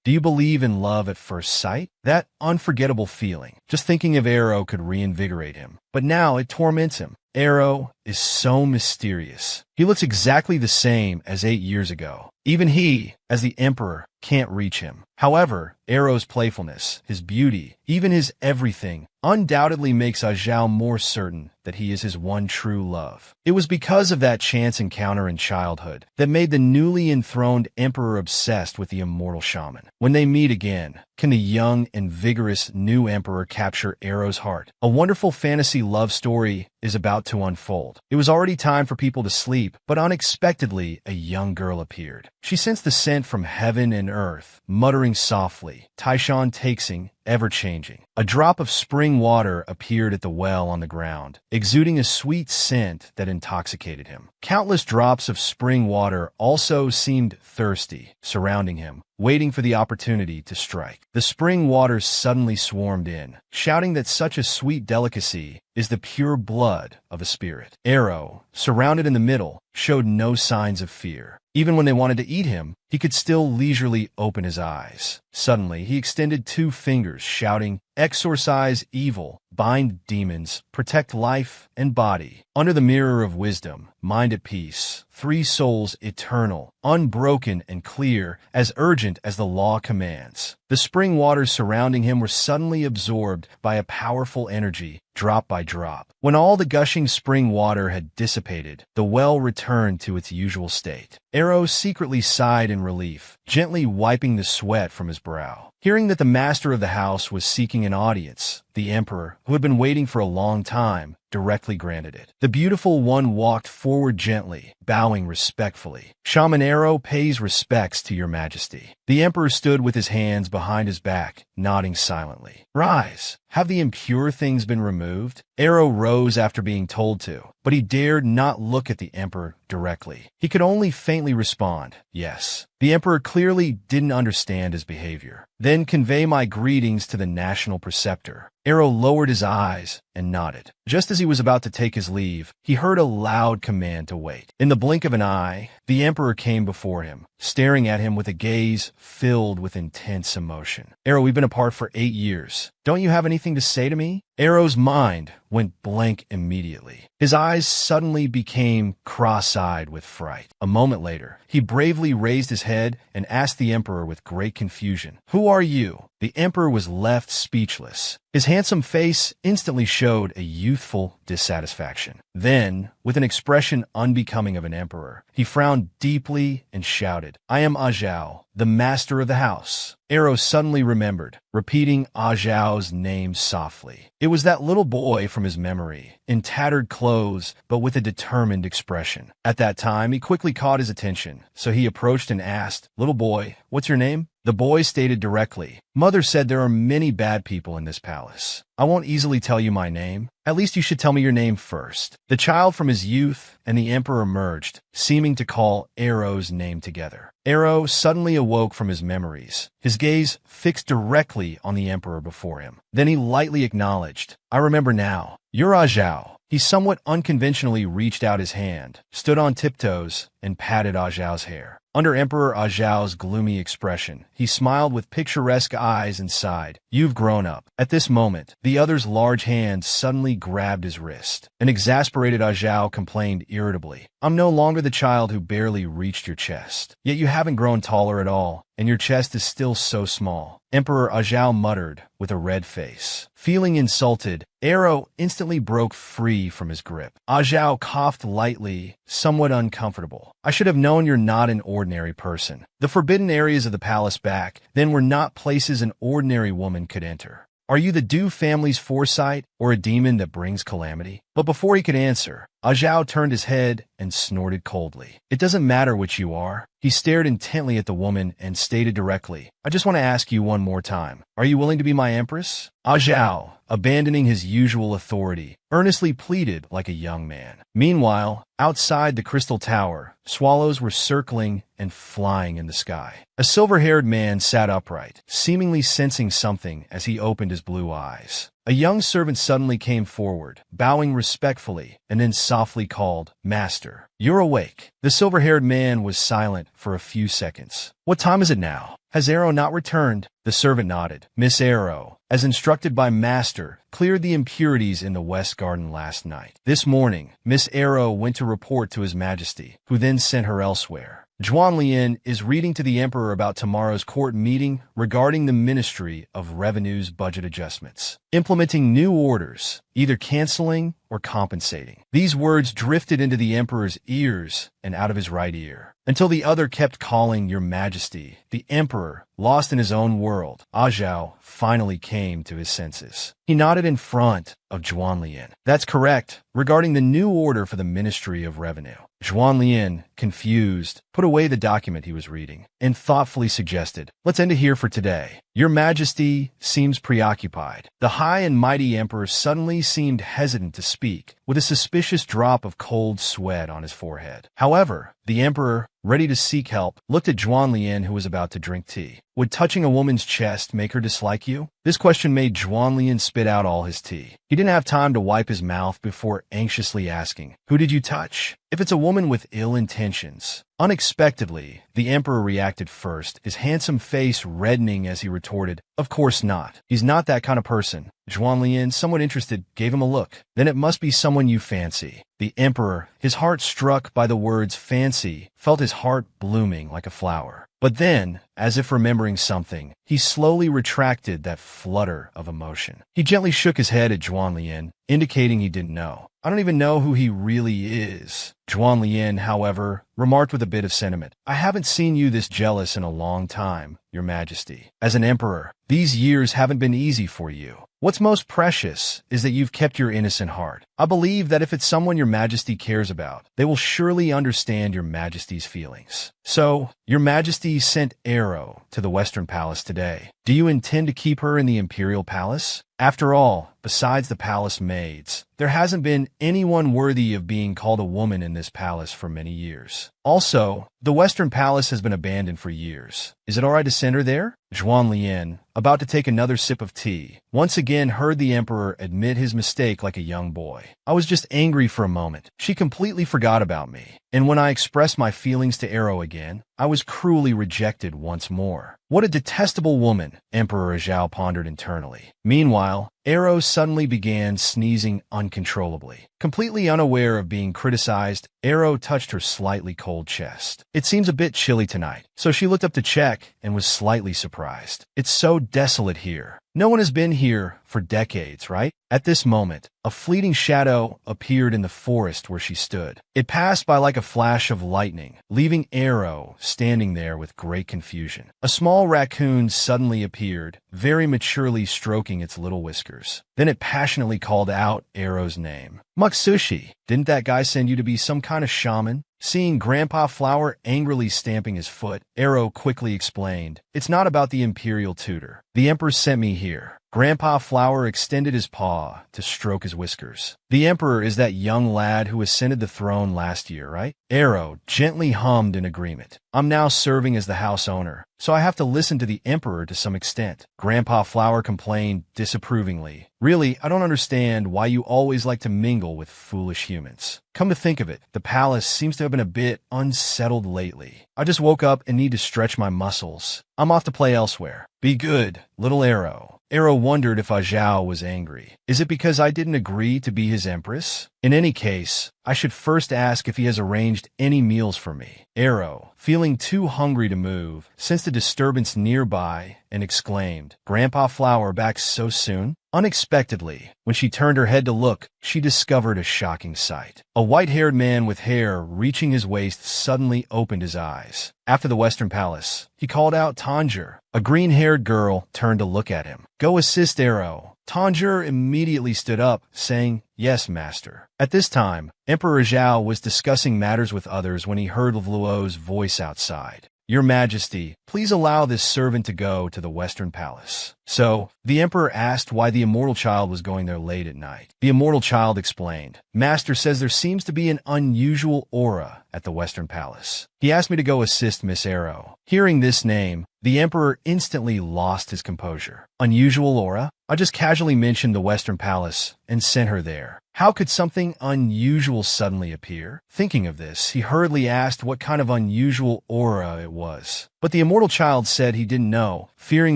Do you believe in love at first sight? That unforgettable feeling. Just thinking of Arrow could reinvigorate him. But now it torments him. Arrow is so mysterious. He looks exactly the same as 8 years ago. Even he, as the Emperor, can't reach him. However, Arrow's playfulness, his beauty, even his everything, undoubtedly makes Ajao more certain that he is his one true love. It was because of that chance encounter in childhood that made the newly enthroned Emperor obsessed with the immortal shaman. When they meet again, can the young and vigorous new Emperor capture Arrow's heart? A wonderful fantasy love story is about to unfold. It was already time for people to sleep, but unexpectedly, a young girl appeared. She sensed the scent from heaven and earth, muttering softly, Taishan taxing, ever-changing. A drop of spring water appeared at the well on the ground, exuding a sweet scent that intoxicated him. Countless drops of spring water also seemed thirsty, surrounding him, waiting for the opportunity to strike. The spring waters suddenly swarmed in, shouting that such a sweet delicacy is the pure blood of a spirit. Arrow, surrounded in the middle, showed no signs of fear. Even when they wanted to eat him, he could still leisurely open his eyes. Suddenly, he extended 2 fingers, shouting, "Exorcise evil, bind demons, protect life and body. Under the mirror of wisdom, mind at peace, 3 souls eternal, unbroken and clear, as urgent as the law commands." The spring waters surrounding him were suddenly absorbed by a powerful energy, drop by drop. When all the gushing spring water had dissipated, the well returned to its usual state. Arrow secretly sighed in relief, gently wiping the sweat from his brow. Hearing that the master of the house was seeking an audience, the Emperor, who had been waiting for a long time, directly granted it. The beautiful one walked forward gently, bowing respectfully. "Shaman Arrow pays respects to your majesty." The Emperor stood with his hands behind his back, nodding silently. "Rise. Have the impure things been removed?" Arrow rose after being told to, but he dared not look at the Emperor directly. He could only faintly respond, "Yes." The Emperor clearly didn't understand his behavior. "Then convey my greetings to the national preceptor." Arrow lowered his eyes and nodded. Just as he was about to take his leave, he heard a loud command to wait. In the blink of an eye, the Emperor came before him, staring at him with a gaze filled with intense emotion. "Arrow, we've been apart for 8 years. Don't you have anything to say to me?" Arrow's mind went blank immediately. His eyes suddenly became cross-eyed with fright. A moment later, he bravely raised his head and asked the Emperor with great confusion, "Who are you?" The Emperor was left speechless. His handsome face instantly showed a youthful dissatisfaction. Then, with an expression unbecoming of an emperor, he frowned deeply and shouted, "I am Ajao, the master of the house." Arrow suddenly remembered, repeating Ajao's name softly. It was that little boy from his memory, in tattered clothes but with a determined expression. At that time, he quickly caught his attention, so he approached and asked, "Little boy, what's your name?" The boy stated directly, "Mother said there are many bad people in this palace. I won't easily tell you my name. At least you should tell me your name first." The child from his youth and the Emperor emerged, seeming to call Arrow's name together. Arrow suddenly awoke from his memories, his gaze fixed directly on the Emperor before him. Then he lightly acknowledged, "I remember now. You're Ajao." He somewhat unconventionally reached out his hand, stood on tiptoes, and patted Ajao's hair. Under Emperor Ajao's gloomy expression, he smiled with picturesque eyes and sighed, "You've grown up." At this moment, the other's large hand suddenly grabbed his wrist. An exasperated Ajao complained irritably, "I'm no longer the child who barely reached your chest. Yet you haven't grown taller at all, and your chest is still so small." Emperor Ajao muttered with a red face. Feeling insulted, Arrow instantly broke free from his grip. Ajao coughed lightly, somewhat uncomfortable. "I should have known you're not an ordinary person. The forbidden areas of the palace back then were not places an ordinary woman could enter. Are you the Du family's foresight, or a demon that brings calamity?" But before he could answer, Ajao turned his head and snorted coldly. "It doesn't matter which you are." He stared intently at the woman and stated directly, "I just want to ask you one more time. Are you willing to be my empress?" Ajao, abandoning his usual authority, earnestly pleaded like a young man. Meanwhile, outside the crystal tower, swallows were circling and flying in the sky. A silver-haired man sat upright, seemingly sensing something as he opened his blue eyes. A young servant suddenly came forward, bowing respectfully, and then softly called, "Master, you're awake." The silver-haired man was silent for a few seconds. "What time is it now? Has Arrow not returned?" The servant nodded. "Miss Arrow, as instructed by Master, cleared the impurities in the West Garden last night. This morning, Miss Arrow went to report to His Majesty, who then sent her elsewhere. Zhuan Lian is reading to the Emperor about tomorrow's court meeting regarding the Ministry of Revenue's budget adjustments, implementing new orders, either canceling or compensating." These words drifted into the Emperor's ears and out of his right ear, until the other kept calling "Your Majesty." The Emperor, lost in his own world, Zhao finally came to his senses. He nodded in front of Zhuan Lian. "That's correct, regarding the new order for the Ministry of Revenue." Zhuan Lian, confused, put away the document he was reading and thoughtfully suggested, "Let's end it here for today. Your Majesty seems preoccupied." The high and mighty Emperor suddenly seemed hesitant to speak, with a suspicious drop of cold sweat on his forehead. However, the Emperor, ready to seek help, looked at Zhuan Lian, who was about to drink tea. "Would touching a woman's chest make her dislike you?" This question made Zhuan Lian spit out all his tea. He didn't have time to wipe his mouth before anxiously asking, "Who did you touch?" "If it's a woman with ill intentions." Unexpectedly, the Emperor reacted first, his handsome face reddening as he retorted, "Of course not. He's not that kind of person." Zhuan Lian, somewhat interested, gave him a look. "Then it must be someone you fancy." The Emperor, his heart struck by the words fancy, felt his heart blooming like a flower. But then, as if remembering something, he slowly retracted that flutter of emotion. He gently shook his head at Zhuan Lian, indicating he didn't know. "I don't even know who he really is." Zhuan Lian, however, remarked with a bit of sentiment, "I haven't seen you this jealous in a long time, Your Majesty. As an emperor, these years haven't been easy for you. What's most precious is that you've kept your innocent heart. I believe that if it's someone Your Majesty cares about, they will surely understand Your Majesty's feelings. So, Your Majesty sent Arrow to the Western Palace today. Do you intend to keep her in the Imperial Palace? After all, besides the palace maids, there hasn't been anyone worthy of being called a woman in this palace for many years. Also, the Western Palace has been abandoned for years. Is it all right to send her there?" Zhuan Lian, about to take another sip of tea, once again heard the Emperor admit his mistake like a young boy. "I was just angry for a moment. She completely forgot about me. And when I expressed my feelings to Arrow again, I was cruelly rejected once more." What a detestable woman, Emperor Zhao pondered internally. Meanwhile, Arrow suddenly began sneezing uncontrollably. Completely unaware of being criticized, Arrow touched her slightly cold chest. "It seems a bit chilly tonight." So she looked up to check and was slightly surprised. "It's so desolate here. No one has been here for decades, right?" At this moment, a fleeting shadow appeared in the forest where she stood. It passed by like a flash of lightning, leaving Arrow standing there with great confusion. A small raccoon suddenly appeared, very maturely stroking its little whiskers. Then it passionately called out Arrow's name. "Muksushi, didn't that guy send you to be some kind of shaman?" Seeing Grandpa Flower angrily stamping his foot, Arrow quickly explained, "It's not about the Imperial tutor. The Emperor sent me here." Grandpa Flower extended his paw to stroke his whiskers. "The Emperor is that young lad who ascended the throne last year, right?" Arrow gently hummed in agreement. "I'm now serving as the house owner, so I have to listen to the Emperor to some extent." Grandpa Flower complained disapprovingly. "Really, I don't understand why you always like to mingle with foolish humans. Come to think of it, the palace seems to have been a bit unsettled lately. I just woke up and need to stretch my muscles. I'm off to play elsewhere. Be good, little Arrow." Arrow wondered if Zhao was angry. Is it because I didn't agree to be his empress? In any case, I should first ask if he has arranged any meals for me. Arrow, feeling too hungry to move, sensed a disturbance nearby and exclaimed, "Grandpa Flower back so soon?" Unexpectedly, when she turned her head to look, she discovered a shocking sight. A white-haired man with hair reaching his waist suddenly opened his eyes. After the Western Palace, he called out Tanger. A green-haired girl turned to look at him. "Go assist Arrow." Tanger immediately stood up, saying, "Yes, master." At this time, Emperor Zhao was discussing matters with others when he heard Luo's voice outside. "Your Majesty, please allow this servant to go to the Western Palace." So, the Emperor asked why the immortal child was going there late at night. The immortal child explained, "Master says there seems to be an unusual aura at the Western Palace. He asked me to go assist Miss Arrow." Hearing this name, the Emperor instantly lost his composure. "Unusual aura? I just casually mentioned the Western Palace and sent her there. How could something unusual suddenly appear? Thinking of this, he hurriedly asked what kind of unusual aura it was. But the immortal child said he didn't know, fearing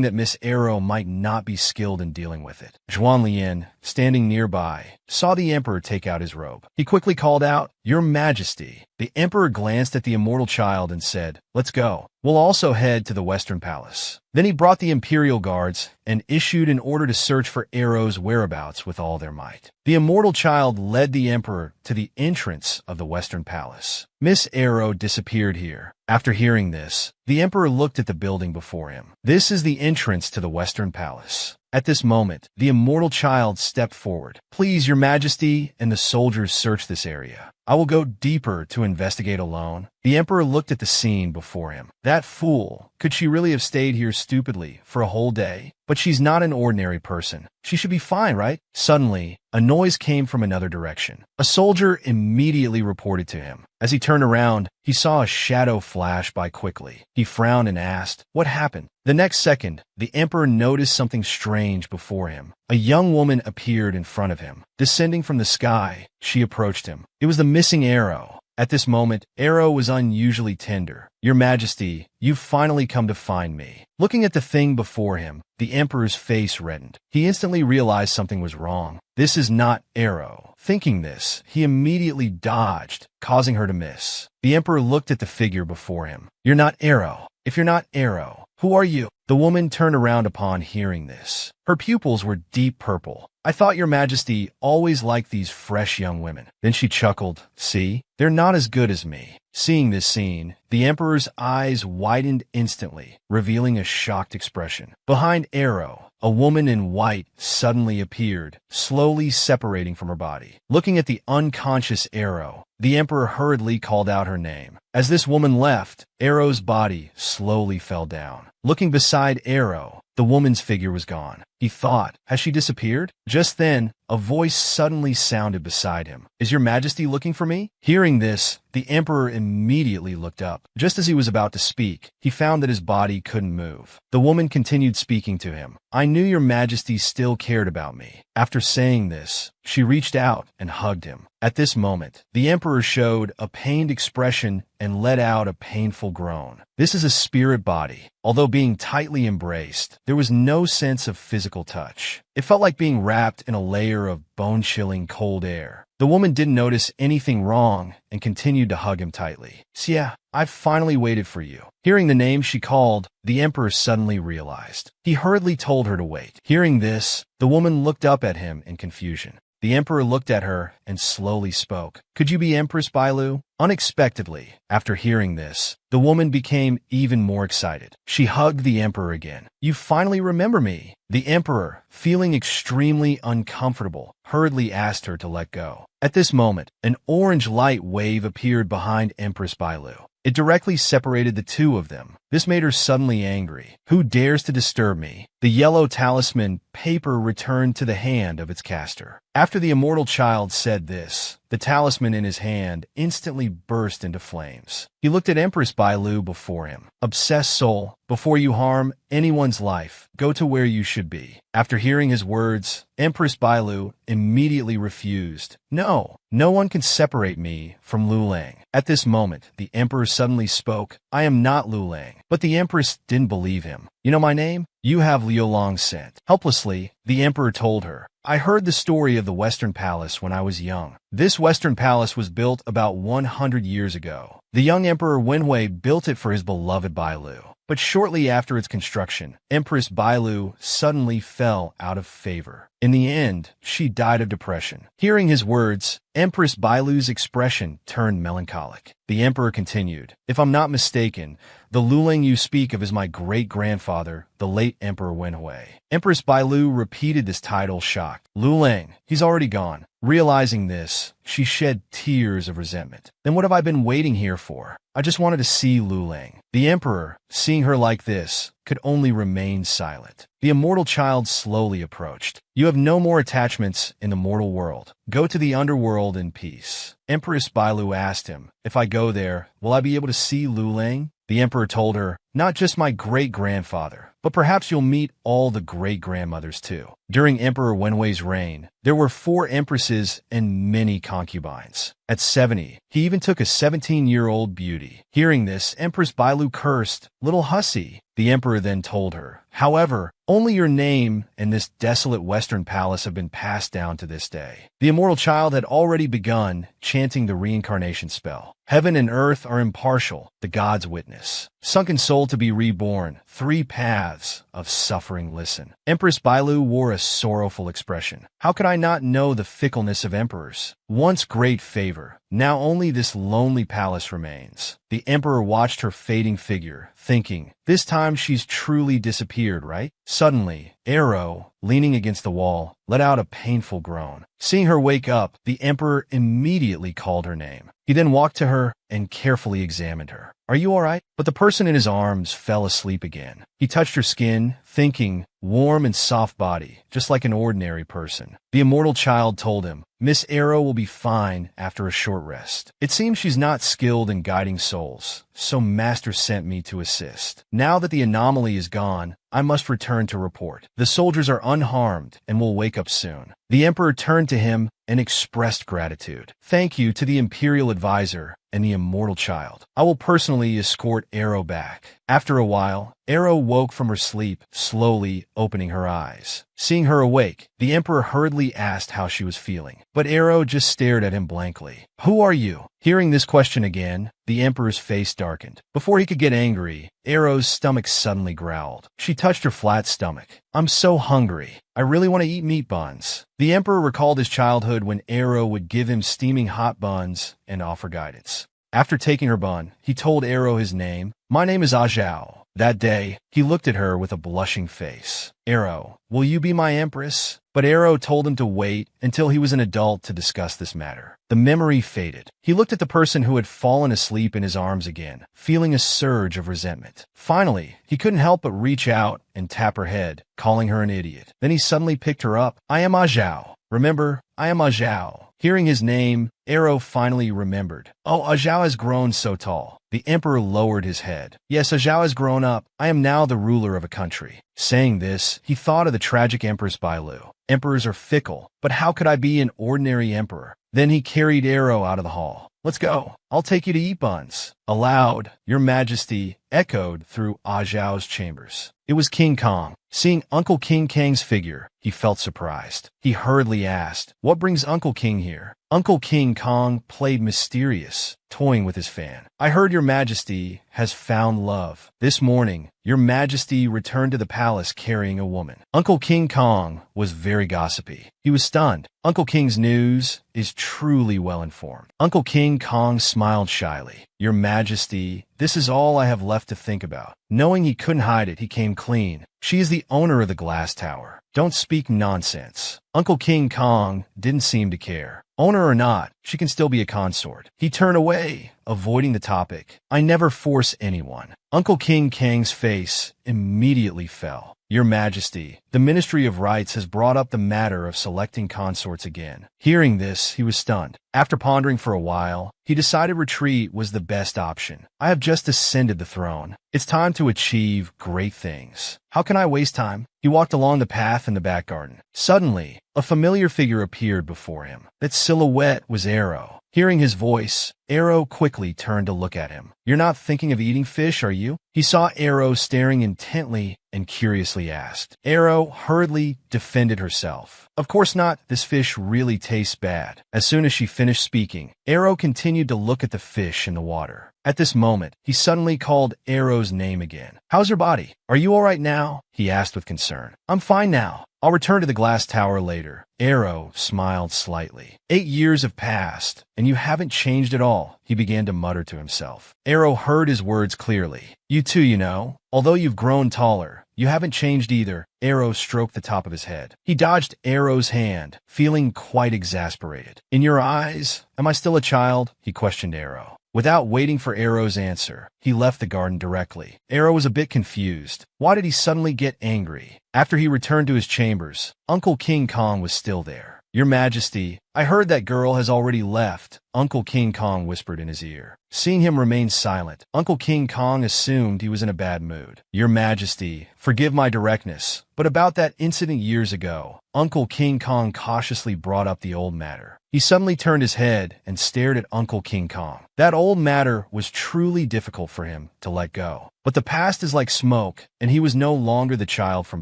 that Miss Arrow might not be skilled in dealing with it. Zhuan Lian, standing nearby, saw the emperor take out his robe. He quickly called out, "Your Majesty." The emperor glanced at the immortal child and said, "Let's go. We'll also head to the Western Palace." Then he brought the imperial guards and issued an order to search for Arrow's whereabouts with all their might. The immortal child led the emperor to the entrance of the Western Palace. Miss Arrow disappeared here. After hearing this, the emperor looked at the building before him. This is the entrance to the Western Palace. At this moment, the immortal child stepped forward. "Please, Your Majesty," and the soldiers searched this area. "I will go deeper to investigate alone." The emperor looked at the scene before him. That fool, could she really have stayed here stupidly for a whole day? But she's not an ordinary person. She should be fine, right? Suddenly, a noise came from another direction. A soldier immediately reported to him. As he turned around, he saw a shadow flash by quickly. He frowned and asked, "What happened?" The next second, the emperor noticed something strange before him. A young woman appeared in front of him. Descending from the sky, she approached him. It was the missing Arrow. At this moment, Arrow was unusually tender. "Your Majesty, you've finally come to find me." Looking at the thing before him, the emperor's face reddened. He instantly realized something was wrong. This is not Arrow. Thinking this, he immediately dodged, causing her to miss. The emperor looked at the figure before him. "You're not Arrow. If you're not Arrow, who are you?" The woman turned around upon hearing this. Her pupils were deep purple. "I thought Your Majesty always liked these fresh young women." Then she chuckled. "See? They're not as good as me." Seeing this scene, the emperor's eyes widened instantly, revealing a shocked expression. Behind Arrow, a woman in white suddenly appeared, slowly separating from her body. Looking at the unconscious Arrow, the emperor hurriedly called out her name. As this woman left, Arrow's body slowly fell down. Looking beside Arrow, the woman's figure was gone. He thought, has she disappeared? Just then, a voice suddenly sounded beside him. "Is Your Majesty looking for me?" Hearing this, the emperor immediately looked up. Just as he was about to speak, he found that his body couldn't move. The woman continued speaking to him. "I knew Your Majesty still cared about me." After saying this, she reached out and hugged him. At this moment, the emperor showed a pained expression and let out a painful groan. This is a spirit body. Although being tightly embraced, there was no sense of physical touch. It felt like being wrapped in a layer of bone-chilling cold air. The woman didn't notice anything wrong and continued to hug him tightly. "Xia, I've finally waited for you." Hearing the name she called, the emperor suddenly realized. He hurriedly told her to wait. Hearing this, the woman looked up at him in confusion. The emperor looked at her and slowly spoke. "Could you be Empress Bailu?" Unexpectedly, after hearing this, the woman became even more excited. She hugged the emperor again. "You finally remember me." The emperor, feeling extremely uncomfortable, hurriedly asked her to let go. At this moment, an orange light wave appeared behind Empress Bailu. It directly separated the two of them. This made her suddenly angry. "Who dares to disturb me?" The yellow talisman paper returned to the hand of its caster. After the immortal child said this, the talisman in his hand instantly burst into flames. He looked at Empress Bailu before him. "Obsessed soul, before you harm anyone's life, go to where you should be." After hearing his words, Empress Bailu immediately refused. "No, no one can separate me from Lu Lang." At this moment, the emperor suddenly spoke. "I am not Lu Lang." But the empress didn't believe him. "You know my name? You have Liu Long scent." Helplessly, the emperor told her, "I heard the story of the Western Palace when I was young. This Western Palace was built about 100 years ago. The young Emperor Wenhui built it for his beloved Bailu. But shortly after its construction, Empress Bailu suddenly fell out of favor. In the end, she died of depression." Hearing his words, Empress Bailu's expression turned melancholic. The emperor continued, "If I'm not mistaken, the Luling you speak of is my great-grandfather, the late Emperor Wenhui." Empress Bailu repeated this title shocked. "Luling, he's already gone." Realizing this, she shed tears of resentment. "Then what have I been waiting here for? I just wanted to see Luling." The emperor, seeing her like this, could only remain silent. The immortal child slowly approached. "You have no more attachments in the mortal world. Go to the underworld in peace." Empress Bailu asked him, "If I go there, will I be able to see Luling?" The emperor told her, not just my great-grandfather, but perhaps you'll meet all the great-grandmothers too. During Emperor Wenwei's reign, there were 4 empresses and many concubines. At 70, he even took a 17-year-old beauty. Hearing this, Empress Bailu cursed, "Little hussy." The emperor then told her, "However, only your name and this desolate western palace have been passed down to this day." The immortal child had already begun chanting the reincarnation spell. Heaven and earth are impartial, the gods witness. Sunken soul to be reborn, 3 paths of suffering listen. Empress Bailu wore a sorrowful expression. How could I not know the fickleness of emperors? Once great favor, now only this lonely palace remains. The emperor watched her fading figure, thinking, this time she's truly disappeared, right? Suddenly, Arrow, leaning against the wall, let out a painful groan. Seeing her wake up, the emperor immediately called her name. He then walked to her and carefully examined her. "Are you all right?" But the person in his arms fell asleep again. He touched her skin, thinking, warm and soft body, just like an ordinary person. The immortal child told him, "Miss Arrow will be fine after a short rest. It seems she's not skilled in guiding souls, so Master sent me to assist. Now that the anomaly is gone, I must return to report. The soldiers are unharmed and will wake up soon." The emperor turned to him and expressed gratitude. "Thank you to the imperial advisor and the immortal child. I will personally escort Arrow back." After a while, Arrow woke from her sleep, slowly opening her eyes. Seeing her awake, the emperor hurriedly asked how she was feeling, but Arrow just stared at him blankly. "Who are you?" Hearing this question again, the emperor's face darkened. Before he could get angry, Arrow's stomach suddenly growled. She touched her flat stomach. "I'm so hungry. I really want to eat meat buns." The emperor recalled his childhood when Arrow would give him steaming hot buns and offer guidance. After taking her bun, he told Arrow his name. "My name is Zhao." That day, he looked at her with a blushing face. "Arrow, will you be my empress?" But Arrow told him to wait until he was an adult to discuss this matter. The memory faded. He looked at the person who had fallen asleep in his arms again, feeling a surge of resentment. Finally, he couldn't help but reach out and tap her head, calling her an idiot. Then he suddenly picked her up. "I am Zhao. Remember, I am Zhao." Hearing his name, Arrow finally remembered. "Oh, Zhao has grown so tall." The emperor lowered his head. "Yes, Zhao has grown up. I am now the ruler of a country." Saying this, he thought of the tragic Empress Bailu. Emperors are fickle, but how could I be an ordinary emperor? Then he carried Arrow out of the hall. "Let's go. I'll take you to eat buns." Aloud, "Your Majesty," echoed through Zhao's chambers. It was King Kong. Seeing Uncle King Kang's figure, he felt surprised. He hurriedly asked, "What brings Uncle King here?" Uncle King Kong played mysterious, toying with his fan. "I heard Your Majesty has found love. This morning, Your Majesty returned to the palace carrying a woman." Uncle King Kong was very gossipy. He was stunned. Uncle King's news is truly well-informed. Uncle King Kong smiled shyly. "Your Majesty, this is all I have left to think about." Knowing he couldn't hide it, he came clean. "She is the owner of the glass tower. Don't speak nonsense." Uncle King Kong didn't seem to care. Owner or not, she can still be a consort. He turned away, avoiding the topic. "I never force anyone." Uncle King Kang's face immediately fell. "Your Majesty, the Ministry of Rights has brought up the matter of selecting consorts again." Hearing this, he was stunned. After pondering for a while, he decided retreat was the best option. "I have just ascended the throne. It's time to achieve great things. How can I waste time?" He walked along the path in the back garden. Suddenly, a familiar figure appeared before him. That silhouette was Arrow. Hearing his voice, Arrow quickly turned to look at him. "You're not thinking of eating fish, are you?" He saw Arrow staring intently and curiously asked. Arrow hurriedly defended herself. "Of course not. This fish really tastes bad." As soon as she finished speaking, Arrow continued to look at the fish in the water. At this moment, he suddenly called Arrow's name again. "How's your body? Are you all right now?" he asked with concern. "I'm fine now. I'll return to the glass tower later." Arrow smiled slightly. 8 years have passed, and you haven't changed at all, he began to mutter to himself. Arrow heard his words clearly. "You too, you know. Although you've grown taller, you haven't changed either." Arrow stroked the top of his head. He dodged Arrow's hand, feeling quite exasperated. "In your eyes, am I still a child?" he questioned Arrow. Without waiting for Arrow's answer, he left the garden directly. Arrow was a bit confused. Why did he suddenly get angry? After he returned to his chambers, Uncle King Kong was still there. "Your Majesty, I heard that girl has already left, Uncle King Kong whispered in his ear. Seeing him remain silent, Uncle King Kong assumed he was in a bad mood. Your Majesty, forgive my directness, but about that incident years ago, Uncle King Kong cautiously brought up the old matter. He suddenly turned his head and stared at Uncle King Kong. That old matter was truly difficult for him to let go. But the past is like smoke, and he was no longer the child from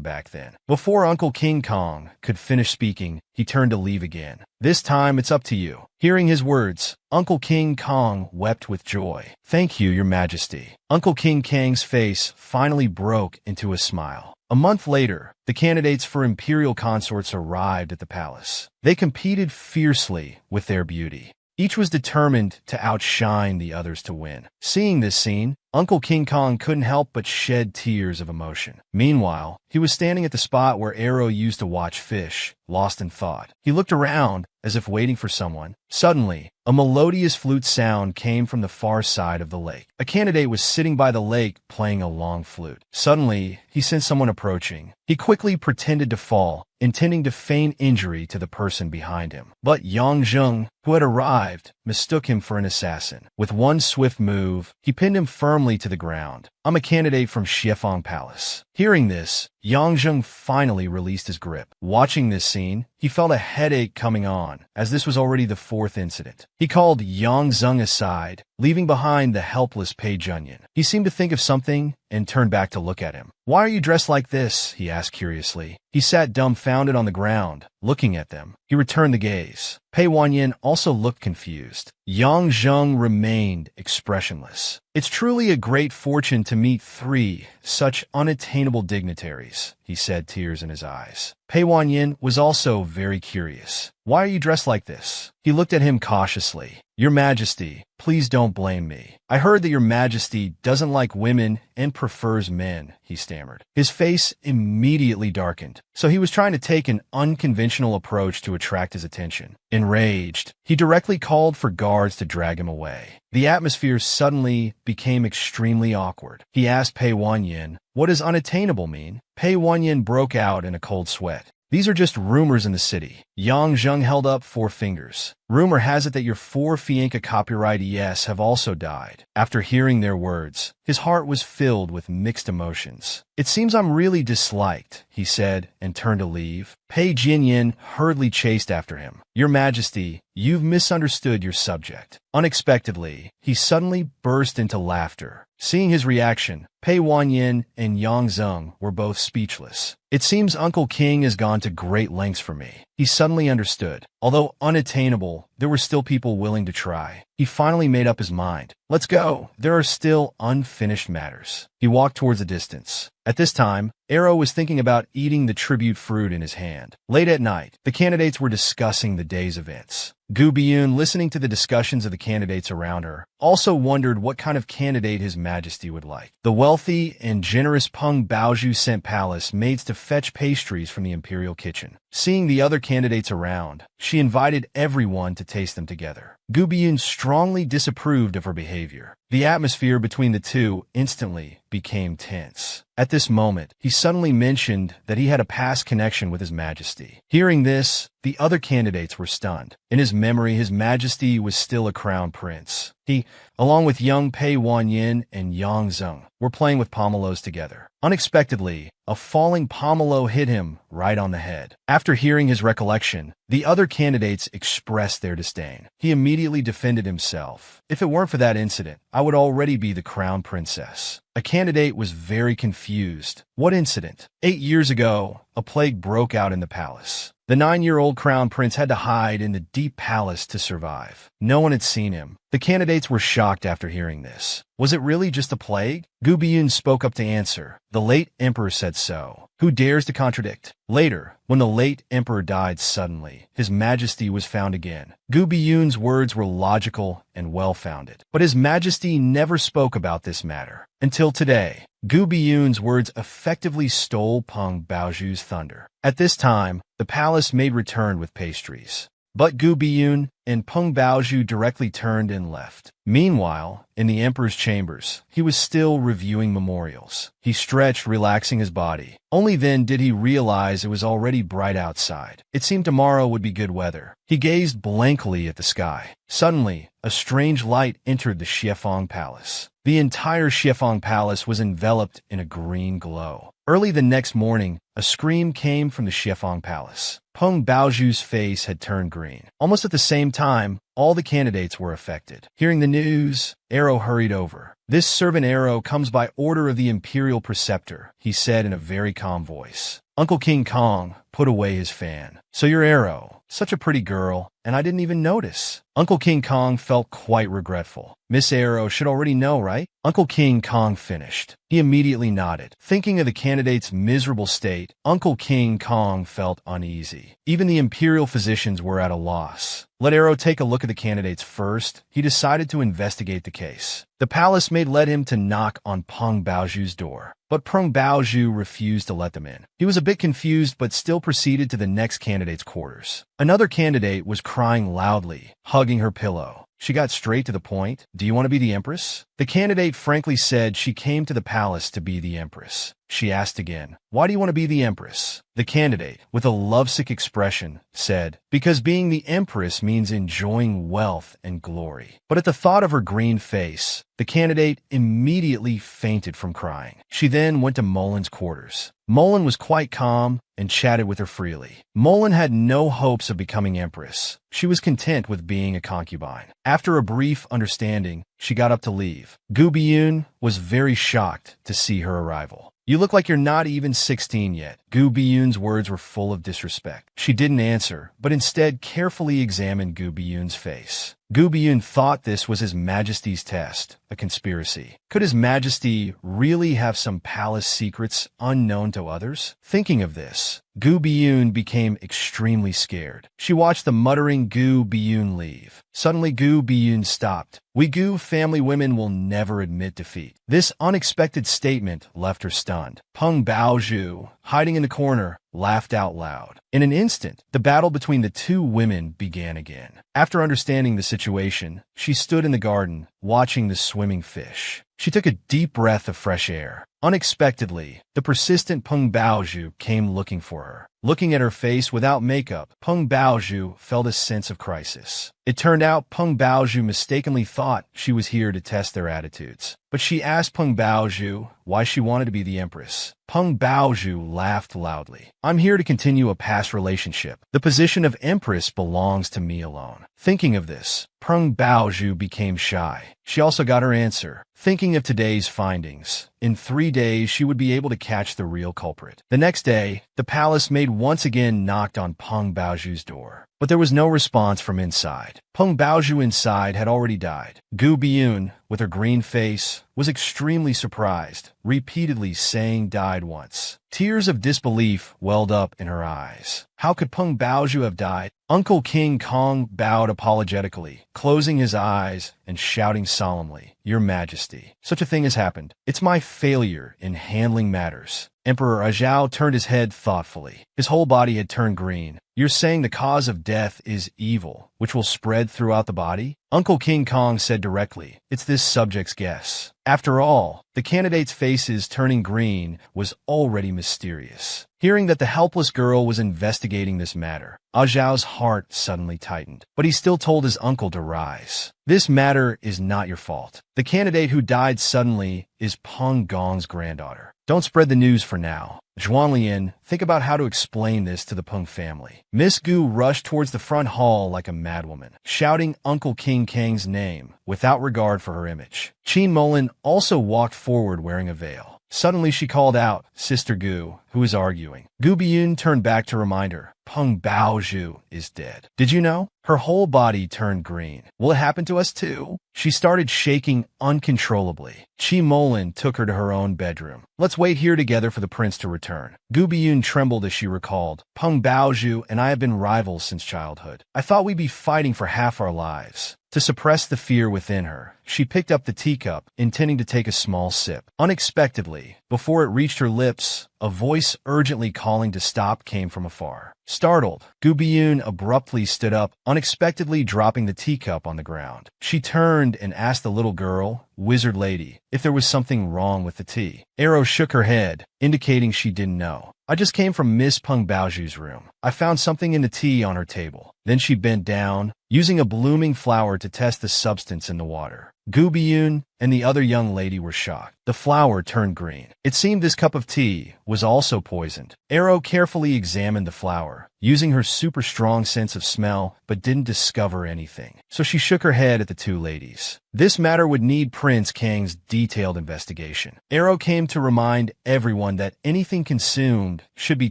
back then. Before Uncle King Kong could finish speaking, he turned to leave again. This time, it's up to you. Hearing his words, Uncle King Kong wept with joy. Thank you, Your Majesty. Uncle King Kong's face finally broke into a smile. A month later, the candidates for imperial consorts arrived at the palace. They competed fiercely with their beauty. Each was determined to outshine the others to win. Seeing this scene, Uncle King Kong couldn't help but shed tears of emotion. Meanwhile, he was standing at the spot where Arrow used to watch fish, lost in thought. He looked around, as if waiting for someone. Suddenly, a melodious flute sound came from the far side of the lake. A candidate was sitting by the lake playing a long flute. Suddenly, he sensed someone approaching. He quickly pretended to fall, intending to feign injury to the person behind him. But Yang Zheng, who had arrived, mistook him for an assassin. With one swift move, he pinned him firmly to the ground. I'm a candidate from Xiefang Palace. Hearing this, Yang Zheng finally released his grip. Watching this scene, he felt a headache coming on, as this was already the fourth incident. He called Yang Zheng aside, leaving behind the helpless Page Onion. He seemed to think of something and turned back to look at him. Why are you dressed like this? He asked curiously. He sat dumbfounded on the ground, looking at them. He returned the gaze. Pei Wanyin also looked confused. Yang Zheng remained expressionless. It's truly a great fortune to meet three such unattainable dignitaries, he said, tears in his eyes. Pei Wanyin was also very curious. Why are you dressed like this? He looked at him cautiously. Your Majesty, please don't blame me. I heard that Your Majesty doesn't like women and prefers men, he stammered. His face immediately darkened, so he was trying to take an unconventional approach to attract his attention. Enraged, he directly called for guards to drag him away. The atmosphere suddenly became extremely awkward. He asked Pei Wanyin, what does unattainable mean? Pei Wanyin broke out in a cold sweat. These are just rumors in the city. Yang Zheng held up 4 fingers. Rumor has it that your 4 Fianca copyrightees have also died. After hearing their words, his heart was filled with mixed emotions. It seems I'm really disliked, he said, and turned to leave. Pei Jinyin hurriedly chased after him. Your Majesty, you've misunderstood your subject. Unexpectedly, he suddenly burst into laughter. Seeing his reaction, Pei Wanyin and Yang Zheng were both speechless. It seems Uncle King has gone to great lengths for me. He suddenly understood. Although unattainable, there were still people willing to try. He finally made up his mind. Let's go. There are still unfinished matters. He walked towards the distance. At this time, Arrow was thinking about eating the tribute fruit in his hand. Late at night, the candidates were discussing the day's events. Gu Biyun, listening to the discussions of the candidates around her, also wondered what kind of candidate His Majesty would like. The wealthy and generous Peng Baozhu sent palace maids to fetch pastries from the imperial kitchen. Seeing the other candidates around, she invited everyone to taste them together. Gu Biyun strongly disapproved of her behavior. The atmosphere between the two instantly became tense. At this moment, he suddenly mentioned that he had a past connection with His Majesty. Hearing this, the other candidates were stunned. In his memory, His Majesty was still a crown prince. He, along with young Pei Wanyin and Yang Zheng, were playing with pomelos together. Unexpectedly, a falling pomelo hit him right on the head. After hearing his recollection, the other candidates expressed their disdain. He immediately defended himself. If it weren't for that incident, I would already be the crown princess. A candidate was very confused. What incident? 8 years ago, a plague broke out in the palace. The 9-year-old crown prince had to hide in the deep palace to survive. No one had seen him. The candidates were shocked after hearing this. Was it really just a plague? Gu Biyun spoke up to answer. The late emperor said so. Who dares to contradict? Later, when the late emperor died suddenly, His Majesty was found again. Gu Biyun's words were logical and well-founded. But His Majesty never spoke about this matter. Until today, Gu Biyun's words effectively stole Peng Baozhu's thunder. At this time, the palace maid returned with pastries. But Gu Biyun and Peng Baozhu directly turned and left. Meanwhile, in the emperor's chambers, he was still reviewing memorials. He stretched, relaxing his body. Only then did he realize it was already bright outside. It seemed tomorrow would be good weather. He gazed blankly at the sky. Suddenly, a strange light entered the Xiefeng Palace. The entire Xiefeng Palace was enveloped in a green glow. Early the next morning, a scream came from the Xiefeng Palace. Peng Baozhu's face had turned green. Almost at the same time, all the candidates were affected. Hearing the news, Arrow hurried over. "This servant Arrow comes by order of the imperial preceptor," he said in a very calm voice. Uncle King Kong put away his fan. "So you're Arrow. Such a pretty girl, and I didn't even notice." Uncle King Kong felt quite regretful. "Miss Arrow should already know, right?" Uncle King Kong finished. He immediately nodded. Thinking of the candidate's miserable state, Uncle King Kong felt uneasy. Even the imperial physicians were at a loss. Let Arrow take a look at the candidates first. He decided to investigate the case. The palace maid led him to knock on Peng Baozhu's door, but Peng Baozhu refused to let them in. He was a bit confused but still proceeded to the next candidate's quarters. Another candidate was crying loudly, hugging her pillow. She got straight to the point. "Do you want to be the empress?" The candidate frankly said she came to the palace to be the empress. She asked again, "Why do you want to be the empress?" The candidate, with a lovesick expression, said, "Because being the empress means enjoying wealth and glory." But at the thought of her green face, the candidate immediately fainted from crying. She then went to Molin's quarters. Molin was quite calm and chatted with her freely. Molin had no hopes of becoming empress. She was content with being a concubine. After a brief understanding, she got up to leave. Gu Biyun was very shocked to see her arrival. "You look like you're not even 16 yet." Gu Biyun's words were full of disrespect. She didn't answer, but instead carefully examined Gu Biyun's face. Gu Biyun thought this was His Majesty's test, a conspiracy. Could His Majesty really have some palace secrets unknown to others? Thinking of this, Gu Biyun became extremely scared. She watched the muttering Gu Biyun leave. Suddenly Gu Biyun stopped. "We Gu family women will never admit defeat." This unexpected statement left her stunned. Peng Baozhu, hiding in the corner, laughed out loud. In an instant, the battle between the two women began again. After understanding the situation, she stood in the garden, watching the swimming fish. She took a deep breath of fresh air. Unexpectedly, the persistent Peng Baozhu came looking for her. Looking at her face without makeup, Peng Baozhu felt a sense of crisis. It turned out Peng Baozhu mistakenly thought she was here to test their attitudes. But she asked Peng Baozhu why she wanted to be the empress. Peng Baozhu laughed loudly. "I'm here to continue a past relationship. The position of empress belongs to me alone." Thinking of this, Peng Baozhu became shy. She also got her answer. Thinking of today's findings, in 3 days she would be able to catch the real culprit. The next day, the palace maid once again knocked on Peng Baozhu's door. But there was no response from inside. Peng Baozhu inside had already died. Gu Biyun, with her green face, was extremely surprised, repeatedly saying died once. Tears of disbelief welled up in her eyes. How could Peng Baozhu have died? Uncle King Kong bowed apologetically, closing his eyes and shouting solemnly, "Your Majesty, such a thing has happened. It's my failure in handling matters." Emperor Ajao turned his head thoughtfully. His whole body had turned green. "You're saying the cause of death is evil, which will spread throughout the body?" Uncle King Kong said directly, "It's this subject's guess." After all, the candidates' faces turning green was already mysterious. Hearing that the helpless girl was investigating this matter, Ajao's heart suddenly tightened. But he still told his uncle to rise. "This matter is not your fault. The candidate who died suddenly is Peng Gong's granddaughter. Don't spread the news for now. Zhuanglian, think about how to explain this to the Peng family." Miss Gu rushed towards the front hall like a madwoman, shouting Uncle King Kang's name without regard for her image. Qin Molin also walked forward wearing a veil. Suddenly she called out, "Sister Gu, who is arguing?" Gu Biyun turned back to remind her, "Peng Baozhu is dead. Did you know?" Her whole body turned green. "Will it happen to us too?" She started shaking uncontrollably. Qi Molin took her to her own bedroom. "Let's wait here together for the prince to return." Gu Biyun trembled as she recalled, "Peng Baozhu and I have been rivals since childhood. I thought we'd be fighting for half our lives. To suppress the fear within her, she picked up the teacup, intending to take a small sip. Unexpectedly, before it reached her lips, a voice urgently calling to stop came from afar. Startled, Gu Biyun abruptly stood up, unexpectedly dropping the teacup on the ground. She turned and asked the little girl, "Wizard lady," if there was something wrong with the tea. Arrow shook her head, indicating she didn't know. "I just came from Miss Peng Baoju's room. I found something in the tea on her table." Then she bent down, using a blooming flower to test the substance in the water. Gu Biyun and the other young lady were shocked. The flower turned green. It seemed this cup of tea was also poisoned. Arrow carefully examined the flower, using her super strong sense of smell, but didn't discover anything. So she shook her head at the two ladies. This matter would need Prince Kang's detailed investigation. Arrow came to remind everyone that anything consumed should be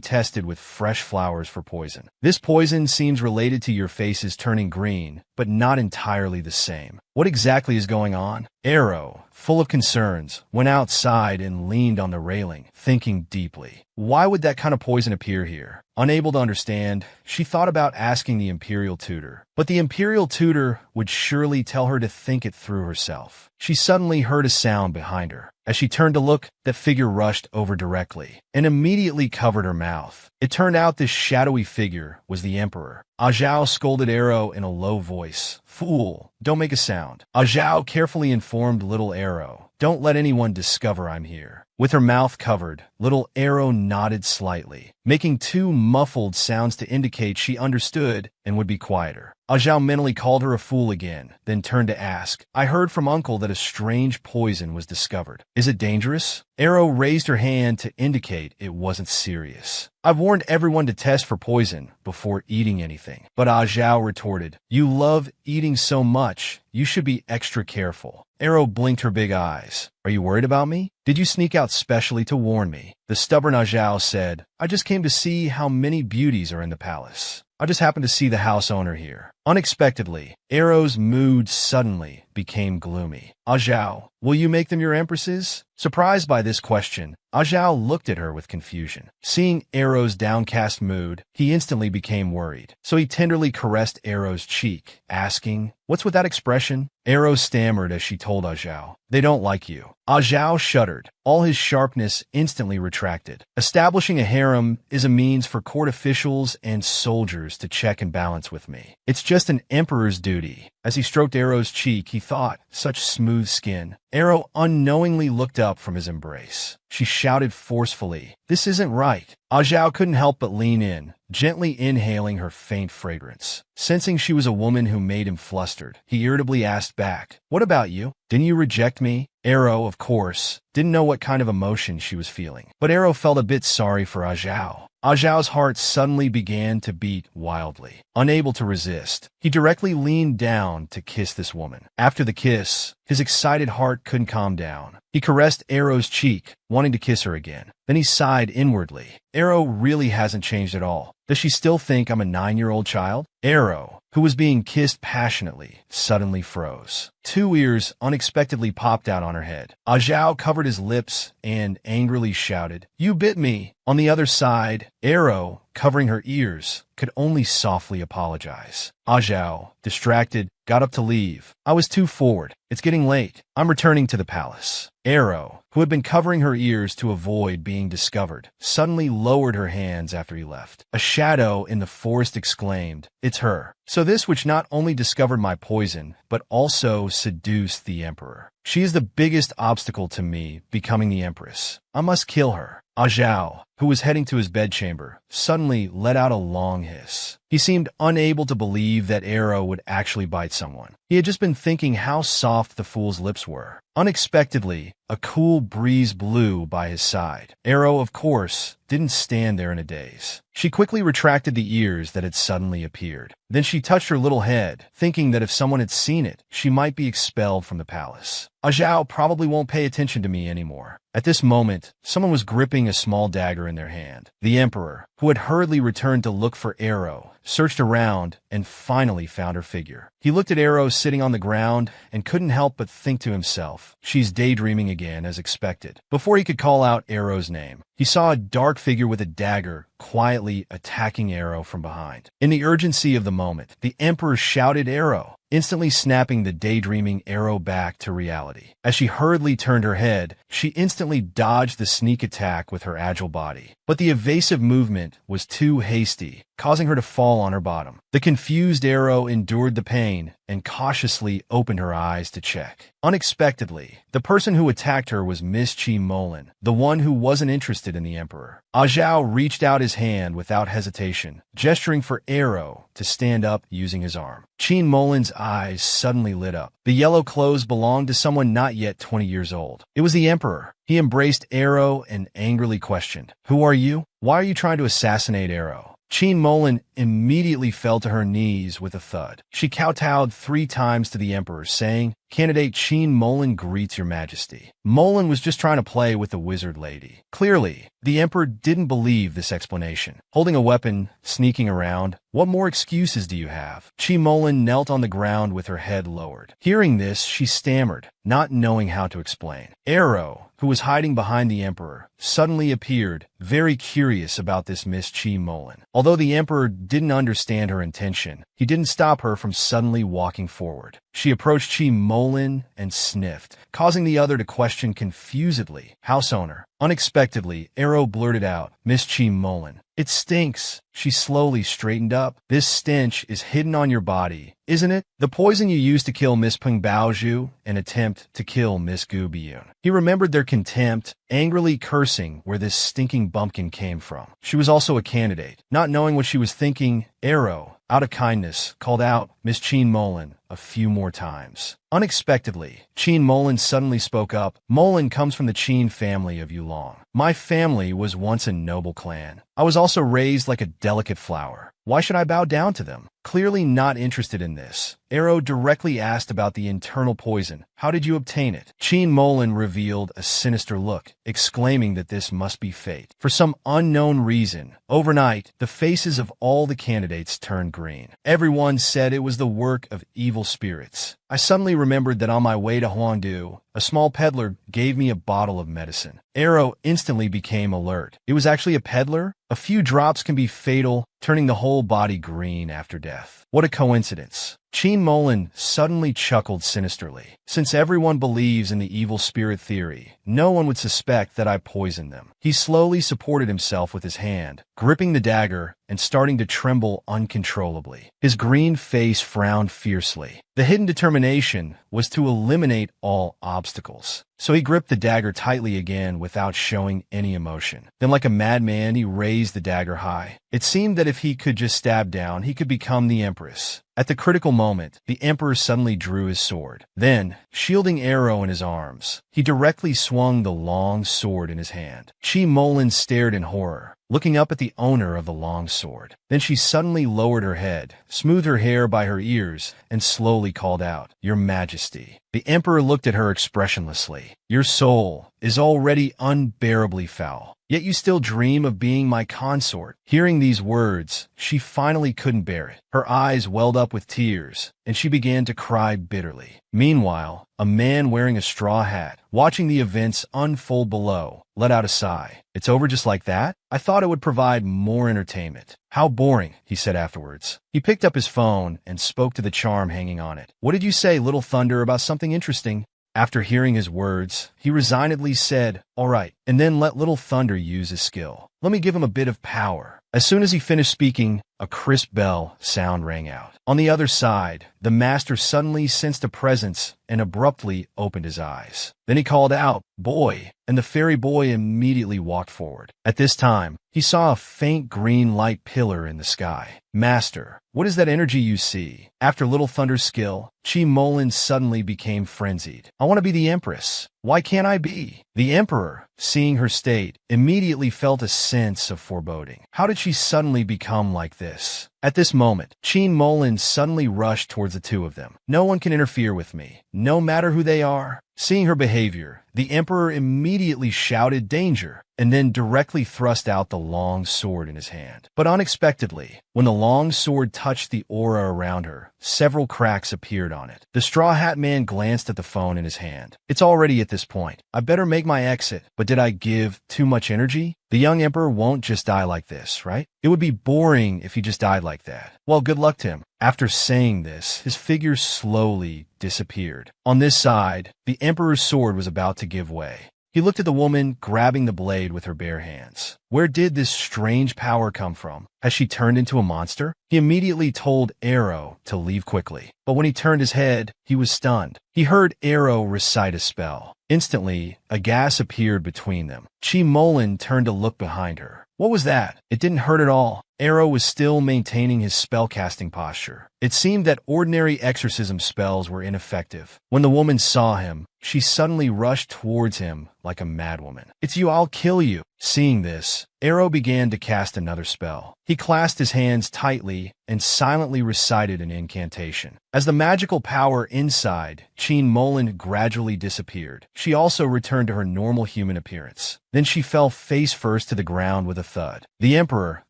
tested with fresh flowers for poison. This poison seems related to your faces turning green, but not entirely the same. What exactly is going on? Arrow, full of concerns, went outside and leaned on the railing, thinking deeply. Why would that kind of poison appear here? Unable to understand, she thought about asking the Imperial Tutor. But the Imperial Tutor would surely tell her to think it through herself. She suddenly heard a sound behind her. As she turned to look, that figure rushed over directly and immediately covered her mouth. It turned out this shadowy figure was the Emperor. Zhao scolded Arrow in a low voice. "Fool, don't make a sound." Zhao carefully informed little Arrow, "Don't let anyone discover I'm here." With her mouth covered, little Arrow nodded slightly, making two muffled sounds to indicate she understood and would be quieter. Zhao mentally called her a fool again, then turned to ask, "I heard from Uncle that a strange poison was discovered. Is it dangerous?" Arrow raised her hand to indicate it wasn't serious. "I've warned everyone to test for poison before eating anything." But Zhao retorted, "You love eating so much, you should be extra careful." Arrow blinked her big eyes. "Are you worried about me? Did you sneak out specially to warn me?" The stubborn Zhao said, "I just came to see how many beauties are in the palace. I just happened to see the house owner here." Unexpectedly, Arrow's mood suddenly became gloomy. "Zhao, will you make them your empresses?" Surprised by this question, Zhao looked at her with confusion. Seeing Arrow's downcast mood, he instantly became worried. So he tenderly caressed Arrow's cheek, asking, "What's with that expression?" Arrow stammered as she told Zhao, "They don't like you." Zhao shuddered. All his sharpness instantly retracted. Establishing a harem is a means for court officials and soldiers to check and balance with me. It's just an emperor's duty. As he stroked Arrow's cheek, he thought, such smooth skin. Arrow unknowingly looked up from his embrace. She shouted forcefully, "This isn't right." Zhao couldn't help but lean in, gently inhaling her faint fragrance. Sensing she was a woman who made him flustered, he irritably asked back, "What about you? Didn't you reject me?" Arrow, of course, didn't know what kind of emotion she was feeling. But Arrow felt a bit sorry for Zhao. Zhao's heart suddenly began to beat wildly. Unable to resist, he directly leaned down to kiss this woman. After the kiss, his excited heart couldn't calm down. He caressed Arrow's cheek, wanting to kiss her again. Then he sighed inwardly. Arrow really hasn't changed at all. Does she still think I'm a 9-year-old child? Arrow, who was being kissed passionately, suddenly froze. Two ears unexpectedly popped out on her head. Zhao covered his lips and angrily shouted, "You bit me!" On the other side, Arrow, covering her ears, could only softly apologize. Zhao, distracted, got up to leave. "I was too forward. It's getting late. I'm returning to the palace." Arrow, who had been covering her ears to avoid being discovered, suddenly lowered her hands after he left. A shadow in the forest exclaimed, "It's her." So this which not only discovered my poison, but also seduced the Emperor. She is the biggest obstacle to me becoming the Empress. I must kill her. Zhao, who was heading to his bedchamber, suddenly let out a long hiss. He seemed unable to believe that Arrow would actually bite someone. He had just been thinking how soft the fool's lips were. Unexpectedly, a cool breeze blew by his side. Arrow, of course, didn't stand there in a daze. She quickly retracted the ears that had suddenly appeared. Then she touched her little head, thinking that if someone had seen it, she might be expelled from the palace. Zhao probably won't pay attention to me anymore. At this moment, someone was gripping a small dagger in their hand. The Emperor, who had hurriedly returned to look for Arrow, searched around and finally found her figure. He looked at Arrow sitting on the ground and couldn't help but think to himself, "She's daydreaming again as expected." Before he could call out Arrow's name, he saw a dark figure with a dagger quietly attacking Arrow from behind. In the urgency of the moment, the Emperor shouted Arrow, instantly snapping the daydreaming Arrow back to reality. As she hurriedly turned her head, she instantly dodged the sneak attack with her agile body. But the evasive movement was too hasty, causing her to fall on her bottom. The confused Arrow endured the pain and cautiously opened her eyes to check. Unexpectedly, the person who attacked her was Miss Chi Molin, the one who wasn't interested in the Emperor. Zhao reached out his hand without hesitation, gesturing for Arrow to stand up using his arm. Chi Molin's eyes suddenly lit up. The yellow clothes belonged to someone not yet 20 years old. It was the Emperor. He embraced Arrow and angrily questioned, "Who are you? Why are you trying to assassinate Arrow?" Chi Molin immediately fell to her knees with a thud. She kowtowed 3 times to the Emperor, saying, "Candidate Chi Molin greets your majesty." Molin was just trying to play with the wizard lady. Clearly, the Emperor didn't believe this explanation. Holding a weapon, sneaking around, what more excuses do you have? Chi Molin knelt on the ground with her head lowered. Hearing this, she stammered, not knowing how to explain. Arrow, who was hiding behind the Emperor, suddenly appeared, very curious about this Miss Chi Molin. Although the Emperor didn't understand her intention, he didn't stop her from suddenly walking forward. She approached Chi Molin and sniffed, causing the other to question confusedly, "House owner." Unexpectedly, Arrow blurted out, "Miss Chi Molin, it stinks." She slowly straightened up. "This stench is hidden on your body, isn't it? The poison you used to kill Miss Peng Baozhu and attempt to kill Miss Gu Biyun." He remembered their contempt, angrily cursing where this stinking bumpkin came from. She was also a candidate. Not knowing what she was thinking, Arrow, out of kindness, called out, "Miss Chi Molin," a few more times. Unexpectedly, Chi Molin suddenly spoke up. "Molin comes from the Qin family of Yulong. My family was once a noble clan. I was also raised like a delicate flower. Why should I bow down to them?" Clearly not interested in this, Arrow directly asked about the internal poison. "How did you obtain it?" Chi Molin revealed a sinister look, exclaiming that this must be fate. For some unknown reason, overnight, the faces of all the candidates turned green. Everyone said it was the work of evil spirits. I suddenly remembered that on my way to Huangdu, a small peddler gave me a bottle of medicine. Arrow instantly became alert. It was actually a peddler? A few drops can be fatal, turning the whole body green after death. What a coincidence. Chi Molin suddenly chuckled sinisterly. "Since everyone believes in the evil spirit theory, no one would suspect that I poisoned them." He slowly supported himself with his hand, gripping the dagger and starting to tremble uncontrollably. His green face frowned fiercely. The hidden determination was to eliminate all obstacles. So he gripped the dagger tightly again without showing any emotion. Then like a madman, he raised the dagger high. It seemed that if he could just stab down, he could become the Empress. At the critical moment, the Emperor suddenly drew his sword. Then, shielding Arrow in his arms, he directly swung the long sword in his hand. Chi Molin stared in horror, looking up at the owner of the long sword. Then she suddenly lowered her head, smoothed her hair by her ears, and slowly called out, "Your Majesty." The Emperor looked at her expressionlessly. "Your soul is already unbearably foul, yet you still dream of being my consort." Hearing these words, she finally couldn't bear it. Her eyes welled up with tears, and she began to cry bitterly. Meanwhile, a man wearing a straw hat, watching the events unfold below, let out a sigh. "It's over just like that? I thought it would provide more entertainment." "How boring," he said afterwards. He picked up his phone and spoke to the charm hanging on it. "What did you say, Little Thunder, about something interesting?" After hearing his words, he resignedly said, "All right," and then let Little Thunder use his skill. "Let me give him a bit of power." As soon as he finished speaking, a crisp bell sound rang out. On the other side, the master suddenly sensed a presence and abruptly opened his eyes. Then he called out, "Boy," and the fairy boy immediately walked forward. At this time, he saw a faint green light pillar in the sky. "Master, what is that energy you see?" After Little Thunder's skill, Chi Molin suddenly became frenzied. "I want to be the Empress. Why can't I be?" The Emperor, seeing her state, immediately felt a sense of foreboding. How did she suddenly become like this? At this moment, Qin Molin suddenly rushed towards the two of them. No one can interfere with me, no matter who they are. Seeing her behavior, the emperor immediately shouted danger and then directly thrust out the long sword in his hand. But unexpectedly, when the long sword touched the aura around her, several cracks appeared on it. The Straw Hat Man glanced at the phone in his hand. It's already at this point. I better make my exit. But did I give too much energy? The young emperor won't just die like this, right? It would be boring if he just died like that. Well, good luck to him. After saying this, his figure slowly disappeared. On this side, the emperor's sword was about to give way. He looked at the woman grabbing the blade with her bare hands. Where did this strange power come from? Has she turned into a monster? He immediately told Arrow to leave quickly. But when he turned his head, he was stunned. He heard Arrow recite a spell. Instantly, a gas appeared between them. Chi Molin turned to look behind her. What was that? It didn't hurt at all. Arrow was still maintaining his spellcasting posture. It seemed that ordinary exorcism spells were ineffective. When the woman saw him, she suddenly rushed towards him like a madwoman. It's you, I'll kill you. Seeing this, Arrow began to cast another spell. He clasped his hands tightly and silently recited an incantation. As the magical power inside Qin Molin gradually disappeared, she also returned to her normal human appearance. Then she fell face first to the ground with a thud. The Emperor,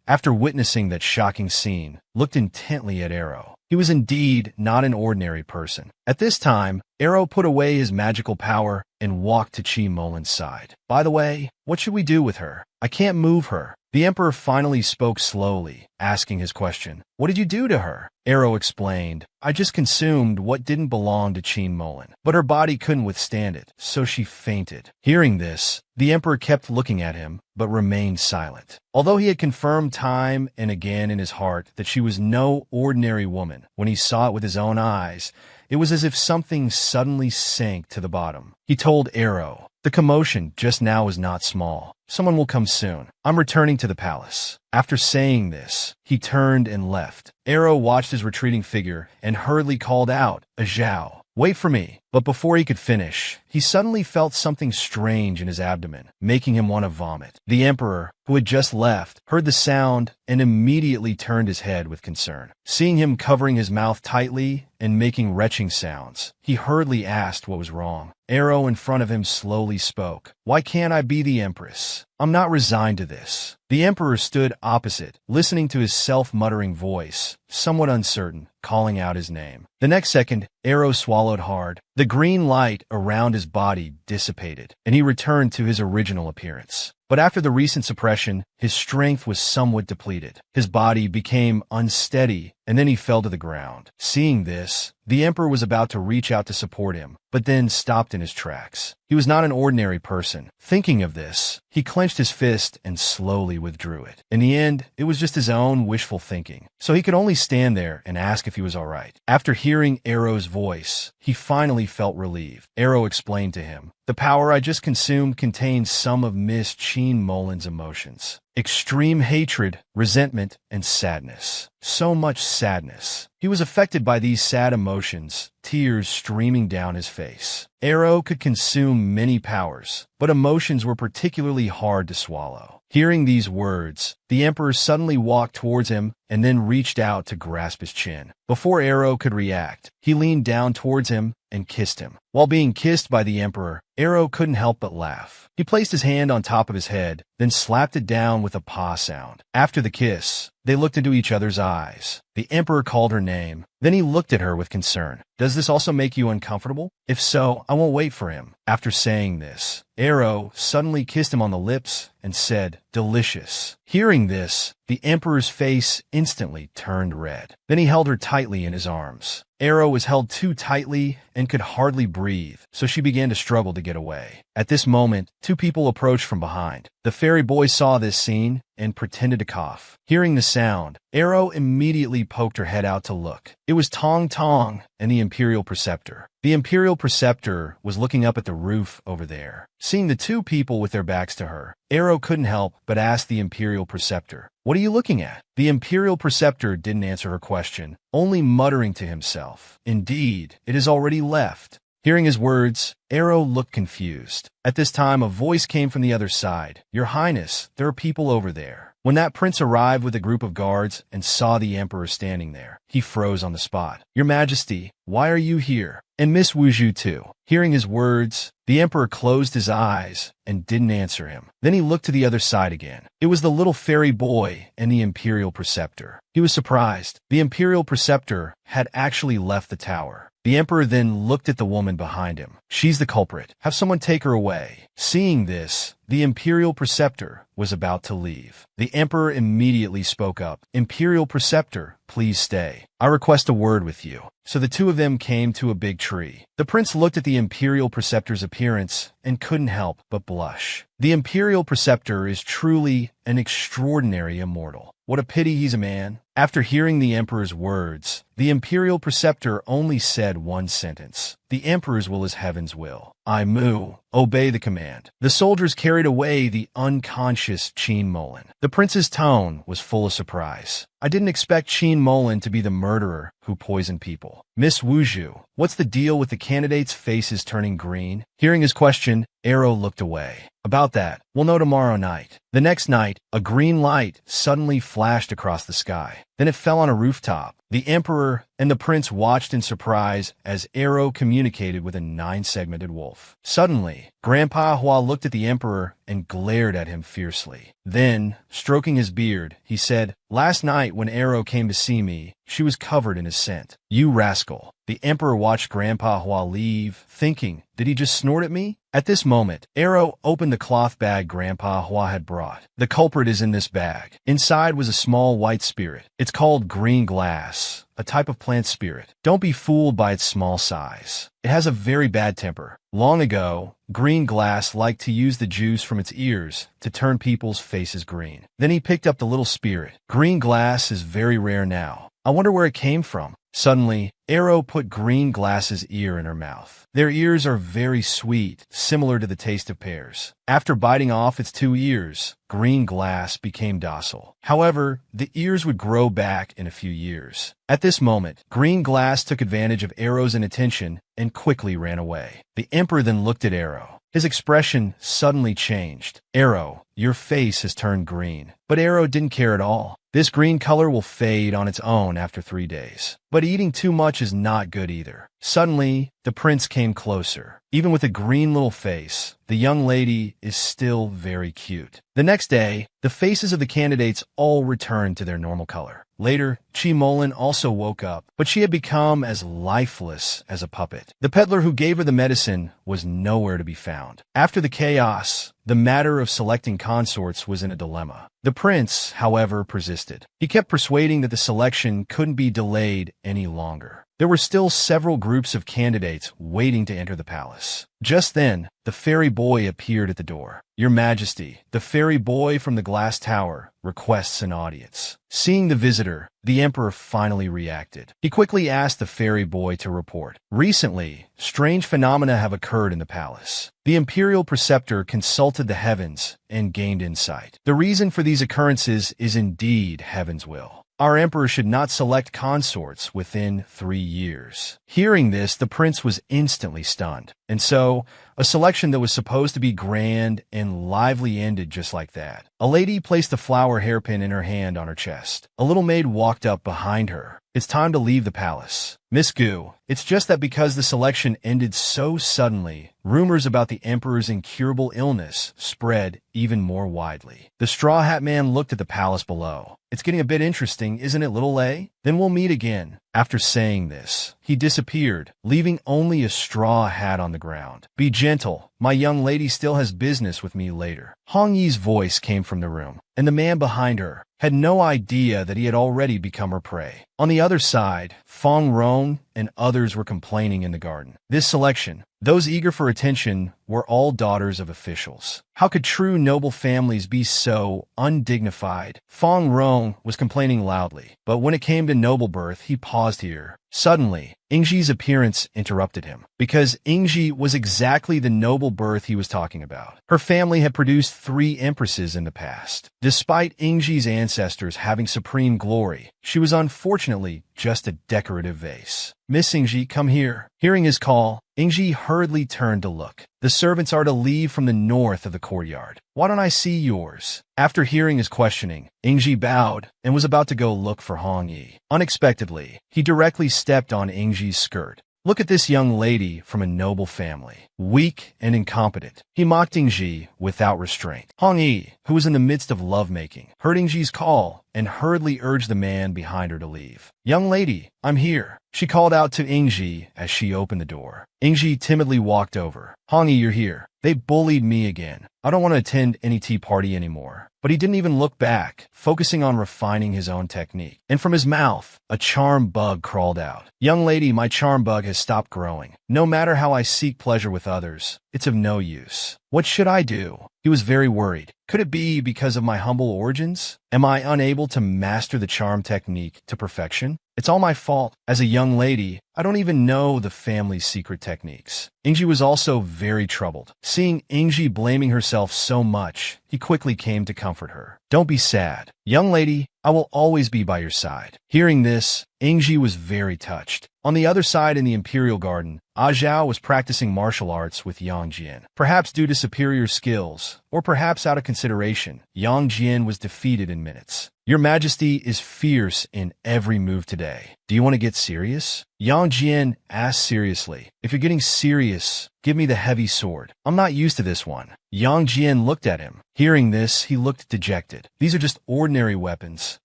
after witnessing that shocking scene, looked intently at Arrow. He was indeed not an ordinary person. At this time, Arrow put away his magical power and walked to Qin Molin's side. By the way, what should we do with her? I can't move her. The Emperor finally spoke slowly, asking his question. What did you do to her? Arrow explained, I just consumed what didn't belong to Qin Molin, but her body couldn't withstand it, so she fainted. Hearing this, the Emperor kept looking at him, but remained silent. Although he had confirmed time and again in his heart that she was no ordinary woman, when he saw it with his own eyes, it was as if something suddenly sank to the bottom. He told Arrow, the commotion just now is not small. Someone will come soon. I'm returning to the palace. After saying this, he turned and left. Arrow watched his retreating figure and hurriedly called out, "A Zhao, wait for me." But before he could finish, he suddenly felt something strange in his abdomen, making him want to vomit. The Emperor, who had just left, heard the sound and immediately turned his head with concern. Seeing him covering his mouth tightly and making retching sounds, he hurriedly asked what was wrong. Arrow in front of him slowly spoke. Why can't I be the Empress? I'm not resigned to this. The Emperor stood opposite, listening to his self-muttering voice, somewhat uncertain, calling out his name. The next second, Arrow swallowed hard. The green light around his body dissipated, and he returned to his original appearance. But after the recent suppression, his strength was somewhat depleted. His body became unsteady, and then he fell to the ground. Seeing this, the Emperor was about to reach out to support him, but then stopped in his tracks. He was not an ordinary person. Thinking of this, he clenched his fist and slowly withdrew it. In the end, it was just his own wishful thinking, so he could only stand there and ask if he was all right. After hearing Arrow's voice, he finally felt relieved. Arrow explained to him, the power I just consumed contains some of Miss Qin Molin's emotions. Extreme hatred, resentment, and sadness. So much sadness. He was affected by these sad emotions, tears streaming down his face. Arrow could consume many powers, but emotions were particularly hard to swallow. Hearing these words, the Emperor suddenly walked towards him and then reached out to grasp his chin. Before Arrow could react, he leaned down towards him and kissed him. While being kissed by the Emperor, Arrow couldn't help but laugh. He placed his hand on top of his head, then slapped it down with a paw sound. After the kiss, they looked into each other's eyes. The Emperor called her name. Then he looked at her with concern. Does this also make you uncomfortable? If so, I won't wait for him. After saying this, Arrow suddenly kissed him on the lips and said, delicious. Hearing this, the Emperor's face instantly turned red. Then he held her tightly in his arms. Arrow was held too tightly and could hardly breathe, so she began to struggle to get away. At this moment, two people approached from behind. The fairy boy saw this scene and pretended to cough. Hearing the sound, Arrow immediately poked her head out to look. It was Tong Tong and the Imperial Preceptor. The Imperial Preceptor was looking up at the roof over there. Seeing the two people with their backs to her, Arrow couldn't help but ask the Imperial Preceptor, what are you looking at? The Imperial Preceptor didn't answer her question, only muttering to himself, indeed, it has already left. Hearing his words, Arrow looked confused. At this time, a voice came from the other side. Your Highness, there are people over there. When that prince arrived with a group of guards and saw the emperor standing there, he froze on the spot. "Your Majesty, why are you here? And Miss Wuju too." Hearing his words, the emperor closed his eyes and didn't answer him. Then he looked to the other side again. It was the little fairy boy and the imperial preceptor. He was surprised. The imperial preceptor had actually left the tower. The emperor then looked at the woman behind him. "She's the culprit. Have someone take her away." Seeing this, the imperial preceptor was about to leave. The emperor immediately spoke up. "Imperial preceptor, please stay. I request a word with you." So the two of them came to a big tree. The prince looked at the imperial preceptor's appearance and couldn't help but blush. The imperial preceptor is truly an extraordinary immortal. What a pity he's a man. After hearing the emperor's words, the imperial preceptor only said one sentence. "The emperor's will is heaven's will. I moo. Obey the command." The soldiers carried away the unconscious Qin Molan. The prince's tone was full of surprise. "I didn't expect Qin Molan to be the murderer who poisoned people." "Miss Wuju, what's the deal with the candidates' faces turning green?" Hearing his question, Arrow looked away. "About that, we'll know tomorrow night." The next night, a green light suddenly flashed across the sky. Then it fell on a rooftop. The emperor and the prince watched in surprise as Arrow communicated with a 9-segmented wolf. Suddenly, Grandpa Hua looked at the emperor and glared at him fiercely. Then, stroking his beard, he said, "Last night when Arrow came to see me, she was covered in his scent." "You rascal." The emperor watched Grandpa Hua leave, thinking, did he just snort at me? At this moment, Arrow opened the cloth bag Grandpa Hua had brought. "The culprit is in this bag." Inside was a small white spirit. It's called green glass, a type of plant spirit. Don't be fooled by its small size. It has a very bad temper. Long ago, green glass liked to use the juice from its ears to turn people's faces green. Then he picked up the little spirit. Green glass is very rare now. I wonder where it came from. Suddenly, Arrow put Green Glass's ear in her mouth. Their ears are very sweet, similar to the taste of pears. After biting off its 2 ears, Green Glass became docile. However, the ears would grow back in a few years. At this moment, Green Glass took advantage of Arrow's inattention and quickly ran away. The emperor then looked at Arrow. His expression suddenly changed. "Arrow, your face has turned green." But Arrow didn't care at all. This green color will fade on its own after 3 days. But eating too much is not good either. Suddenly, the prince came closer. Even with a green little face, the young lady is still very cute. The next day, the faces of the candidates all returned to their normal color. Later, Qi Molan also woke up, but she had become as lifeless as a puppet. The peddler who gave her the medicine was nowhere to be found. After the chaos, the matter of selecting consorts was in a dilemma. The prince, however, persisted. He kept persuading that the selection couldn't be delayed any longer. There were still several groups of candidates waiting to enter the palace. Just then, the fairy boy appeared at the door. "Your Majesty, the fairy boy from the glass tower requests an audience." Seeing the visitor, the emperor finally reacted. He quickly asked the fairy boy to report. "Recently, strange phenomena have occurred in the palace." The imperial preceptor consulted the heavens and gained insight. The reason for these occurrences is indeed heaven's will. Our emperor should not select consorts within 3 years. Hearing this, the prince was instantly stunned. And so, a selection that was supposed to be grand and lively ended just like that. A lady placed a flower hairpin in her hand on her chest. A little maid walked up behind her. "It's time to leave the palace." "Miss Gu, it's just that because the selection ended so suddenly, rumors about the emperor's incurable illness spread even more widely." The Straw Hat Man looked at the palace below. "It's getting a bit interesting, isn't it, little A? Then we'll meet again." After saying this, he disappeared, leaving only a straw hat on the ground. "Be gentle. My young lady still has business with me later." Hong Yi's voice came from the room, and the man behind her had no idea that he had already become her prey. On the other side, Fong Ron and others were complaining in the garden. This selection, those eager for attention, were all daughters of officials. How could true noble families be so undignified? Fong Ron was complaining loudly, but when it came to noble birth, he paused here. Suddenly, Ingji's appearance interrupted him, because Ingji was exactly the noble birth he was talking about. Her family had produced 3 empresses in the past. Despite Ingji's ancestors having supreme glory, she was unfortunately just a decorative vase. "Miss Ingji, come here." Hearing his call, Ingji hurriedly turned to look. The servants are to leave from the north of the courtyard. Why don't I see yours? After hearing his questioning, Ingji bowed and was about to go look for Hong Yi. Unexpectedly, he directly stepped on Ingji's skirt. Look at this young lady from a noble family, weak and incompetent. He mocked Ingji without restraint. Hong Yi, who was in the midst of lovemaking, heard Ingji's call and hurriedly urged the man behind her to leave. Young lady, I'm here, she called out to Ingji as she opened the door. Ingji timidly walked over. Hong Yi, you're here. They bullied me again. I don't want to attend any tea party anymore. But he didn't even look back, focusing on refining his own technique. And from his mouth, a charm bug crawled out. Young lady, my charm bug has stopped growing. No matter how I seek pleasure with others, it's of no use. What should I do? He was very worried. Could it be because of my humble origins? Am I unable to master the charm technique to perfection? It's all my fault. As a young lady, I don't even know the family's secret techniques. Ingji was also very troubled. Seeing Ingji blaming herself so much, he quickly came to comfort her. Don't be sad. Young lady, I will always be by your side. Hearing this, Ingji was very touched. On the other side in the Imperial Garden, Ah Zhao was practicing martial arts with Yang Jian. Perhaps due to superior skills, or perhaps out of consideration, Yang Jian was defeated in minutes. Your Majesty is fierce in every move today. Do you want to get serious? Yang Jian asked seriously. If you're getting serious, give me the heavy sword. I'm not used to this one. Yang Jian looked at him. Hearing this, he looked dejected. These are just ordinary weapons.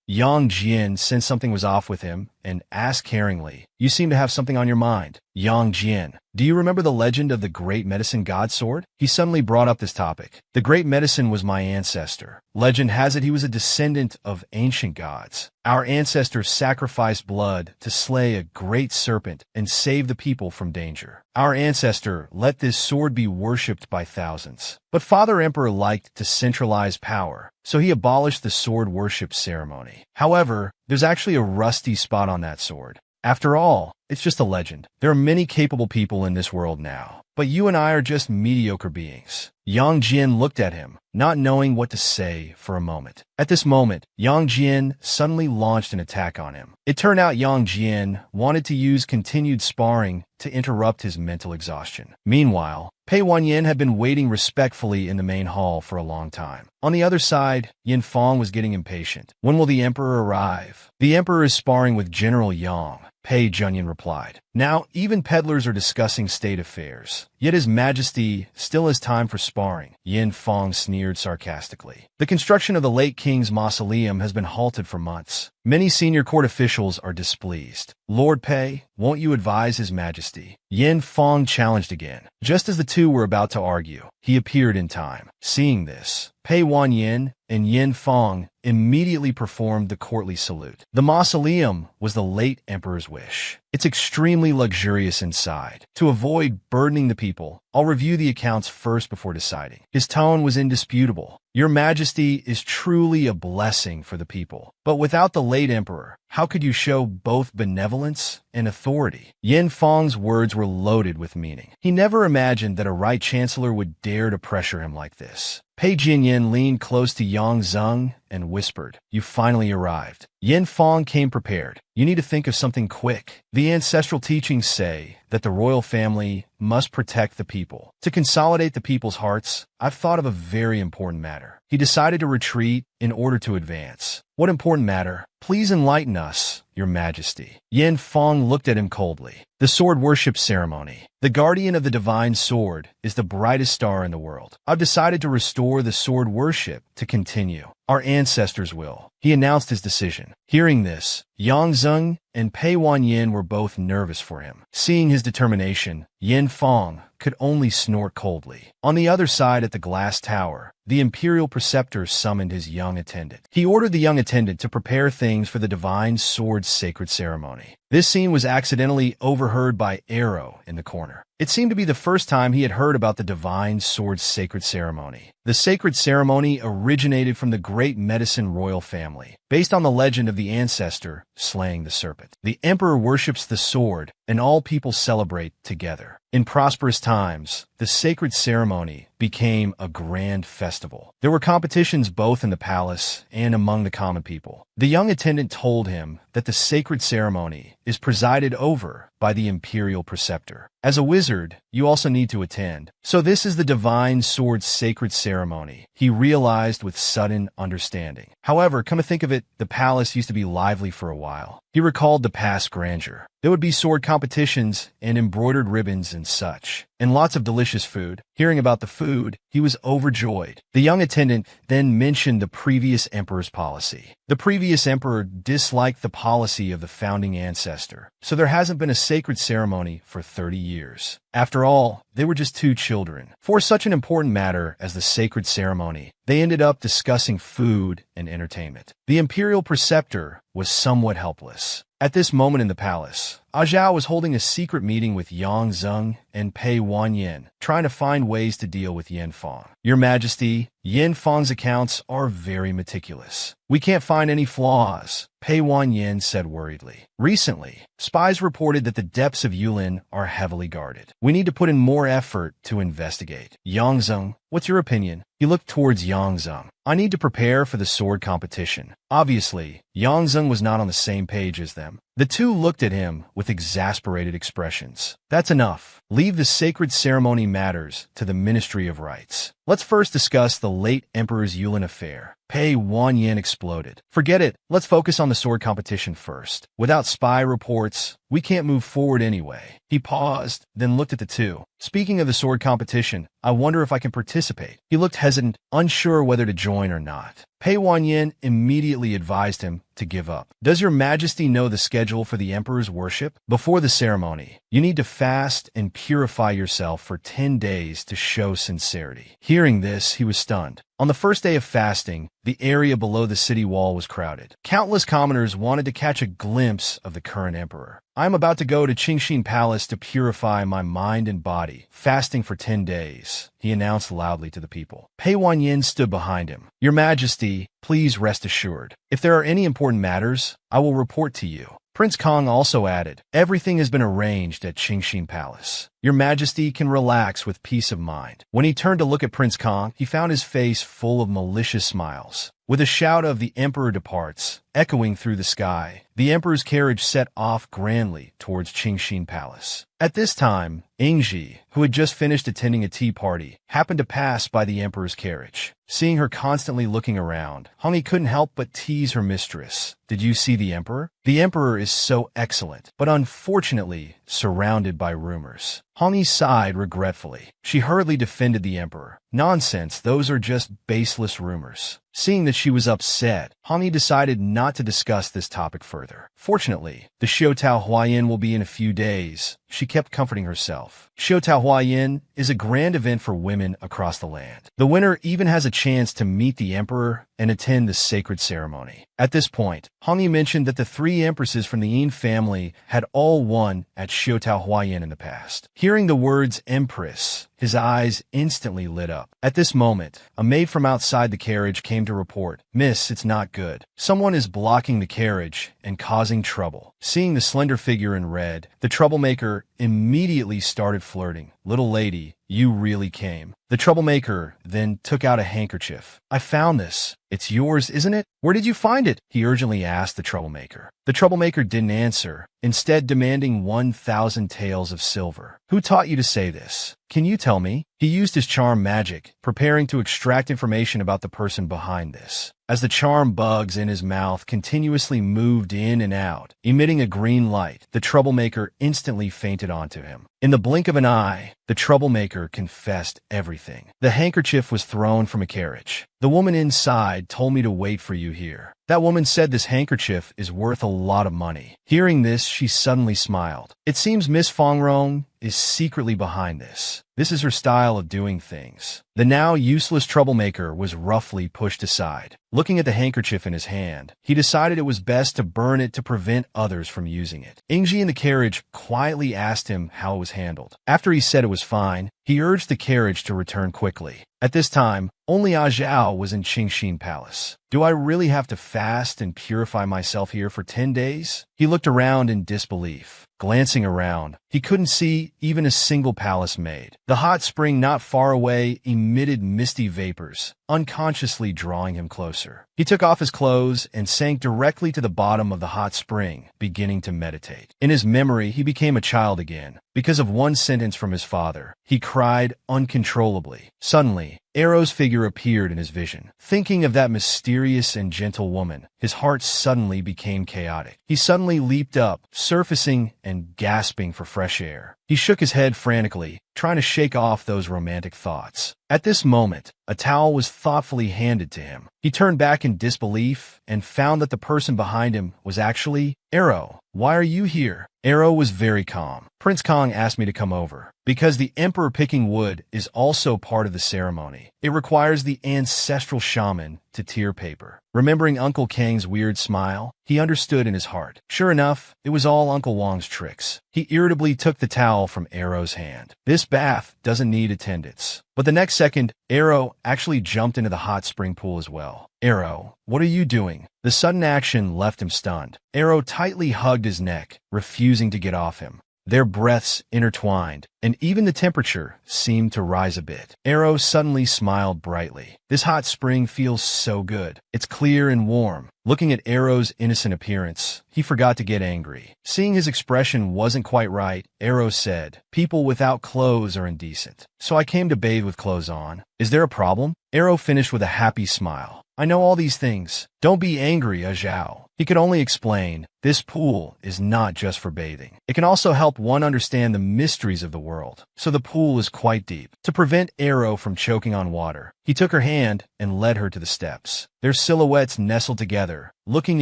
Yang Jian sensed something was off with him and asked caringly, you seem to have something on your mind. Yang Jian, do you remember the legend of the great medicine god sword? He suddenly brought up this topic. The great medicine was my ancestor. Legend has it he was a descendant of ancient gods. Our ancestors sacrificed blood to slay a great serpent and save the people from danger. Our ancestor let this sword be worshipped by thousands. But Father Emperor liked to centralize power, so he abolished the sword worship ceremony. However, there's actually a rusty spot on that sword. After all, it's just a legend. There are many capable people in this world now, but you and I are just mediocre beings. Yang Jian looked at him, not knowing what to say for a moment. At this moment, Yang Jian suddenly launched an attack on him. It turned out Yang Jian wanted to use continued sparring to interrupt his mental exhaustion. Meanwhile, Pei Wanyan had been waiting respectfully in the main hall for a long time. On the other side, Yin Fong was getting impatient. When will the Emperor arrive? The Emperor is sparring with General Yang, Pei Junyan replied. Now, even peddlers are discussing state affairs. Yet His Majesty still has time for sparring, Yin Fong sneered sarcastically. The construction of the late king's mausoleum has been halted for months. Many senior court officials are displeased. Lord Pei, won't you advise His Majesty? Yin Fong challenged again. Just as the two were about to argue, he appeared in time. Seeing this, Pei Wanyan and Yin Fong immediately performed the courtly salute. The mausoleum was the late emperor's wish. It's extremely luxurious inside. To avoid burdening the people, I'll review the accounts first before deciding. His tone was indisputable. Your Majesty is truly a blessing for the people. But without the late emperor, how could you show both benevolence and authority? Yin Fong's words were loaded with meaning. He never imagined that a right chancellor would dare to pressure him like this. Pei Jinyan leaned close to Yang Zeng and whispered, you finally arrived. Yin Fong came prepared. You need to think of something quick. The ancestral teachings say that the royal family must protect the people. To consolidate the people's hearts, I've thought of a very important matter. He decided to retreat in order to advance. What important matter? Please enlighten us, Your Majesty. Yin Fong looked at him coldly. The sword worship ceremony. The guardian of the divine sword is the brightest star in the world. I've decided to restore the sword worship to continue. Our ancestors will. He announced his decision. Hearing this, Yang Zeng and Pei Wanyan were both nervous for him. Seeing his determination, Yin Fong could only snort coldly. On the other side at the glass tower, the imperial preceptor summoned his young attendant. He ordered the young attendant to prepare things for the divine sword's sacred ceremony. This scene was accidentally overheard by Arrow in the corner. It seemed to be the first time he had heard about the divine sword's sacred ceremony. The sacred ceremony originated from the great medicine royal family, based on the legend of the ancestor slaying the serpent. The emperor worships the sword, and all people celebrate together. In prosperous times, the sacred ceremony became a grand festival. There were competitions both in the palace and among the common people. The young attendant told him that the sacred ceremony is presided over by the imperial preceptor. As a wizard, you also need to attend. So this is the divine sword's sacred ceremony, he realized with sudden understanding. However, come to think of it, the palace used to be lively for a while. He recalled the past grandeur. There would be sword competitions and embroidered ribbons and such, and lots of delicious food. Hearing about the food, he was overjoyed. The young attendant then mentioned the previous emperor's policy. The previous emperor disliked the policy of the founding ancestor, so there hasn't been a sacred ceremony for 30 years. After all, they were just two children. For such an important matter as the sacred ceremony, they ended up discussing food and entertainment. The imperial preceptor was somewhat helpless. At this moment in the palace, Zhao was holding a secret meeting with Yang Zeng and Pei Wanyan, trying to find ways to deal with Yan Fang. Your Majesty, Yan Fang's accounts are very meticulous. We can't find any flaws, Pei Wanyan said worriedly. Recently, spies reported that the depths of Yulin are heavily guarded. We need to put in more effort to investigate. Yang Zeng, what's your opinion? He looked towards Yang Zeng. I need to prepare for the sword competition. Obviously, Yang Zeng was not on the same page as them. The two looked at him with exasperated expressions. That's enough. Leave the sacred ceremony matters to the Ministry of Rites. Let's first discuss the late Emperor's Yulin affair. Pei Wanyan exploded. Forget it. Let's focus on the sword competition first. Without spy reports, we can't move forward anyway. He paused, then looked at the two. Speaking of the sword competition, I wonder if I can participate. He looked hesitant, unsure whether to join or not. Pei Wanyan immediately advised him to give up. Does your Majesty know the schedule for the Emperor's worship? Before the ceremony, you need to fast and purify yourself for 10 days to show sincerity. Hearing this, he was stunned. On the first day of fasting, the area below the city wall was crowded. Countless commoners wanted to catch a glimpse of the current emperor. I am about to go to Qingxin Palace to purify my mind and body, fasting for 10 days, he announced loudly to the people. Pei Wanyan stood behind him. Your Majesty, please rest assured. If there are any important matters, I will report to you. Prince Kong also added, everything has been arranged at Qingxin Palace. Your Majesty can relax with peace of mind. When he turned to look at Prince Kong, he found his face full of malicious smiles. With a shout of "The Emperor departs" echoing through the sky, the Emperor's carriage set off grandly towards Qingxin Palace. At this time, Ingji, who had just finished attending a tea party, happened to pass by the Emperor's carriage. Seeing her constantly looking around, Hongi couldn't help but tease her mistress. Did you see the Emperor? The Emperor is so excellent, but unfortunately surrounded by rumors. Hongi sighed regretfully. She hurriedly defended the Emperor. Nonsense, those are just baseless rumors. Seeing that she was upset, Hongi decided not to discuss this topic further. Fortunately, the Xiutao Huayan will be in a few days. She kept comforting herself. Xiutao Huayan is a grand event for women across the land. The winner even has a chance to meet the Emperor and attend the sacred ceremony. At this point, Hongi mentioned that the 3 empresses from the Yin family had all won at Xiutao Huayan in the past. Hearing the words Empress, his eyes instantly lit up. At this moment, a maid from outside the carriage came to report, Miss, it's not good. Someone is blocking the carriage and causing trouble. Seeing the slender figure in red, the troublemaker immediately started flirting. Little lady, you really came. The troublemaker then took out a handkerchief. I found this. It's yours, isn't it? Where did you find it? He urgently asked the troublemaker. The troublemaker didn't answer, instead demanding 1,000 taels of silver. Who taught you to say this? Can you tell me? He used his charm magic, preparing to extract information about the person behind this. As the charm bugs in his mouth continuously moved in and out, emitting a green light, the troublemaker instantly fainted onto him. In the blink of an eye, the troublemaker confessed everything. The handkerchief was thrown from a carriage. The woman inside told me to wait for you here. That woman said this handkerchief is worth a lot of money. Hearing this, she suddenly smiled. It seems Miss Fangrong is secretly behind this. This is her style of doing things. The now useless troublemaker was roughly pushed aside. Looking at the handkerchief in his hand, he decided it was best to burn it to prevent others from using it. Ingji in the carriage quietly asked him how it was handled. After he said it was fine, he urged the carriage to return quickly. At this time, only Zhao was in Qingxin Palace. Do I really have to fast and purify myself here for 10 days? He looked around in disbelief. Glancing around, he couldn't see even a single palace maid. The hot spring not far away emitted misty vapors, unconsciously drawing him closer. He took off his clothes and sank directly to the bottom of the hot spring, beginning to meditate. In his memory, he became a child again. Because of one sentence from his father, he cried uncontrollably. Suddenly, Arrow's figure appeared in his vision. Thinking of that mysterious and gentle woman, his heart suddenly became chaotic. He suddenly leaped up, surfacing and gasping for fresh air. He shook his head frantically, trying to shake off those romantic thoughts. At this moment, a towel was thoughtfully handed to him. He turned back in disbelief and found that the person behind him was actually Arrow. Why are you here? Arrow was very calm. Prince Kong asked me to come over because the emperor picking wood is also part of the ceremony. It requires the ancestral shaman to tear paper. Remembering Uncle Kang's weird smile, he understood in his heart. Sure enough, it was all Uncle Wong's tricks. He irritably took the towel from Arrow's hand. This bath doesn't need attendants. But the next second, Arrow actually jumped into the hot spring pool as well. Arrow, what are you doing? The sudden action left him stunned. Arrow tightly hugged his neck, refusing to get off him. Their breaths intertwined, and even the temperature seemed to rise a bit. Arrow suddenly smiled brightly. This hot spring feels so good. It's clear and warm. Looking at Arrow's innocent appearance, he forgot to get angry. Seeing his expression wasn't quite right, Arrow said, "People without clothes are indecent, so I came to bathe with clothes on. Is there a problem?" Arrow finished with a happy smile. "I know all these things. Don't be angry, Zhao." He could only explain, this pool is not just for bathing. It can also help one understand the mysteries of the world. So the pool is quite deep. To prevent Arrow from choking on water, he took her hand and led her to the steps. Their silhouettes nestled together, looking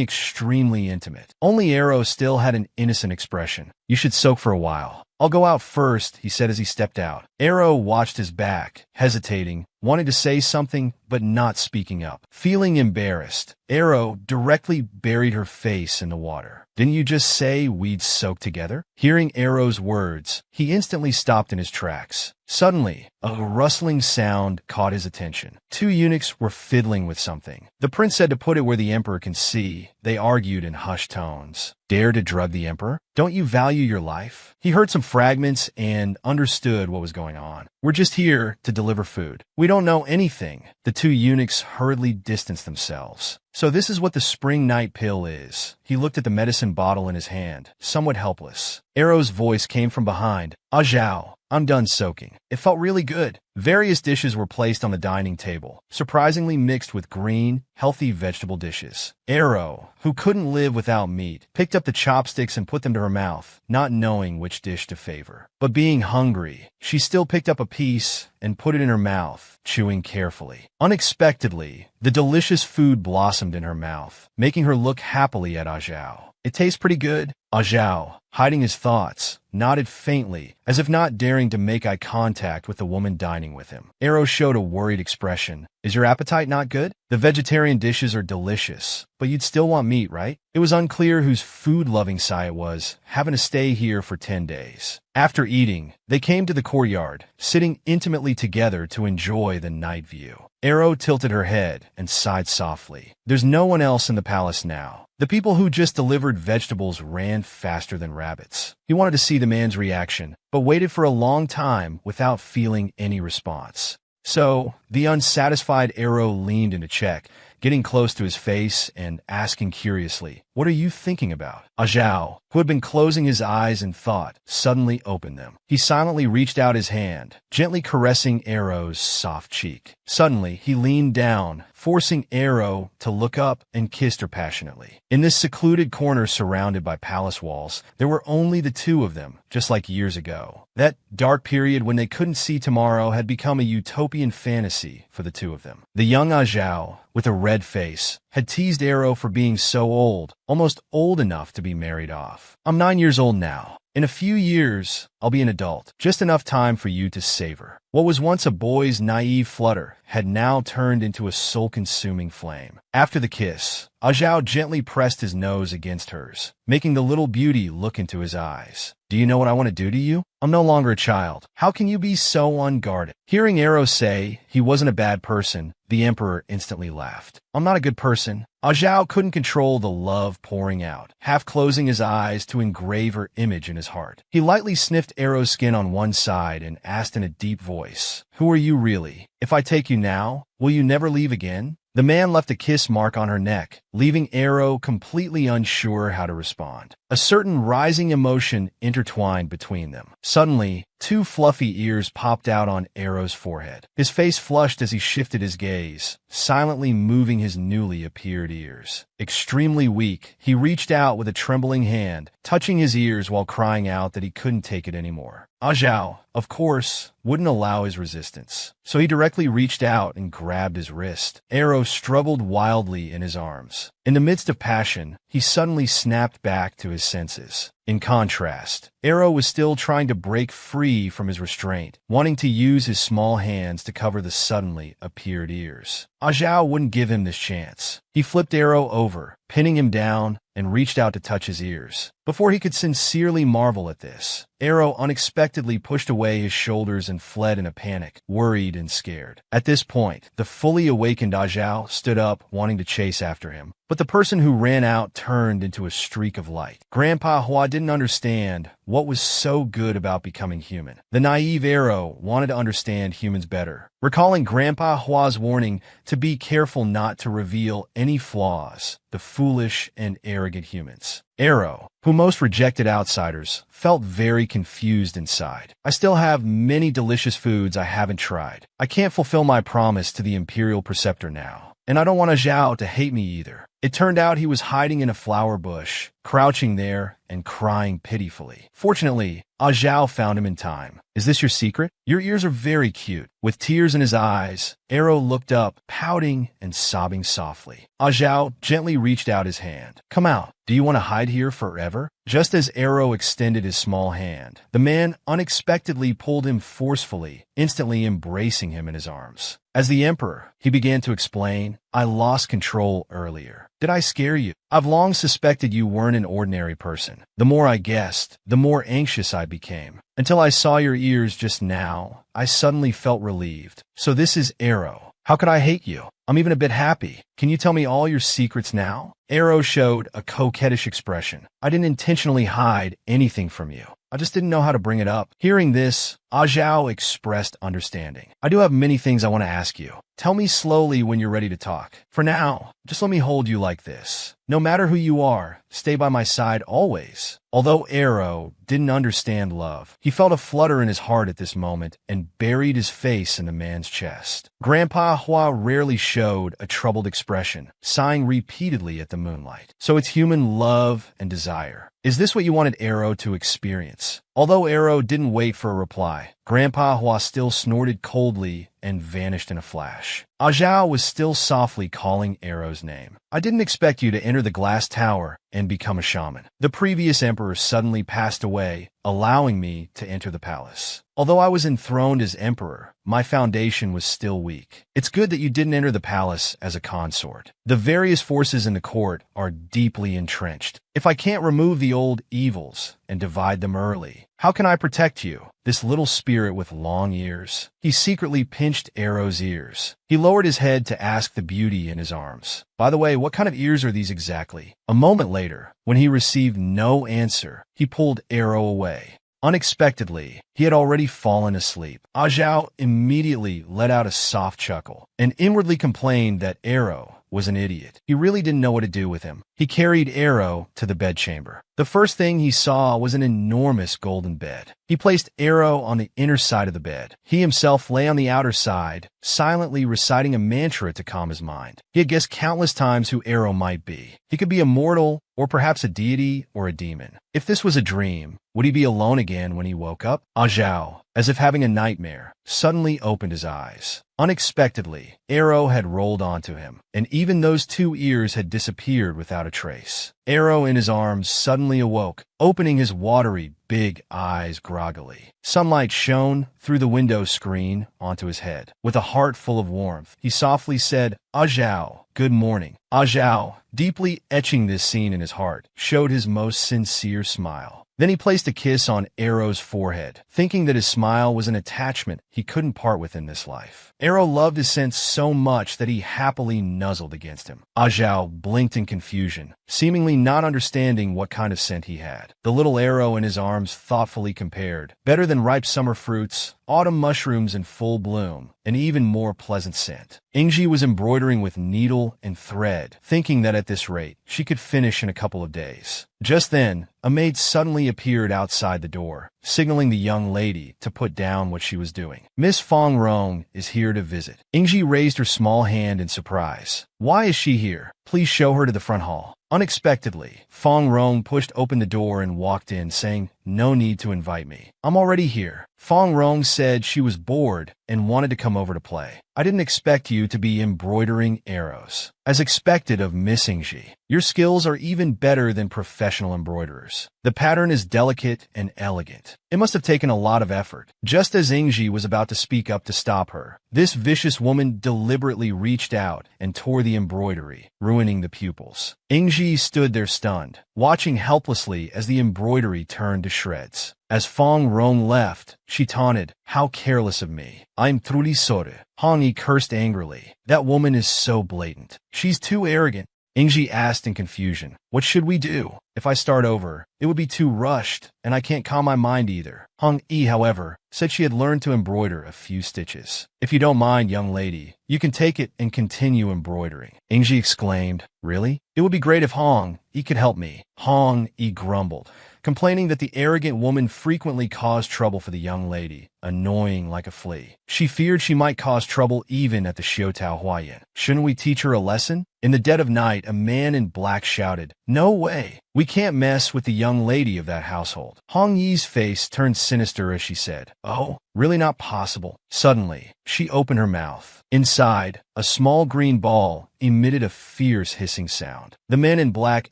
extremely intimate. Only Arrow still had an innocent expression. "You should soak for a while. I'll go out first," he said as he stepped out. Arrow watched his back, hesitating, wanting to say something, but not speaking up. Feeling embarrassed, Arrow directly buried her face in the water. "Didn't you just say we'd soak together?" Hearing Arrow's words, he instantly stopped in his tracks. Suddenly, a rustling sound caught his attention. Two eunuchs were fiddling with something. The prince said to put it where the emperor can see. They argued in hushed tones. "Dare to drug the emperor? Don't you value your life?" He heard some fragments and understood what was going on. "We're just here to deliver food. We don't know anything." The two eunuchs hurriedly distanced themselves. "So this is what the spring night pill is." He looked at the medicine bottle in his hand, somewhat helpless. Arrow's voice came from behind. "Zhao, I'm done soaking. It felt really good." Various dishes were placed on the dining table, surprisingly mixed with green, healthy vegetable dishes. Arrow, who couldn't live without meat, picked up the chopsticks and put them to her mouth, not knowing which dish to favor. But being hungry, she still picked up a piece and put it in her mouth, chewing carefully. Unexpectedly, the delicious food blossomed in her mouth, making her look happily at Zhao. "It tastes pretty good." Zhao, hiding his thoughts, nodded faintly, as if not daring to make eye contact with the woman dining with him. Arrow showed a worried expression. "Is your appetite not good? The vegetarian dishes are delicious, but you'd still want meat, right?" It was unclear whose food-loving side it was, having to stay here for 10 days. After eating, they came to the courtyard, sitting intimately together to enjoy the night view. Arrow tilted her head and sighed softly. There's no one else in the palace now. The people who just delivered vegetables ran faster than rabbits. He wanted to see the man's reaction, but waited for a long time without feeling any response. So, the unsatisfied Arrow leaned in to check, getting close to his face and asking curiously, "What are you thinking about?" Zhao, who had been closing his eyes in thought, suddenly opened them. He silently reached out his hand, gently caressing Arrow's soft cheek. Suddenly, he leaned down, forcing Arrow to look up and kissed her passionately. In this secluded corner surrounded by palace walls, there were only the two of them, just like years ago. That dark period when they couldn't see tomorrow had become a utopian fantasy for the two of them. The young Zhao, with a red face, had teased Arrow for being so old, almost old enough to be married off. "I'm 9 years old now. In a few years, I'll be an adult. Just enough time for you to savor." What was once a boy's naive flutter had now turned into a soul-consuming flame. After the kiss, Zhao gently pressed his nose against hers, making the little beauty look into his eyes. Do you know what I want to do to you? I'm no longer a child. How can you be so unguarded? Hearing Arrow say he wasn't a bad person, the Emperor instantly laughed. I'm not a good person. Zhao couldn't control the love pouring out, half closing his eyes to engrave her image in his heart. He lightly sniffed Arrow's skin on one side and asked in a deep voice, "Who are you really? If I take you now, will you never leave again?" The man left a kiss mark on her neck, leaving Arrow completely unsure how to respond. A certain rising emotion intertwined between them. Suddenly, two fluffy ears popped out on Arrow's forehead. His face flushed as he shifted his gaze, silently moving his newly appeared ears. Extremely weak, he reached out with a trembling hand, touching his ears while crying out that he couldn't take it anymore. Zhao, of course, wouldn't allow his resistance, so he directly reached out and grabbed his wrist. Arrow struggled wildly in his arms. In the midst of passion, he suddenly snapped back to his senses. In contrast, Arrow was still trying to break free from his restraint, wanting to use his small hands to cover the suddenly appeared ears. Zhao wouldn't give him this chance. He flipped Arrow over, pinning him down, and reached out to touch his ears. Before he could sincerely marvel at this, Arrow unexpectedly pushed away his shoulders and fled in a panic, worried and scared. At this point, the fully awakened Zhao stood up, wanting to chase after him. But the person who ran out turned into a streak of light. Grandpa Hua didn't understand what was so good about becoming human. The naive Arrow wanted to understand humans better, recalling Grandpa Hua's warning to be careful not to reveal any flaws, the foolish and arrogant humans. Arrow, who most rejected outsiders, felt very confused inside. I still have many delicious foods I haven't tried. I can't fulfill my promise to the Imperial Preceptor now. And I don't want Zhao to hate me either. It turned out he was hiding in a flower bush, crouching there and crying pitifully. Fortunately, Zhao found him in time. Is this your secret? Your ears are very cute. With tears in his eyes, Arrow looked up, pouting and sobbing softly. Zhao gently reached out his hand. Come out. Do you want to hide here forever? Just as Arrow extended his small hand, the man unexpectedly pulled him forcefully, instantly embracing him in his arms. As the Emperor, he began to explain, I lost control earlier. Did I scare you? I've long suspected you weren't an ordinary person. The more I guessed, the more anxious I became. Until I saw your ears just now, I suddenly felt relieved. So this is Arrow. How could I hate you? I'm even a bit happy. Can you tell me all your secrets now? Arrow showed a coquettish expression. I didn't intentionally hide anything from you. I just didn't know how to bring it up. Hearing this, Zhao expressed understanding. I do have many things I want to ask you. Tell me slowly when you're ready to talk. For now, just let me hold you like this. No matter who you are, stay by my side always. Although Arrow didn't understand love, he felt a flutter in his heart at this moment and buried his face in the man's chest. Grandpa Hua rarely showed a troubled expression, sighing repeatedly at the moonlight. So it's human love and desire. Is this what you wanted Arrow to experience? Although Arrow didn't wait for a reply, Grandpa Hua still snorted coldly and vanished in a flash. Zhao was still softly calling Arrow's name. I didn't expect you to enter the glass tower and become a shaman. The previous emperor suddenly passed away, allowing me to enter the palace. Although I was enthroned as emperor, my foundation was still weak. It's good that you didn't enter the palace as a consort. The various forces in the court are deeply entrenched. If I can't remove the old evils and divide them early, how can I protect you, this little spirit with long ears? He secretly pinched Arrow's ears. He lowered his head to ask the beauty in his arms. By the way, what kind of ears are these exactly? A moment later, when he received no answer, he pulled Arrow away. Unexpectedly, he had already fallen asleep. Zhao immediately let out a soft chuckle and inwardly complained that Arrow was an idiot. He really didn't know what to do with him. He carried Arrow to the bedchamber. The first thing he saw was an enormous golden bed. He placed Arrow on the inner side of the bed. He himself lay on the outer side, silently reciting a mantra to calm his mind. He had guessed countless times who Arrow might be. He could be a mortal, or perhaps a deity or a demon. If this was a dream, would he be alone again when he woke up? Zhao, as if having a nightmare, suddenly opened his eyes. Unexpectedly, Arrow had rolled onto him, and even those two ears had disappeared without a trace. Arrow in his arms suddenly awoke, opening his watery, big eyes groggily. Sunlight shone through the window screen onto his head. With a heart full of warmth, he softly said, "Ajao, good morning." Ajao, deeply etching this scene in his heart, showed his most sincere smile. Then he placed a kiss on Arrow's forehead, thinking that his smile was an attachment he couldn't part with in this life. Arrow loved his scent so much that he happily nuzzled against him. Ajao blinked in confusion, seemingly not understanding what kind of scent he had. The little Arrow in his arms thoughtfully compared. Better than ripe summer fruits, autumn mushrooms in full bloom, an even more pleasant scent. Ingji was embroidering with needle and thread, thinking that at this rate, she could finish in a couple of days. Just then, a maid suddenly appeared outside the door, signaling the young lady to put down what she was doing. "Miss Fong Rong is here to visit." Ingji raised her small hand in surprise. "Why is she here? Please show her to the front hall." Unexpectedly, Fong Rong pushed open the door and walked in, saying, "No need to invite me. I'm already here." Fong Rong said she was bored and wanted to come over to play. "I didn't expect you to be embroidering arrows." As expected of Miss Ingji, your skills are even better than professional embroiderers. The pattern is delicate and elegant. It must have taken a lot of effort. Just as Ingji was about to speak up to stop her, this vicious woman deliberately reached out and tore the embroidery, ruining the pupils. Ingji stood there stunned, watching helplessly as the embroidery turned to shreds. As Fong Rong left, she taunted, "How careless of me. I'm truly sorry." Hong Yi cursed angrily. "That woman is so blatant. She's too arrogant." Ingji asked in confusion, "What should we do? If I start over, it would be too rushed, and I can't calm my mind either." Hong Yi, however, said she had learned to embroider a few stitches. "If you don't mind, young lady, you can take it and continue embroidering." Ingji exclaimed, "Really? It would be great if Hong Yi could help me." Hong Yi grumbled, complaining that the arrogant woman frequently caused trouble for the young lady, annoying like a flea. She feared she might cause trouble even at the Xiutao Huayan. "Shouldn't we teach her a lesson?" In the dead of night, a man in black shouted, "No way! We can't mess with the young lady of that household." Hong Yi's face turned sinister as she said, "Oh, really not possible." Suddenly, she opened her mouth. Inside, a small green ball emitted a fierce hissing sound. The man in black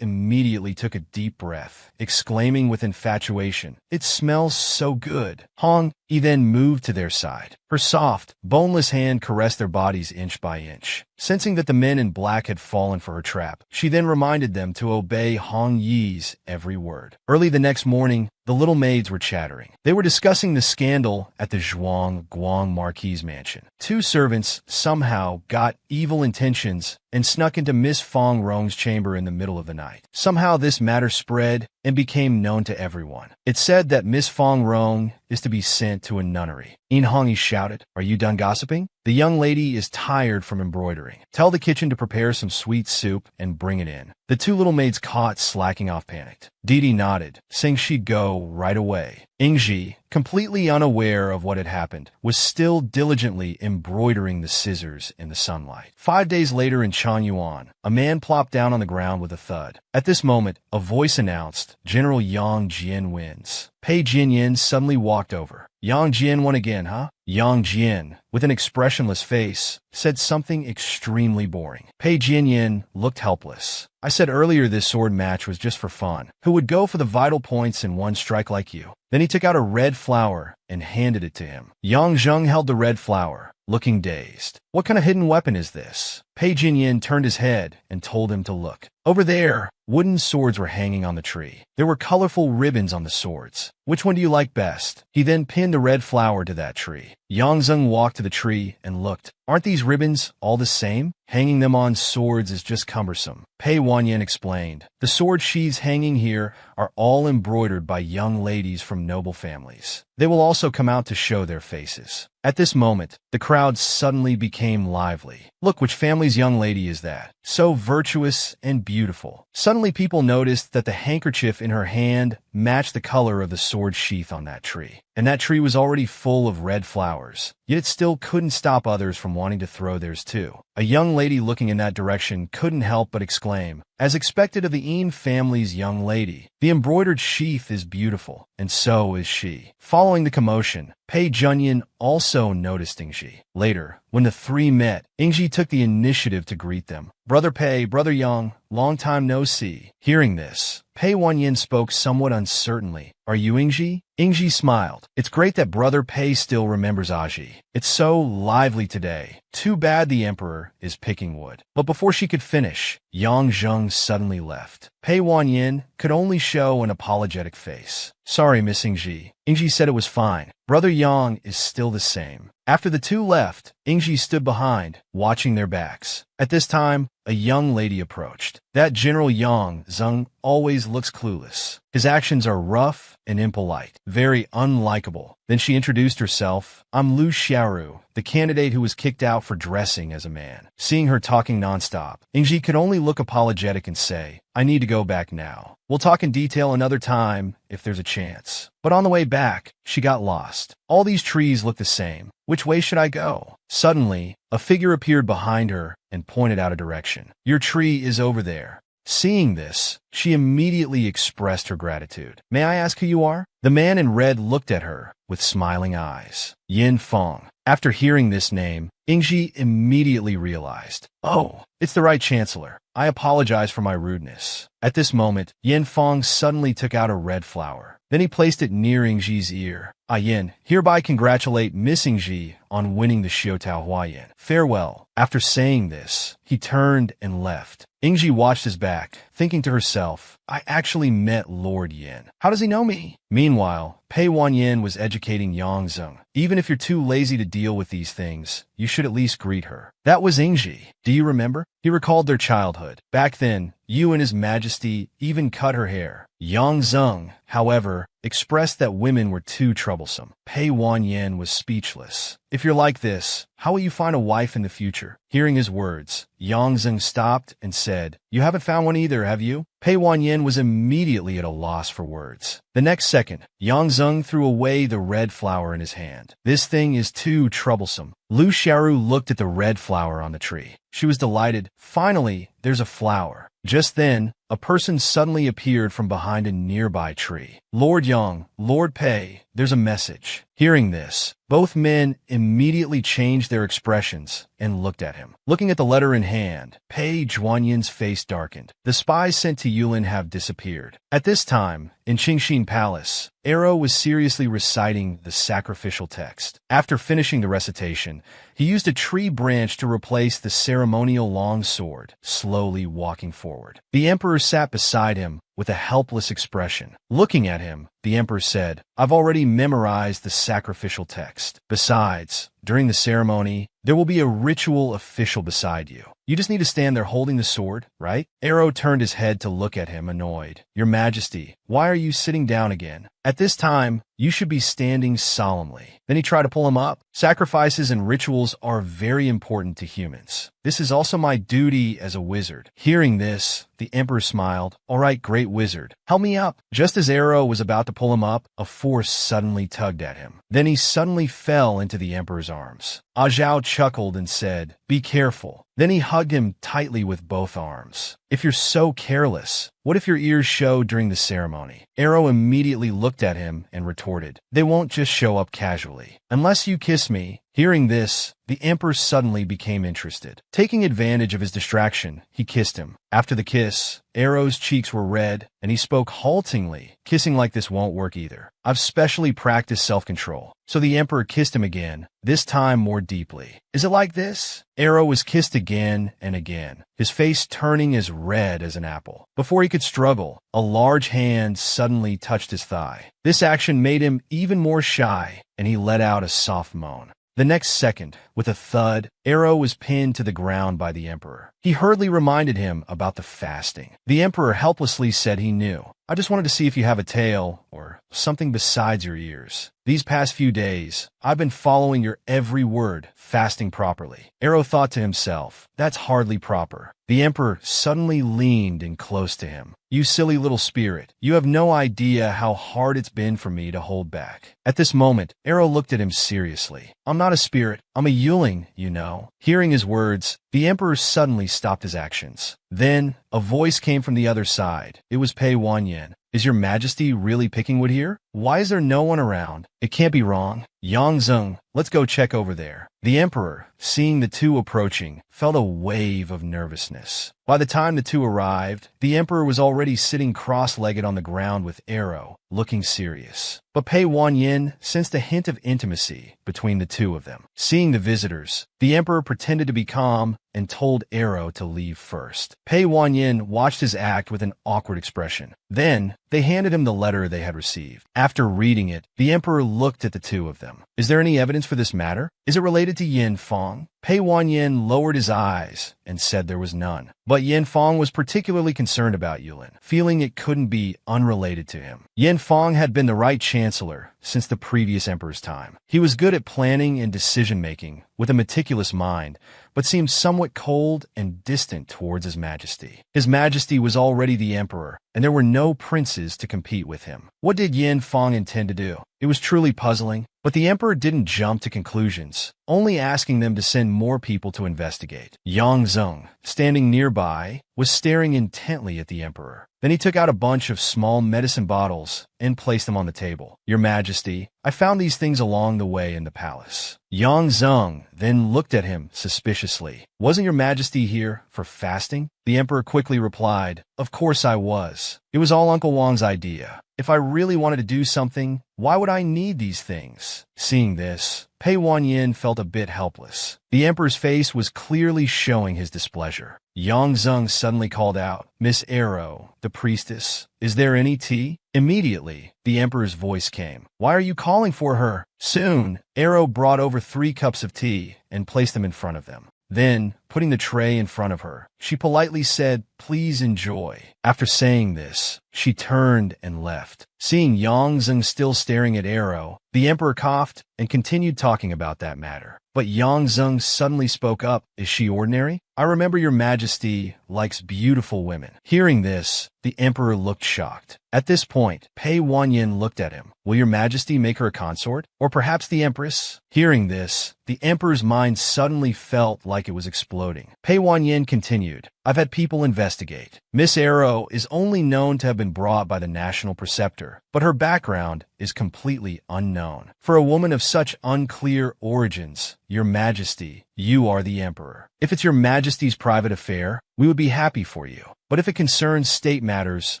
immediately took a deep breath, exclaiming with infatuation, "It smells so good." Hong Yi then moved to their side. Her soft, boneless hand caressed their bodies inch by inch. Sensing that the men in black had fallen for her trap, she then reminded them to obey Hong Yi's every word. Early the next morning, the little maids were chattering. They were discussing the scandal at the Zhuang Guang Marquis mansion. Two servants somehow got evil intentions and snuck into Miss Fong Rong's chamber in the middle of the night. Somehow this matter spread and became known to everyone. It's said that Miss Fong Rong is to be sent to a nunnery. In Hong Yi shouted, "Are you done gossiping? The young lady is tired from embroidering. Tell the kitchen to prepare some sweet soup and bring it in." The two little maids caught slacking off panicked. Didi nodded, saying she'd go right away. Ingji, completely unaware of what had happened, was still diligently embroidering the scissors in the sunlight. 5 days later in Changyuan, a man plopped down on the ground with a thud. At this moment, a voice announced, "General Yang Jian wins." Pei Jinyan suddenly walked over. "Yang Jian won again, huh?" Yang Jian, with an expressionless face, said something extremely boring. Pei Jinyan looked helpless. "I said earlier this sword match was just for fun. Who would go for the vital points in one strike like you?" Then he took out a red flower and handed it to him. Yang Zheng held the red flower, looking dazed. "What kind of hidden weapon is this?" Pei Jinyan turned his head and told him to look. Over there, wooden swords were hanging on the tree. There were colorful ribbons on the swords. "Which one do you like best?" He then pinned a red flower to that tree. Yang Zheng walked to the tree and looked. "Aren't these ribbons all the same? Hanging them on swords is just cumbersome." Pei Wanyan explained, "The sword sheaths hanging here are all embroidered by young ladies from noble families. They will also come out to show their faces." At this moment, the crowd suddenly became lively. "Look, which family's young lady is that? So virtuous and beautiful." Suddenly people noticed that the handkerchief in her hand matched the color of the sword sheath on that tree. And that tree was already full of red flowers. Yet it still couldn't stop others from wanting to throw theirs too. A young lady looking in that direction couldn't help but exclaim, as expected of the Yin family's young lady, "The embroidered sheath is beautiful, and so is she." Following the commotion, Pei Junyan also noticed Ingji. Later, when the three met, Ingji took the initiative to greet them. Brother Pei, Brother Yang, long time no see. Hearing this, Pei Wanyin spoke somewhat uncertainly. Are you Ingji? Ingji smiled. It's great that Brother Pei still remembers Aji. It's so lively today. Too bad the Emperor is picking wood. But before she could finish, Yang Zheng suddenly left. Pei Wanyin could only show an apologetic face. Sorry, Miss Ingji. Ingji said it was fine. Brother Yang is still the same. After the two left, Ingji stood behind, watching their backs. At this time, a young lady approached. That General Yang Zheng always looks clueless. His actions are rough and impolite, very unlikable. Then she introduced herself. I'm Lu Xiaoru, the candidate who was kicked out for dressing as a man. Seeing her talking nonstop, Ingji could only look apologetic and say, I need to go back now. We'll talk in detail another time if there's a chance. But on the way back, she got lost. All these trees look the same. Which way should I go? Suddenly, a figure appeared behind her and pointed out a direction. Your tree is over there. Seeing this, she immediately expressed her gratitude. May I ask who you are? The man in red looked at her with smiling eyes. Yin Feng. After hearing this name, Ingji immediately realized, oh, it's the right chancellor. I apologize for my rudeness. At this moment, Yin Feng suddenly took out a red flower. Then he placed it near Ingji's ear. Yin, hereby congratulate Miss Ingji on winning the Xiutao Huayan. Farewell. After saying this, he turned and left. Ingji watched his back, thinking to herself, I actually met Lord Yin. How does he know me? Meanwhile, Pei Wanyin was educating Yang Zheng. Even if you're too lazy to deal with these things, you should at least greet her. That was Ingji. Do you remember? He recalled their childhood. Back then, you and His Majesty even cut her hair. Yang Zheng, however, expressed that women were too troublesome. Pei Wanyin was speechless. If you're like this, how will you find a wife in the future? Hearing his words, Yang Zheng stopped and said, You haven't found one either, have you? Pei Wanyin was immediately at a loss for words. The next second, Yang Zheng threw away the red flower in his hand. This thing is too troublesome. Lu Xiaoru looked at the red flower on the tree. She was delighted. Finally, there's a flower. Just then, a person suddenly appeared from behind a nearby tree. Lord Yang, Lord Pei, there's a message. Hearing this, both men immediately changed their expressions and looked at him. Looking at the letter in hand, Pei Zhuanyin's face darkened. The spies sent to Yulin have disappeared. At this time, in Qingxin Palace, Arrow was seriously reciting the sacrificial text. After finishing the recitation, he used a tree branch to replace the ceremonial long sword, slowly walking forward. The emperor sat beside him with a helpless expression. Looking at him, the emperor said, I've already memorized the sacrificial text. Besides, during the ceremony, there will be a ritual official beside you. You just need to stand there holding the sword, right? Arrow turned his head to look at him, annoyed. Your Majesty, why are you sitting down again? At this time, you should be standing solemnly. Then he tried to pull him up. Sacrifices and rituals are very important to humans. This is also my duty as a wizard. Hearing this, the emperor smiled. All right, great wizard. Help me up. Just as Arrow was about to pull him up, a force suddenly tugged at him. Then he suddenly fell into the emperor's arms. Zhao chuckled and said, Be careful. Then he hugged him tightly with both arms. If you're so careless, what if your ears show during the ceremony? Arrow immediately looked at him and retorted, They won't just show up casually. Unless you kiss me. Hearing this, the emperor suddenly became interested. Taking advantage of his distraction, he kissed him. After the kiss, Arrow's cheeks were red, and he spoke haltingly. Kissing like this won't work either. I've specially practiced self-control. So the emperor kissed him again, this time more deeply. Is it like this? Arrow was kissed again and again, his face turning as red as an apple. Before he could struggle, a large hand suddenly touched his thigh. This action made him even more shy, and he let out a soft moan. The next second, with a thud, Arrow was pinned to the ground by the emperor. He hurriedly reminded him about the fasting. The emperor helplessly said he knew. I just wanted to see if you have a tail or something besides your ears. These past few days, I've been following your every word, fasting properly. Arrow thought to himself, that's hardly proper. The emperor suddenly leaned in close to him. You silly little spirit, you have no idea how hard it's been for me to hold back. At this moment, Arrow looked at him seriously. I'm not a spirit, I'm a Yuling, you know. Hearing his words, the emperor suddenly stopped his actions. Then, a voice came from the other side. It was Pei Wanyan. Is your majesty really picking wood here? Why is there no one around? It can't be wrong. Yang Zeng, let's go check over there. The emperor, seeing the two approaching, felt a wave of nervousness. By the time the two arrived, the emperor was already sitting cross-legged on the ground with Arrow, looking serious. But Pei Wanyan sensed a hint of intimacy between the two of them. Seeing the visitors, the emperor pretended to be calm and told Arrow to leave first. Pei Wanyan watched his act with an awkward expression. Then, they handed him the letter they had received. After reading it, the emperor looked at the two of them. Is there any evidence for this matter? Is it related to Yin Fang? Pei Wanyan lowered his eyes and said there was none. But Yin Fang was particularly concerned about Yulin, feeling it couldn't be unrelated to him. Yin Fang had been the right chancellor since the previous emperor's time. He was good at planning and decision-making with a meticulous mind, but seemed somewhat cold and distant towards His Majesty. His Majesty was already the emperor, and there were no princes to compete with him. What did Yin Fang intend to do? It was truly puzzling, but the emperor didn't jump to conclusions, only asking them to send more people to investigate. Yang Zeng, standing nearby, was staring intently at the emperor. Then he took out a bunch of small medicine bottles and placed them on the table. Your Majesty, I found these things along the way in the palace. Yang Zeng then looked at him suspiciously. Wasn't your Majesty here for fasting? The emperor quickly replied, Of course I was. It was all Uncle Wang's idea. If I really wanted to do something, why would I need these things? Seeing this, Pei Wanyan felt a bit helpless. The emperor's face was clearly showing his displeasure. Yang Zeng suddenly called out, Miss Arrow, the priestess, is there any tea? Immediately, the emperor's voice came. Why are you calling for her? Soon, Arrow brought over 3 cups of tea and placed them in front of them. Then, putting the tray in front of her, she politely said, Please enjoy. After saying this, she turned and left. Seeing Yang Zeng still staring at Arrow, the emperor coughed and continued talking about that matter. But Yang Zeng suddenly spoke up, Is she ordinary? I remember your Majesty likes beautiful women. Hearing this, the emperor looked shocked. At this point, Pei Wanyan looked at him. Will your Majesty make her a consort? Or perhaps the empress? Hearing this, the emperor's mind suddenly felt like it was exploding. Pei Wanyan continued, I've had people investigate. Miss Arrow is only known to have been brought by the national preceptor, but her background is completely unknown. For a woman of such unclear origins, your Majesty, you are the emperor. If it's your Majesty's private affair, we would be happy for you. But if it concerns state matters,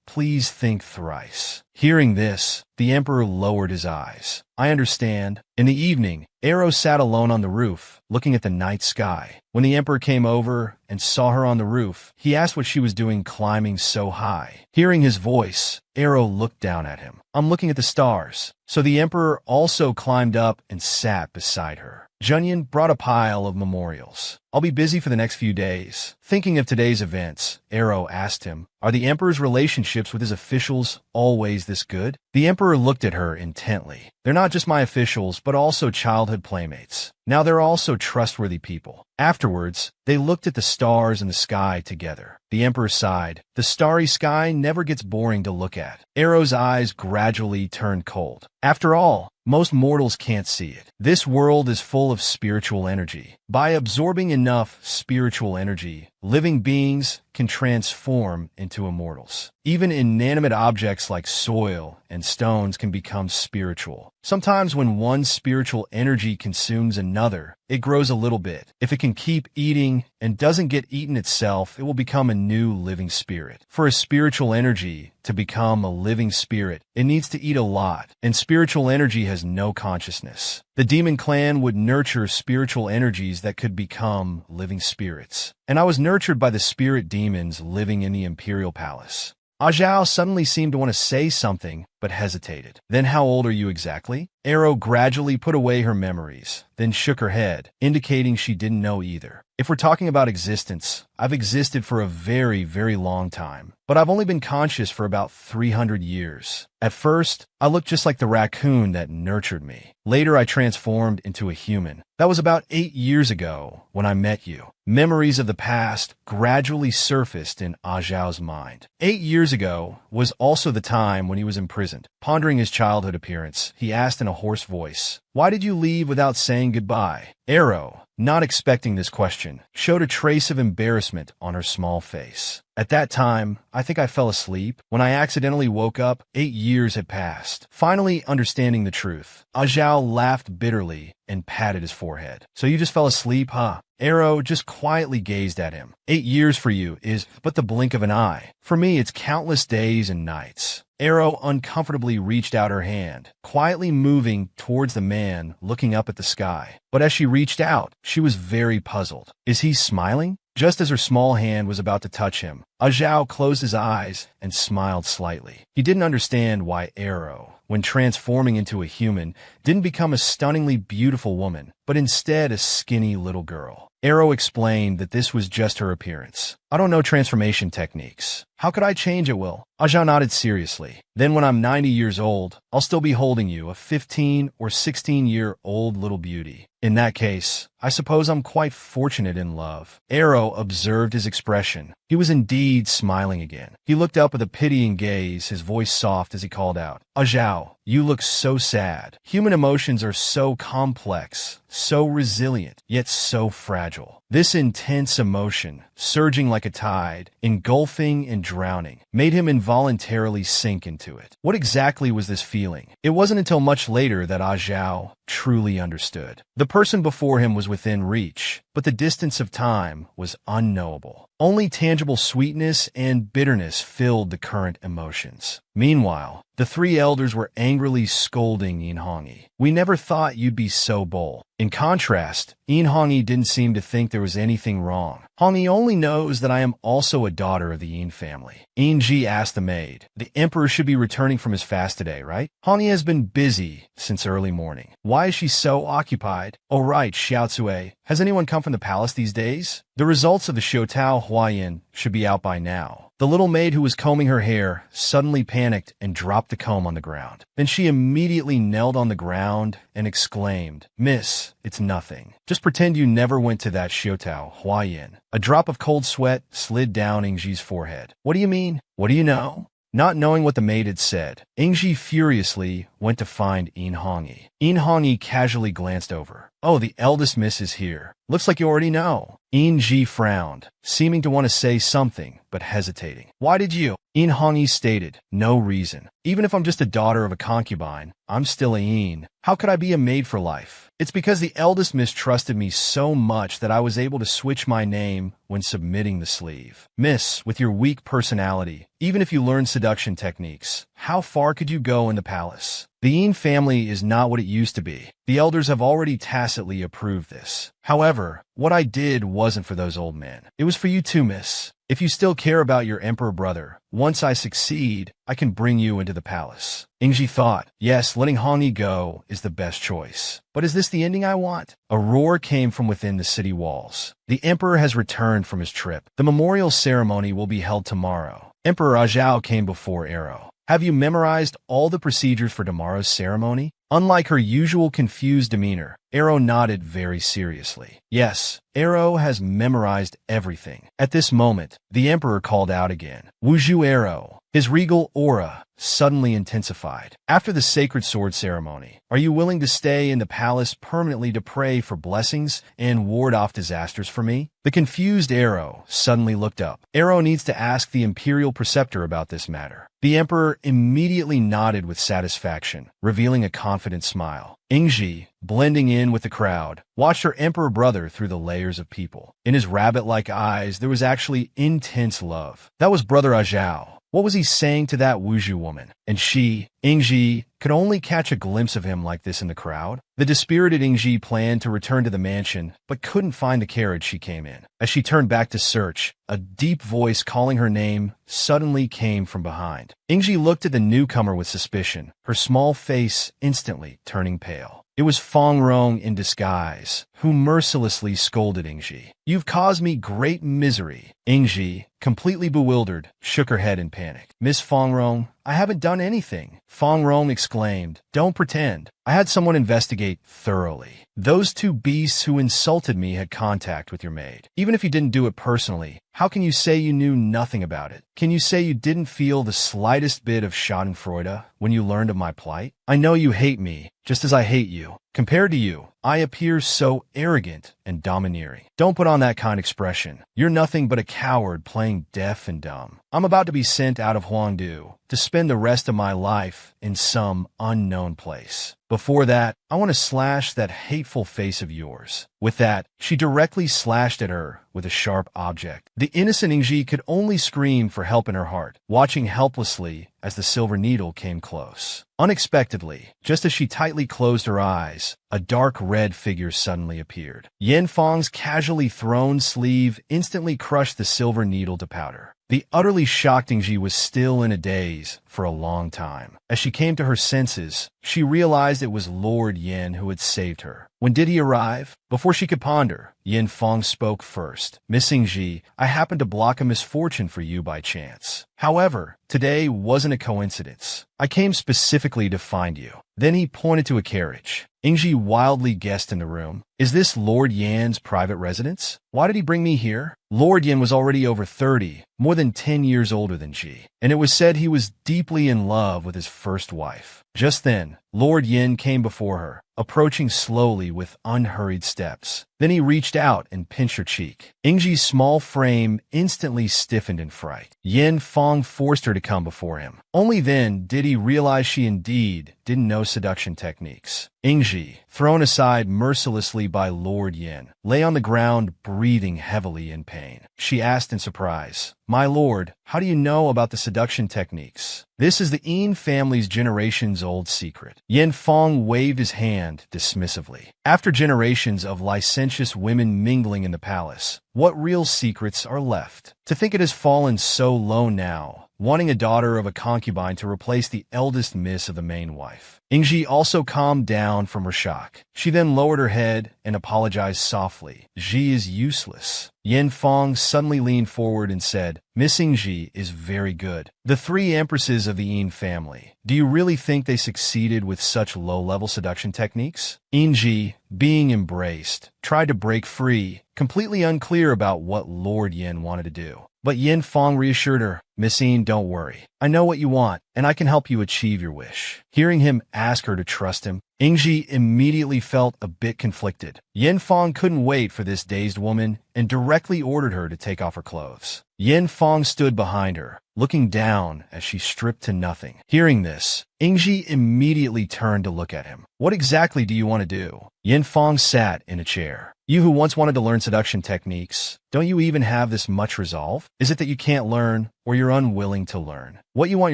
please think thrice. Hearing this, the emperor lowered his eyes. I understand. In the evening, Arrow sat alone on the roof, looking at the night sky. When the emperor came over and saw her on the roof, he asked what she was doing climbing so high. Hearing his voice, Arrow looked down at him. I'm looking at the stars. So the emperor also climbed up and sat beside her. Junyan brought a pile of memorials. I'll be busy for the next few days. Thinking of today's events, Arrow asked him, Are the emperor's relationships with his officials always this good? The emperor looked at her intently. They're not just my officials, but also childhood playmates. Now they're also trustworthy people. Afterwards, they looked at the stars and the sky together. The emperor sighed. The starry sky never gets boring to look at. Arrow's eyes gradually turned cold. After all, most mortals can't see it. This world is full of spiritual energy. By absorbing enough spiritual energy, living beings can transform into immortals. Even inanimate objects like soil and stones can become spiritual. Sometimes when one spiritual energy consumes another, it grows a little bit. If it can keep eating and doesn't get eaten itself, it will become a new living spirit. For a spiritual energy to become a living spirit, it needs to eat a lot, and spiritual energy has no consciousness. The demon clan would nurture spiritual energies that could become living spirits. And I was nurtured by the spirit demons living in the imperial palace. Zhao suddenly seemed to want to say something, but hesitated. Then how old are you exactly? Arrow gradually put away her memories, then shook her head, indicating she didn't know either. If we're talking about existence, I've existed for a very, very long time, but I've only been conscious for about 300 years. At first, I looked just like the raccoon that nurtured me. Later, I transformed into a human. That was about 8 years ago when I met you. Memories of the past gradually surfaced in Zhao's mind. 8 years ago was also the time when he was imprisoned. Pondering his childhood appearance, he asked in a hoarse voice, Why did you leave without saying goodbye? Arrow, not expecting this question, showed a trace of embarrassment on her small face. At that time, I think I fell asleep. When I accidentally woke up, 8 years had passed. Finally understanding the truth, Zhao laughed bitterly and patted his forehead. So you just fell asleep, huh? Arrow just quietly gazed at him. 8 years for you is but the blink of an eye. For me, it's countless days and nights. Arrow uncomfortably reached out her hand, quietly moving towards the man looking up at the sky. But as she reached out, she was very puzzled. Is he smiling? Just as her small hand was about to touch him, Zhao closed his eyes and smiled slightly. He didn't understand why Arrow, when transforming into a human, didn't become a stunningly beautiful woman, but instead a skinny little girl. Arrow explained that this was just her appearance. I don't know transformation techniques. How could I change it, Will? Zhao nodded seriously. Then when I'm 90 years old, I'll still be holding you, a 15 or 16-year-old little beauty. In that case, I suppose I'm quite fortunate in love. Arrow observed his expression. He was indeed smiling again. He looked up with a pitying gaze, his voice soft as he called out, Zhao, you look so sad. Human emotions are so complex, so resilient, yet so fragile. This intense emotion, surging like a tide, engulfing and drowning, made him involuntarily sink into it. What exactly was this feeling? It wasn't until much later that Zhao truly understood. The person before him was within reach, but the distance of time was unknowable. Only tangible sweetness and bitterness filled the current emotions. Meanwhile, the three elders were angrily scolding Inhongi. We never thought you'd be so bold. In contrast, Inhongi didn't seem to think there was anything wrong. Hongi only knows that I am also a daughter of the Yin family. Inji asked the maid. The emperor should be returning from his fast today, right? Hongi has been busy since early morning. Why is she so occupied? Oh right, Xiaotsue. Has anyone come from the palace these days? The results of the Shotao Huayan should be out by now. The little maid who was combing her hair suddenly panicked and dropped the comb on the ground. Then she immediately knelt on the ground and exclaimed, Miss, it's nothing. Just pretend you never went to that Shotao Huayan. A drop of cold sweat slid down Ingji's forehead. What do you mean? What do you know? Not knowing what the maid had said, Ingji furiously went to find Inhongi. Inhongi casually glanced over. Oh, the eldest miss is here. Looks like you already know. Inji frowned, seeming to want to say something, but hesitating. Why did you? Inhongi stated, no reason. Even if I'm just a daughter of a concubine, I'm still a Yin. How could I be a maid for life? It's because the eldest miss trusted me so much that I was able to switch my name when submitting the sleeve. Miss, with your weak personality, even if you learn seduction techniques, how far could you go in the palace? The Yin family is not what it used to be. The elders have already tacitly approved this. However, what I did wasn't for those old men. It was for you too, miss. If you still care about your emperor brother, once I succeed, I can bring you into the palace. Ingji thought, yes, letting Hongi go is the best choice. But is this the ending I want? A roar came from within the city walls. The emperor has returned from his trip. The memorial ceremony will be held tomorrow. Emperor Zhao came before Arrow. Have you memorized all the procedures for tomorrow's ceremony? Unlike her usual confused demeanor, Arrow nodded very seriously. Yes, Arrow has memorized everything. At this moment, the Emperor called out again. Wuju Arrow. His regal aura suddenly intensified. After the sacred sword ceremony, are you willing to stay in the palace permanently to pray for blessings and ward off disasters for me? The confused Arrow suddenly looked up. Arrow needs to ask the imperial preceptor about this matter. The emperor immediately nodded with satisfaction, revealing a confident smile. Ingji, blending in with the crowd, watched her emperor brother through the layers of people. In his rabbit-like eyes, there was actually intense love. That was Brother Zhao. What was he saying to that Wuju woman? And she, Ingji, could only catch a glimpse of him like this in the crowd. The dispirited Ingji planned to return to the mansion, but couldn't find the carriage she came in. As she turned back to search, a deep voice calling her name suddenly came from behind. Ingji looked at the newcomer with suspicion, her small face instantly turning pale. It was Feng Rong in disguise, who mercilessly scolded Ingji. You've caused me great misery. Ingji, completely bewildered, shook her head in panic. Miss Feng Rong, I haven't done anything. Fong Rong exclaimed. Don't pretend. I had someone investigate thoroughly. Those two beasts who insulted me had contact with your maid. Even if you didn't do it personally, how can you say you knew nothing about it? Can you say you didn't feel the slightest bit of schadenfreude when you learned of my plight? I know you hate me, just as I hate you. Compared to you, I appear so arrogant and domineering. Don't put on that kind of expression. You're nothing but a coward playing deaf and dumb. I'm about to be sent out of Huangdu to spend the rest of my life in some unknown place. Before that, I want to slash that hateful face of yours. With that, she directly slashed at her with a sharp object. The innocent Ingji could only scream for help in her heart, watching helplessly as the silver needle came close. Unexpectedly, just as she tightly closed her eyes, a dark red figure suddenly appeared. Yin Fang's casually thrown sleeve instantly crushed the silver needle to powder. The utterly shocked Ingji was still in a daze for a long time. As she came to her senses, she realized it was Lord Yin who had saved her. When did he arrive? Before she could ponder, Yin Fang spoke first. Miss Ingji, I happened to block a misfortune for you by chance. However, today wasn't a coincidence. I came specifically to find you. Then he pointed to a carriage. Ingji wildly guessed in the room. Is this Lord Yan's private residence? Why did he bring me here? Lord Yan was already over 30, more than 10 years older than Ji, and it was said he was deeply in love with his first wife. Just then, Lord Yin came before her, approaching slowly with unhurried steps. Then he reached out and pinched her cheek. Ingji's small frame instantly stiffened in fright. Yin Fang forced her to come before him. Only then did he realize she indeed didn't know seduction techniques. Ingji, thrown aside mercilessly by Lord Yin, lay on the ground breathing heavily in pain. She asked in surprise, My lord, how do you know about the seduction techniques? This is the Yin family's generations-old secret. Yin Fang waved his hand dismissively. After generations of licentious women mingling in the palace, what real secrets are left? To think it has fallen so low now, wanting a daughter of a concubine to replace the eldest miss of the main wife. Ingji also calmed down from her shock. She then lowered her head and apologized softly. Ji is useless. Yin Fang suddenly leaned forward and said, Miss Ingji is very good. The three empresses of the Yin family. Do you really think they succeeded with such low-level seduction techniques? Ingji, being embraced, tried to break free, completely unclear about what Lord Yin wanted to do. But Yin Fang reassured her, Miss Yin, don't worry. I know what you want, and I can help you achieve your wish. Hearing him ask her to trust him, Ingji immediately felt a bit conflicted. Yin Fang couldn't wait for this dazed woman and directly ordered her to take off her clothes. Yin Fang stood behind her, looking down as she stripped to nothing. Hearing this, Ingji immediately turned to look at him. What exactly do you want to do? Yin Fang sat in a chair. You who once wanted to learn seduction techniques, don't you even have this much resolve? Is it that you can't learn, or you're unwilling to learn? What you want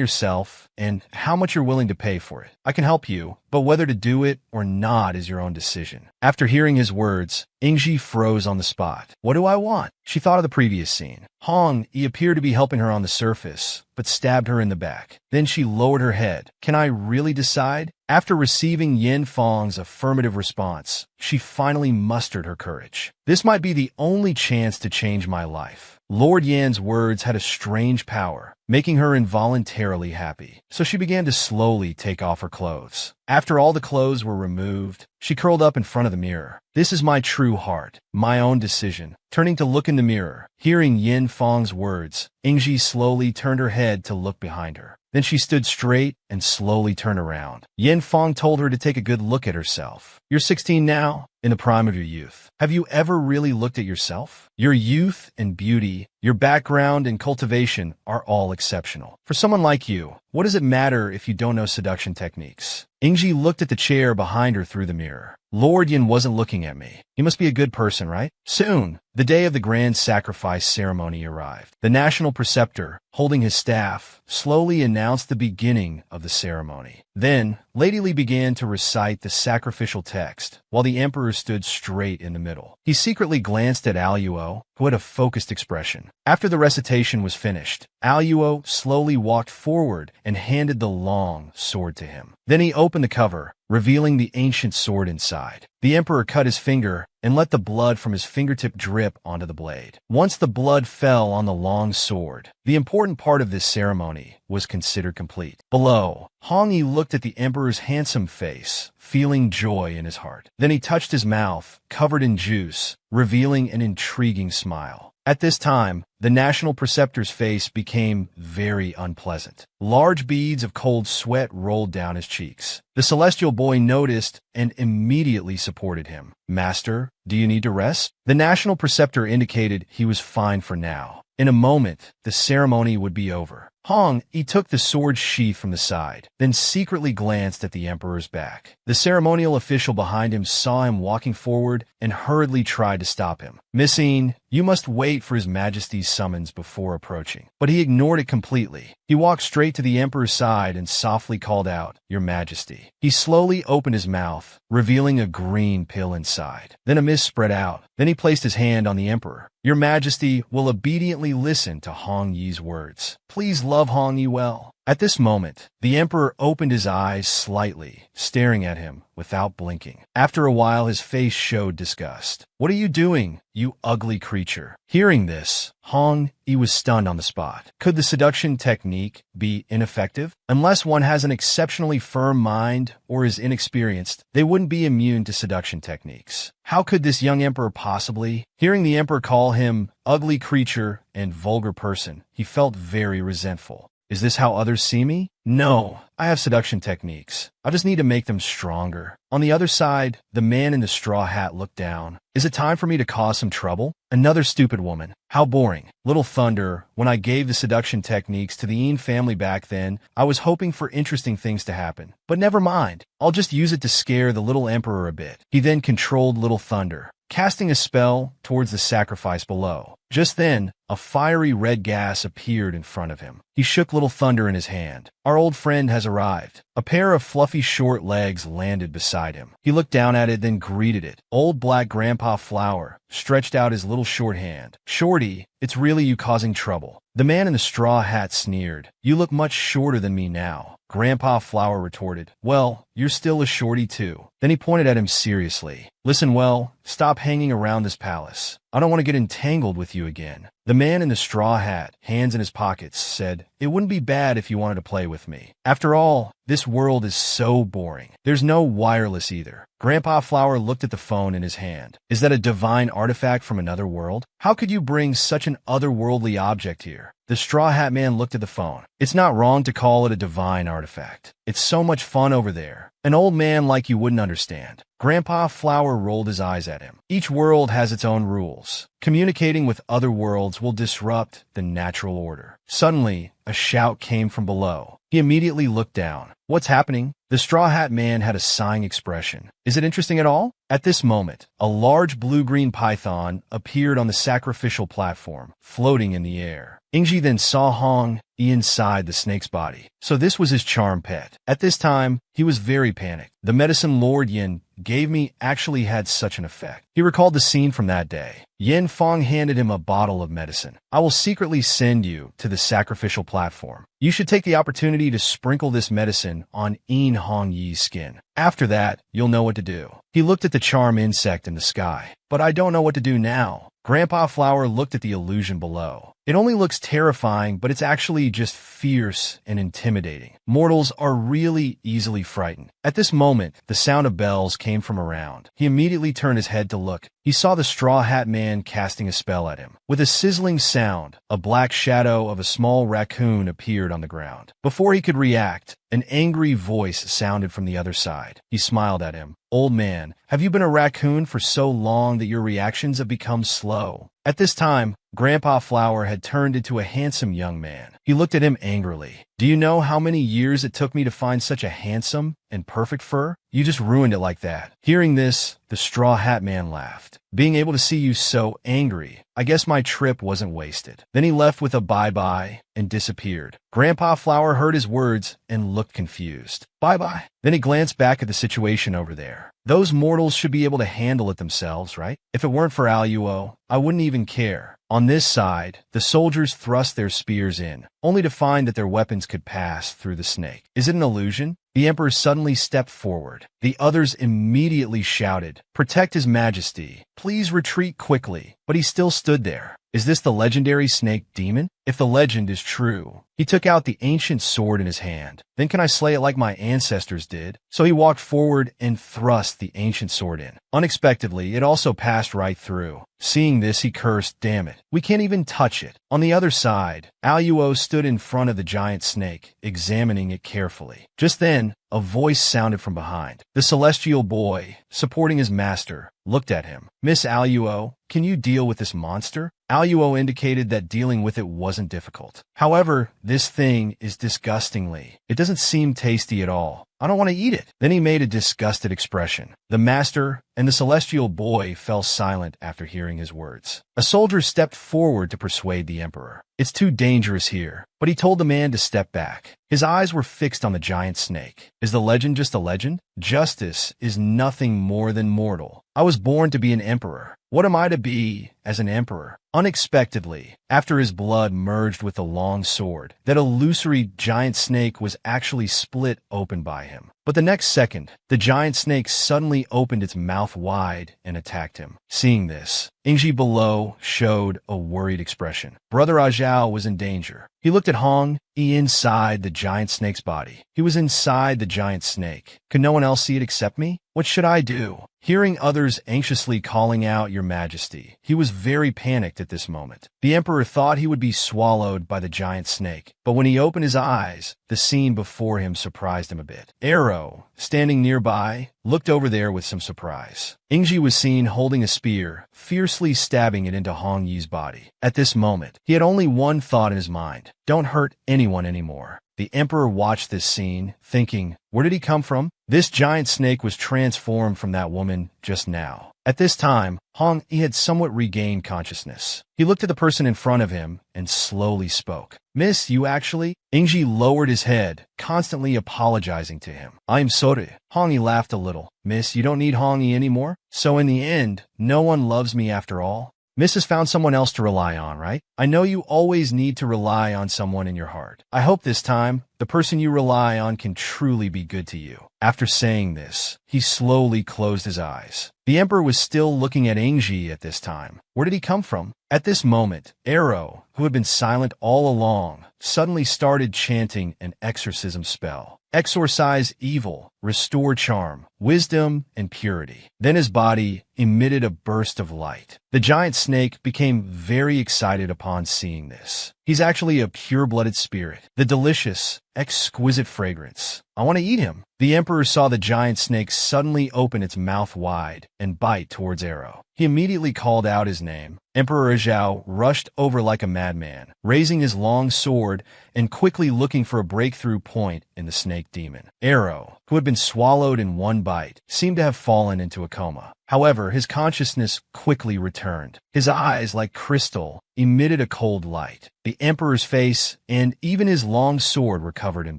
yourself, and how much you're willing to pay for it. I can help you, but whether to do it or not is your own decision. After hearing his words, Ingji froze on the spot. What do I want? She thought of the previous scene. Hong, he appeared to be helping her on the surface, but stabbed her in the back. Then she lowered her head. Can I really decide? After receiving Yin Fang's affirmative response, she finally mustered her courage. This might be the only chance to change my life. Lord Yan's words had a strange power, making her involuntarily happy. So she began to slowly take off her clothes. After all the clothes were removed, she curled up in front of the mirror. This is my true heart, my own decision. Turning to look in the mirror, hearing Yin Fang's words, Ingji slowly turned her head to look behind her. Then she stood straight and slowly turned around. Yin Fang told her to take a good look at herself. You're 16 now, in the prime of your youth. Have you ever really looked at yourself? Your youth and beauty, your background and cultivation are all exceptional. For someone like you, what does it matter if you don't know seduction techniques? Ingji looked at the chair behind her through the mirror. Lord Yin wasn't looking at me. He must be a good person, right? Soon, the day of the grand sacrifice ceremony arrived. The national preceptor, holding his staff, slowly announced the beginning of the ceremony. Then, Lady Li began to recite the sacrificial text, while the emperor stood straight in the middle. He secretly glanced at Aluo, who had a focused expression. After the recitation was finished, Aluo slowly walked forward and handed the long sword to him. Then he opened the cover, revealing the ancient sword inside. The emperor cut his finger and let the blood from his fingertip drip onto the blade. Once the blood fell on the long sword, the important part of this ceremony was considered complete. Below, Hong Yi looked at the emperor's handsome face, feeling joy in his heart. Then he touched his mouth, covered in juice, revealing an intriguing smile. At this time, the national preceptor's face became very unpleasant. Large beads of cold sweat rolled down his cheeks. The celestial boy noticed and immediately supported him. "Master, do you need to rest?" The national preceptor indicated he was fine for now. In a moment, the ceremony would be over. Hong Yi took the sword sheath from the side, then secretly glanced at the emperor's back. The ceremonial official behind him saw him walking forward and hurriedly tried to stop him. "Missing, you must wait for His Majesty's summons before approaching." But he ignored it completely. He walked straight to the emperor's side and softly called out, "Your Majesty." He slowly opened his mouth, revealing a green pill inside. Then a mist spread out. Then he placed his hand on the emperor. "Your Majesty will obediently listen to Hong Yi's words. Please love Hong Yi well." At this moment, the emperor opened his eyes slightly, staring at him without blinking. After a while, his face showed disgust. "What are you doing, you ugly creature?" Hearing this, Hong Yi was stunned on the spot. Could the seduction technique be ineffective? Unless one has an exceptionally firm mind or is inexperienced, they wouldn't be immune to seduction techniques. How could this young emperor possibly? Hearing the emperor call him ugly creature and vulgar person, he felt very resentful. Is this how others see me? No, I have seduction techniques. I just need to make them stronger. On the other side, the man in the straw hat looked down. Is it time for me to cause some trouble? Another stupid woman. How boring. Little Thunder, when I gave the seduction techniques to the Yin family back then, I was hoping for interesting things to happen. But never mind. I'll just use it to scare the little emperor a bit. He then controlled Little Thunder, casting a spell towards the sacrifice below. Just then, a fiery red gas appeared in front of him. He shook Little Thunder in his hand. "Our old friend has arrived." A pair of fluffy short legs landed beside him. He looked down at it, then greeted it. Old Black Grandpa Flower stretched out his little short hand. "Shorty, it's really you causing trouble." The man in the straw hat sneered. "You look much shorter than me now." Grandpa Flower retorted, "Well, you're still a shorty too." Then he pointed at him seriously. "Listen well, stop hanging around this palace. I don't want to get entangled with you again." The man in the straw hat, hands in his pockets, said, "It wouldn't be bad if you wanted to play with me. After all, this world is so boring. There's no wireless either." Grandpa Flower looked at the phone in his hand. "Is that a divine artifact from another world? How could you bring such an otherworldly object here?" The straw hat man looked at the phone. "It's not wrong to call it a divine artifact. It's so much fun over there. An old man like you wouldn't understand." Grandpa Flower rolled his eyes at him. "Each world has its own rules. Communicating with other worlds will disrupt the natural order." Suddenly, a shout came from below. He immediately looked down. "What's happening?" The straw hat man had a sighing expression. "Is it interesting at all?" At this moment, a large blue-green python appeared on the sacrificial platform, floating in the air. Ingji then saw Hong Yi inside the snake's body. So this was his charm pet. At this time, he was very panicked. The medicine Lord Yin gave me actually had such an effect. He recalled the scene from that day. Yin Fong handed him a bottle of medicine. "I will secretly send you to the sacrificial platform. You should take the opportunity to sprinkle this medicine on Yin Hong Yi's skin. After that, you'll know what to do." He looked at the charm insect in the sky. "But I don't know what to do now." Grandpa Flower looked at the illusion below. "It only looks terrifying, but it's actually just fierce and intimidating. Mortals are really easily frightened." At this moment, the sound of bells came from around. He immediately turned his head to look. He saw the straw hat man casting a spell at him. With a sizzling sound, a black shadow of a small raccoon appeared on the ground. Before he could react, an angry voice sounded from the other side. He smiled at him. "Old man, have you been a raccoon for so long that your reactions have become slow?" At this time, Grandpa Flower had turned into a handsome young man. He looked at him angrily. "Do you know how many years it took me to find such a handsome and perfect fur? You just ruined it like that." Hearing this, the straw hat man laughed. "Being able to see you so angry, I guess my trip wasn't wasted." Then he left with a bye-bye and disappeared. Grandpa Flower heard his words and looked confused. "Bye-bye." Then he glanced back at the situation over there. Those mortals should be able to handle it themselves, right? If it weren't for Aluo, I wouldn't even care. On this side, the soldiers thrust their spears in, only to find that their weapons could pass through the snake. Is it an illusion? the emperor suddenly stepped forward. The others immediately shouted, "Protect his majesty! Please retreat quickly!" But he still stood there. Is this the legendary snake demon? If the legend is true, he took out the ancient sword in his hand. Then can I slay it like my ancestors did? So he walked forward and thrust the ancient sword in. Unexpectedly, it also passed right through. Seeing this, he cursed, "Damn it, we can't even touch it." On the other side, Aluo stood in front of the giant snake, examining it carefully. Just then, a voice sounded from behind. The celestial boy, supporting his master, looked at him. "Miss Aluo, can you deal with this monster?" Aluo indicated that dealing with it wasn't difficult. "However, this thing is disgustingly. It doesn't seem tasty at all. I don't want to eat it." Then he made a disgusted expression. The master and the celestial boy fell silent after hearing his words. A soldier stepped forward to persuade the emperor. "It's too dangerous here," but he told the man to step back. His eyes were fixed on the giant snake. Is the legend just a legend? Justice is nothing more than mortal. I was born to be an emperor. What am I to be as an emperor? Unexpectedly, after his blood merged with the long sword, that illusory giant snake was actually split open by him. But the next second, the giant snake suddenly opened its mouth wide and attacked him. Seeing this, Ingji below showed a worried expression. Brother Ajao was in danger. He looked at Hong Yi inside the giant snake's body. He was inside the giant snake. Could no one else see it except me? What should I do? Hearing others anxiously calling out, "Your Majesty," he was very panicked at this moment. The emperor thought he would be swallowed by the giant snake, but when he opened his eyes, the scene before him surprised him a bit. Arrow, standing nearby, looked over there with some surprise. Ingji was seen holding a spear, fiercely stabbing it into Hong Yi's body. At this moment, he had only one thought in his mind: don't hurt anyone anymore. The emperor watched this scene, thinking, where did he come from? This giant snake was transformed from that woman just now. At this time, Hong Yi had somewhat regained consciousness. He looked at the person in front of him and slowly spoke. "Miss, you actually?" Ingji lowered his head, constantly apologizing to him. "I'm sorry." Hong Yi laughed a little. "Miss, you don't need Hong Yi anymore? So in the end, no one loves me after all? Miss has found someone else to rely on, right? I know you always need to rely on someone in your heart. I hope this time, the person you rely on can truly be good to you." After saying this, he slowly closed his eyes. The emperor was still looking at Ingji at this time. Where did he come from? At this moment, Arrow, who had been silent all along, suddenly started chanting an exorcism spell. Exorcise evil, restore charm, wisdom, and purity. Then his body emitted a burst of light. The giant snake became very excited upon seeing this. He's actually a pure-blooded spirit. The delicious, exquisite fragrance. I want to eat him. The emperor saw the giant snake suddenly open its mouth wide and bite towards Arrow. He immediately called out his name. Emperor Zhao rushed over like a madman, raising his long sword and quickly looking for a breakthrough point in the snake demon. Arrow, who had been swallowed in one bite, seemed to have fallen into a coma. However, his consciousness quickly returned. His eyes, like crystal, emitted a cold light. The emperor's face and even his long sword were covered in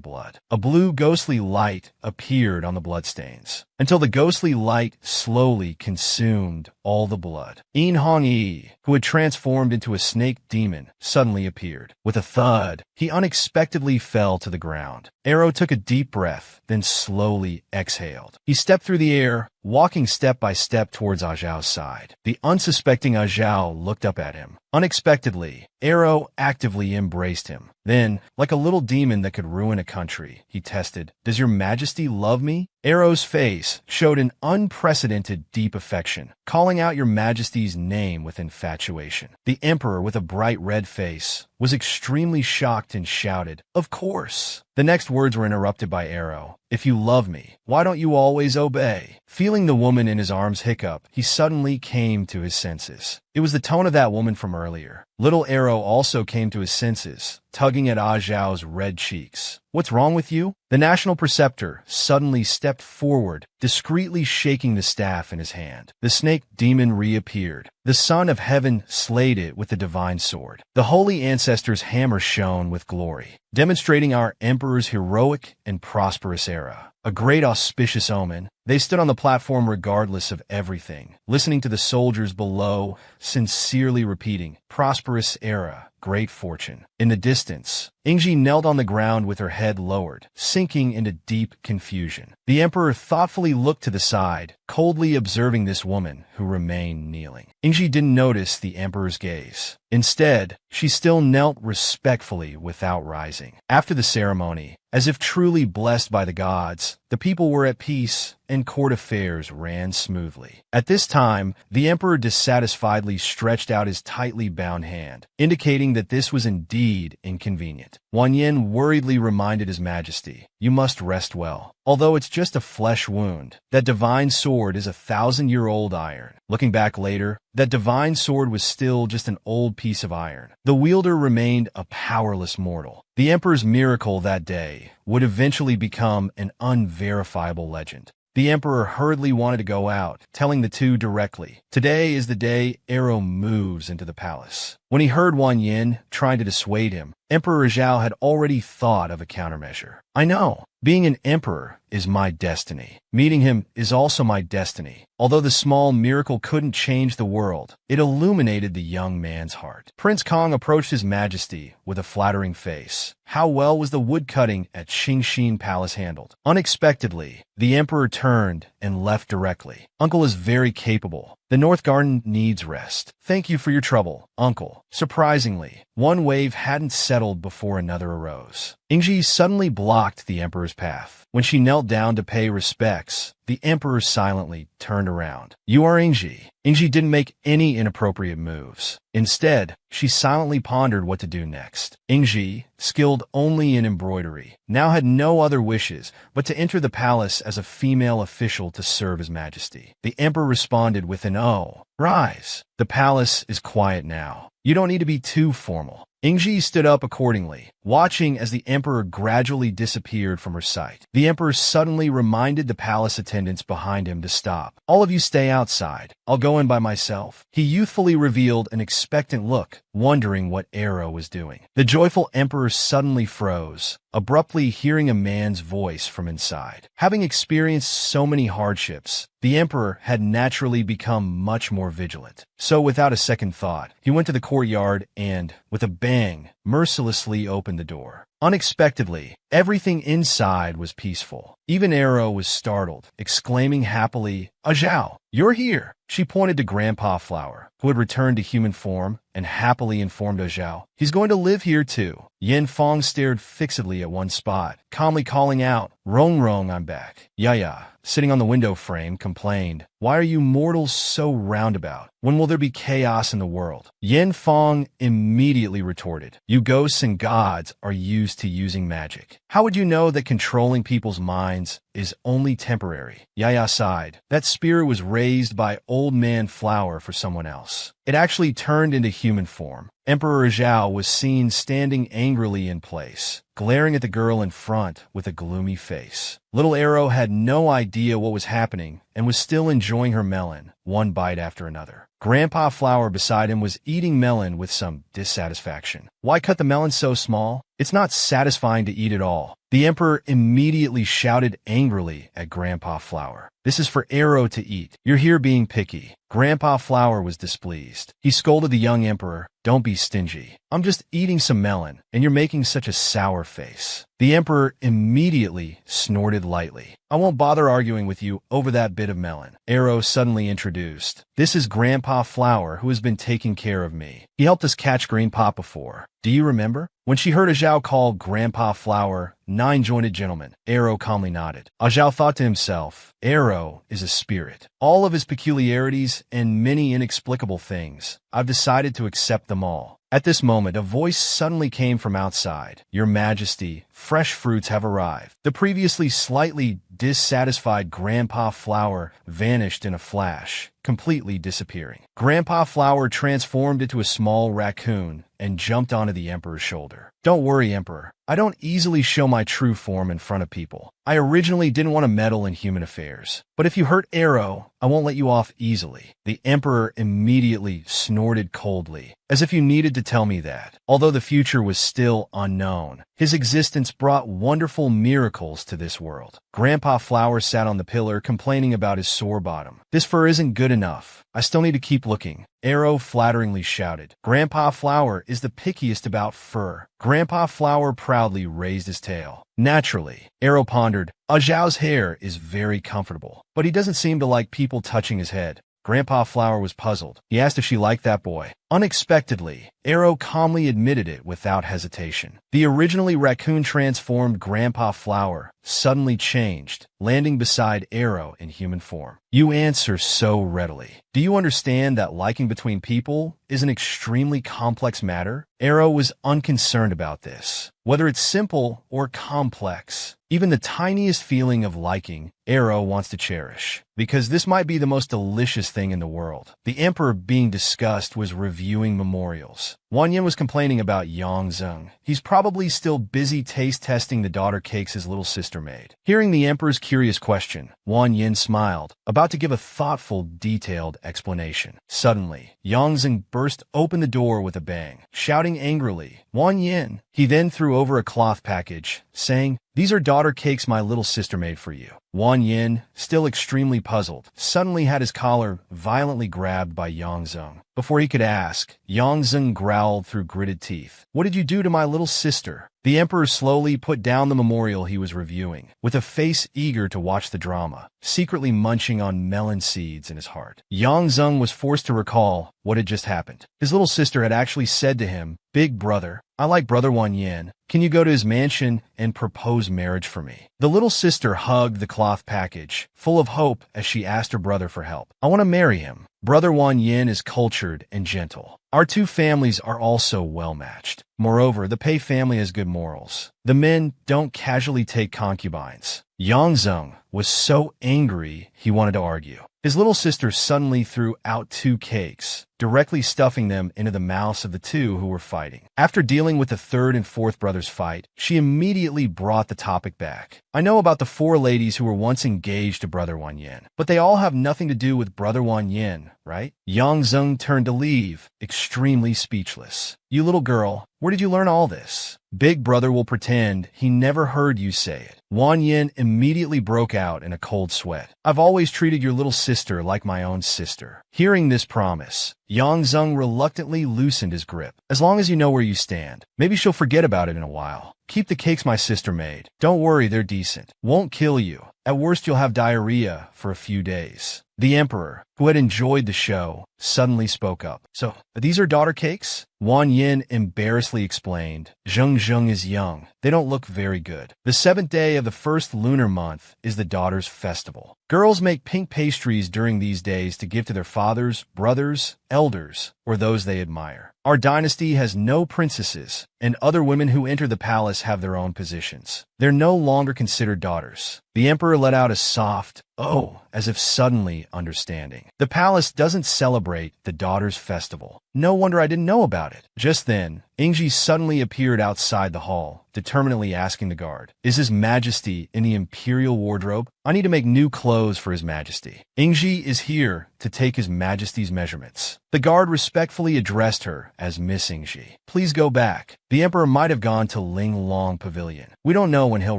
blood. A blue ghostly light appeared on the bloodstains, until the ghostly light slowly consumed all the blood. Hong Yi, who had transformed into a snake demon, suddenly appeared. With a thud, he unexpectedly fell to the ground. Arrow took a deep breath, then slowly exhaled. He stepped through the air, walking step by step towards Ajao's side. The unsuspecting Ajao looked up at him. Unexpectedly, Arrow actively embraced him. Then, like a little demon that could ruin a country, he tested, "Does your majesty love me?" Arrow's face showed an unprecedented deep affection, calling out your majesty's name with infatuation. The emperor, with a bright red face, was extremely shocked and shouted, "Of course." The next words were interrupted by Arrow. "If you love me, why don't you always obey?" Feeling the woman in his arms hiccup, he suddenly came to his senses. It was the tone of that woman from earlier. Little Arrow also came to his senses, tugging at Ajao's red cheeks. "What's wrong with you?" The national preceptor suddenly stepped forward, discreetly shaking the staff in his hand. The snake demon reappeared. The son of heaven slayed it with the divine sword. The holy ancestor's hammer shone with glory, demonstrating our emperor's heroic and prosperous era. A great auspicious omen. They stood on the platform regardless of everything, listening to the soldiers below, sincerely repeating, "Prosperous era, great fortune. In the distance, Ingji knelt on the ground with her head lowered, sinking into deep confusion. The emperor thoughtfully looked to the side, coldly observing this woman who remained kneeling. Ingji didn't notice the emperor's gaze. Instead, she still knelt respectfully without rising. After the ceremony, as if truly blessed by the gods, the people were at peace and court affairs ran smoothly. At this time, the emperor dissatisfiedly stretched out his tightly bound hand, indicating that this was indeed inconvenient. Wang Yin worriedly reminded His Majesty, "You must rest well. Although it's just a flesh wound, that divine sword is a 1,000-year-old iron." Looking back later, that divine sword was still just an old piece of iron. The wielder remained a powerless mortal. The emperor's miracle that day would eventually become an unverifiable legend. The emperor hurriedly wanted to go out, telling the two directly, "Today is the day Arrow moves into the palace." When he heard Wang Yin trying to dissuade him, Emperor Zhao had already thought of a countermeasure. "I know. Being an emperor is my destiny. Meeting him is also my destiny." Although the small miracle couldn't change the world, it illuminated the young man's heart. Prince Kong approached His Majesty with a flattering face. How well was the woodcutting at Qingxin Palace handled? Unexpectedly, the emperor turned and left directly. "Uncle is very capable. The North Garden needs rest. Thank you for your trouble, Uncle." Surprisingly, one wave hadn't settled before another arose. Ingji suddenly blocked the emperor's path. When she knelt down to pay respects, the emperor silently turned around. "You are Ingji." Ingji didn't make any inappropriate moves. Instead, she silently pondered what to do next. Ingji, skilled only in embroidery, now had no other wishes but to enter the palace as a female official to serve His Majesty. The emperor responded with an "Oh, rise. The palace is quiet now. You don't need to be too formal." Ingji stood up accordingly, watching as the emperor gradually disappeared from her sight. The emperor suddenly reminded the palace attendants behind him to stop. "All of you stay outside. I'll go in by myself." He youthfully revealed an expectant look, wondering what Arrow was doing. The joyful emperor suddenly froze, abruptly hearing a man's voice from inside. Having experienced so many hardships, the emperor had naturally become much more vigilant. So without a second thought, he went to the courtyard and, with a bang, mercilessly opened the door. Unexpectedly, everything inside was peaceful. Even Arrow was startled, exclaiming happily, "Zhao, you're here!" She pointed to Grandpa Flower, who had returned to human form, and happily informed Zhao, "He's going to live here too." Yin Fong stared fixedly at one spot, calmly calling out, "Rong Rong, I'm back." Yaya, sitting on the window frame, complained, "Why are you mortals so roundabout? When will there be chaos in the world?" Yin Fong immediately retorted, "You ghosts and gods are used to using magic. How would you know that controlling people's minds is only temporary?" Yaya sighed. That spirit was raised by Old Man Flower for someone else. It actually turned into human form. Emperor Zhao was seen standing angrily in place, glaring at the girl in front with a gloomy face. Little Arrow had no idea what was happening and was still enjoying her melon, one bite after another. Grandpa Flower beside him was eating melon with some dissatisfaction. "Why cut the melon so small? It's not satisfying to eat it all." The emperor immediately shouted angrily at Grandpa Flower, "This is for Arrow to eat. You're here being picky." Grandpa Flower was displeased. He scolded the young emperor, "Don't be stingy. I'm just eating some melon, and you're making such a sour face." The emperor immediately snorted lightly. "I won't bother arguing with you over that bit of melon." Arrow suddenly introduced, "This is Grandpa Flower, who has been taking care of me. He helped us catch Green Pop before. Do you remember?" When she heard Zhao call Grandpa Flower nine-jointed gentleman, Arrow calmly nodded. Zhao thought to himself, Arrow is a spirit. All of his peculiarities and many inexplicable things, I've decided to accept them all. At this moment, a voice suddenly came from outside. "Your Majesty, fresh fruits have arrived." The previously slightly dissatisfied Grandpa Flower vanished in a flash, completely disappearing. Grandpa Flower transformed into a small raccoon and jumped onto the Emperor's shoulder. "Don't worry, Emperor. I don't easily show my true form in front of people. I originally didn't want to meddle in human affairs. But if you hurt Arrow, I won't let you off easily." The Emperor immediately snorted coldly, as if you needed to tell me that. Although the future was still unknown, his existence brought wonderful miracles to this world. Grandpa Flower sat on the pillar complaining about his sore bottom. "This fur isn't good enough. I still need to keep looking." Arrow flatteringly shouted. Grandpa Flower is the pickiest about fur. Grandpa Flower proudly raised his tail. Naturally, Arrow pondered, Zhao's hair is very comfortable, but he doesn't seem to like people touching his head. Grandpa Flower was puzzled. He asked if she liked that boy. Unexpectedly, Arrow calmly admitted it without hesitation. The originally raccoon-transformed Grandpa Flower suddenly changed, landing beside Arrow in human form. You answer so readily. Do you understand that liking between people is an extremely complex matter? Arrow was unconcerned about this. Whether it's simple or complex, even the tiniest feeling of liking, Arrow wants to cherish. Because this might be the most delicious thing in the world. The Emperor being discussed was reviewing memorials. Wang Yin was complaining about Yang Zeng. He's probably still busy taste testing the daughter cakes his little sister made. Hearing the Emperor's curious question, Wang Yin smiled, about to give a thoughtful, detailed explanation. Suddenly, Yang Zeng burst open the door with a bang, shouting angrily, Wang Yin. He then threw over a cloth package, saying, These are daughter cakes my little sister made for you. Wang Yin, still extremely puzzled, suddenly had his collar violently grabbed by Yang Zeng. Before he could ask, Yang Zeng growled through gritted teeth. What did you do to my little sister? The Emperor slowly put down the memorial he was reviewing, with a face eager to watch the drama, secretly munching on melon seeds in his heart. Yang Zeng was forced to recall what had just happened. His little sister had actually said to him, Big brother, I like brother Wang Yin. Can you go to his mansion and propose marriage for me? The little sister hugged the cloth package, full of hope as she asked her brother for help. I want to marry him. Brother Wang Yin is cultured and gentle. Our two families are also well-matched. Moreover, the Pei family has good morals. The men don't casually take concubines. Yang Zeng was so angry he wanted to argue. His little sister suddenly threw out 2 cakes, directly stuffing them into the mouths of the 2 who were fighting. After dealing with the 3rd and 4th brothers' fight, she immediately brought the topic back. I know about the 4 ladies who were once engaged to brother Wang Yin, but they all have nothing to do with brother Wang Yin, right? Yang Zeng turned to leave, extremely speechless. You little girl, where did you learn all this? Big brother will pretend he never heard you say it. Wang Yin immediately broke out in a cold sweat. I've always treated your little sister like my own sister. Hearing this promise, Yang Zeng reluctantly loosened his grip. As long as you know where you stand, maybe she'll forget about it in a while. Keep the cakes my sister made. Don't worry, they're decent. Won't kill you. At worst, you'll have diarrhea for a few days. The Emperor, who had enjoyed the show, suddenly spoke up. So, these are daughter cakes? Wang Yin embarrassedly explained. Zheng is young. They don't look very good. The 7th day of the 1st lunar month is the daughter's festival. Girls make pink pastries during these days to give to their fathers, brothers, elders, or those they admire. Our dynasty has no princesses, and other women who enter the palace have their own positions. They're no longer considered daughters. The Emperor let out a soft, oh, as if suddenly understanding. The palace doesn't celebrate the daughter's festival. No wonder I didn't know about it. Just then, Ingji suddenly appeared outside the hall, determinedly asking the guard, Is His Majesty in the Imperial Wardrobe? I need to make new clothes for His Majesty. Ingji is here to take His Majesty's measurements. The guard respectfully addressed her as Miss Ingji. Please go back. The Emperor might have gone to Ling Long Pavilion. We don't know when he'll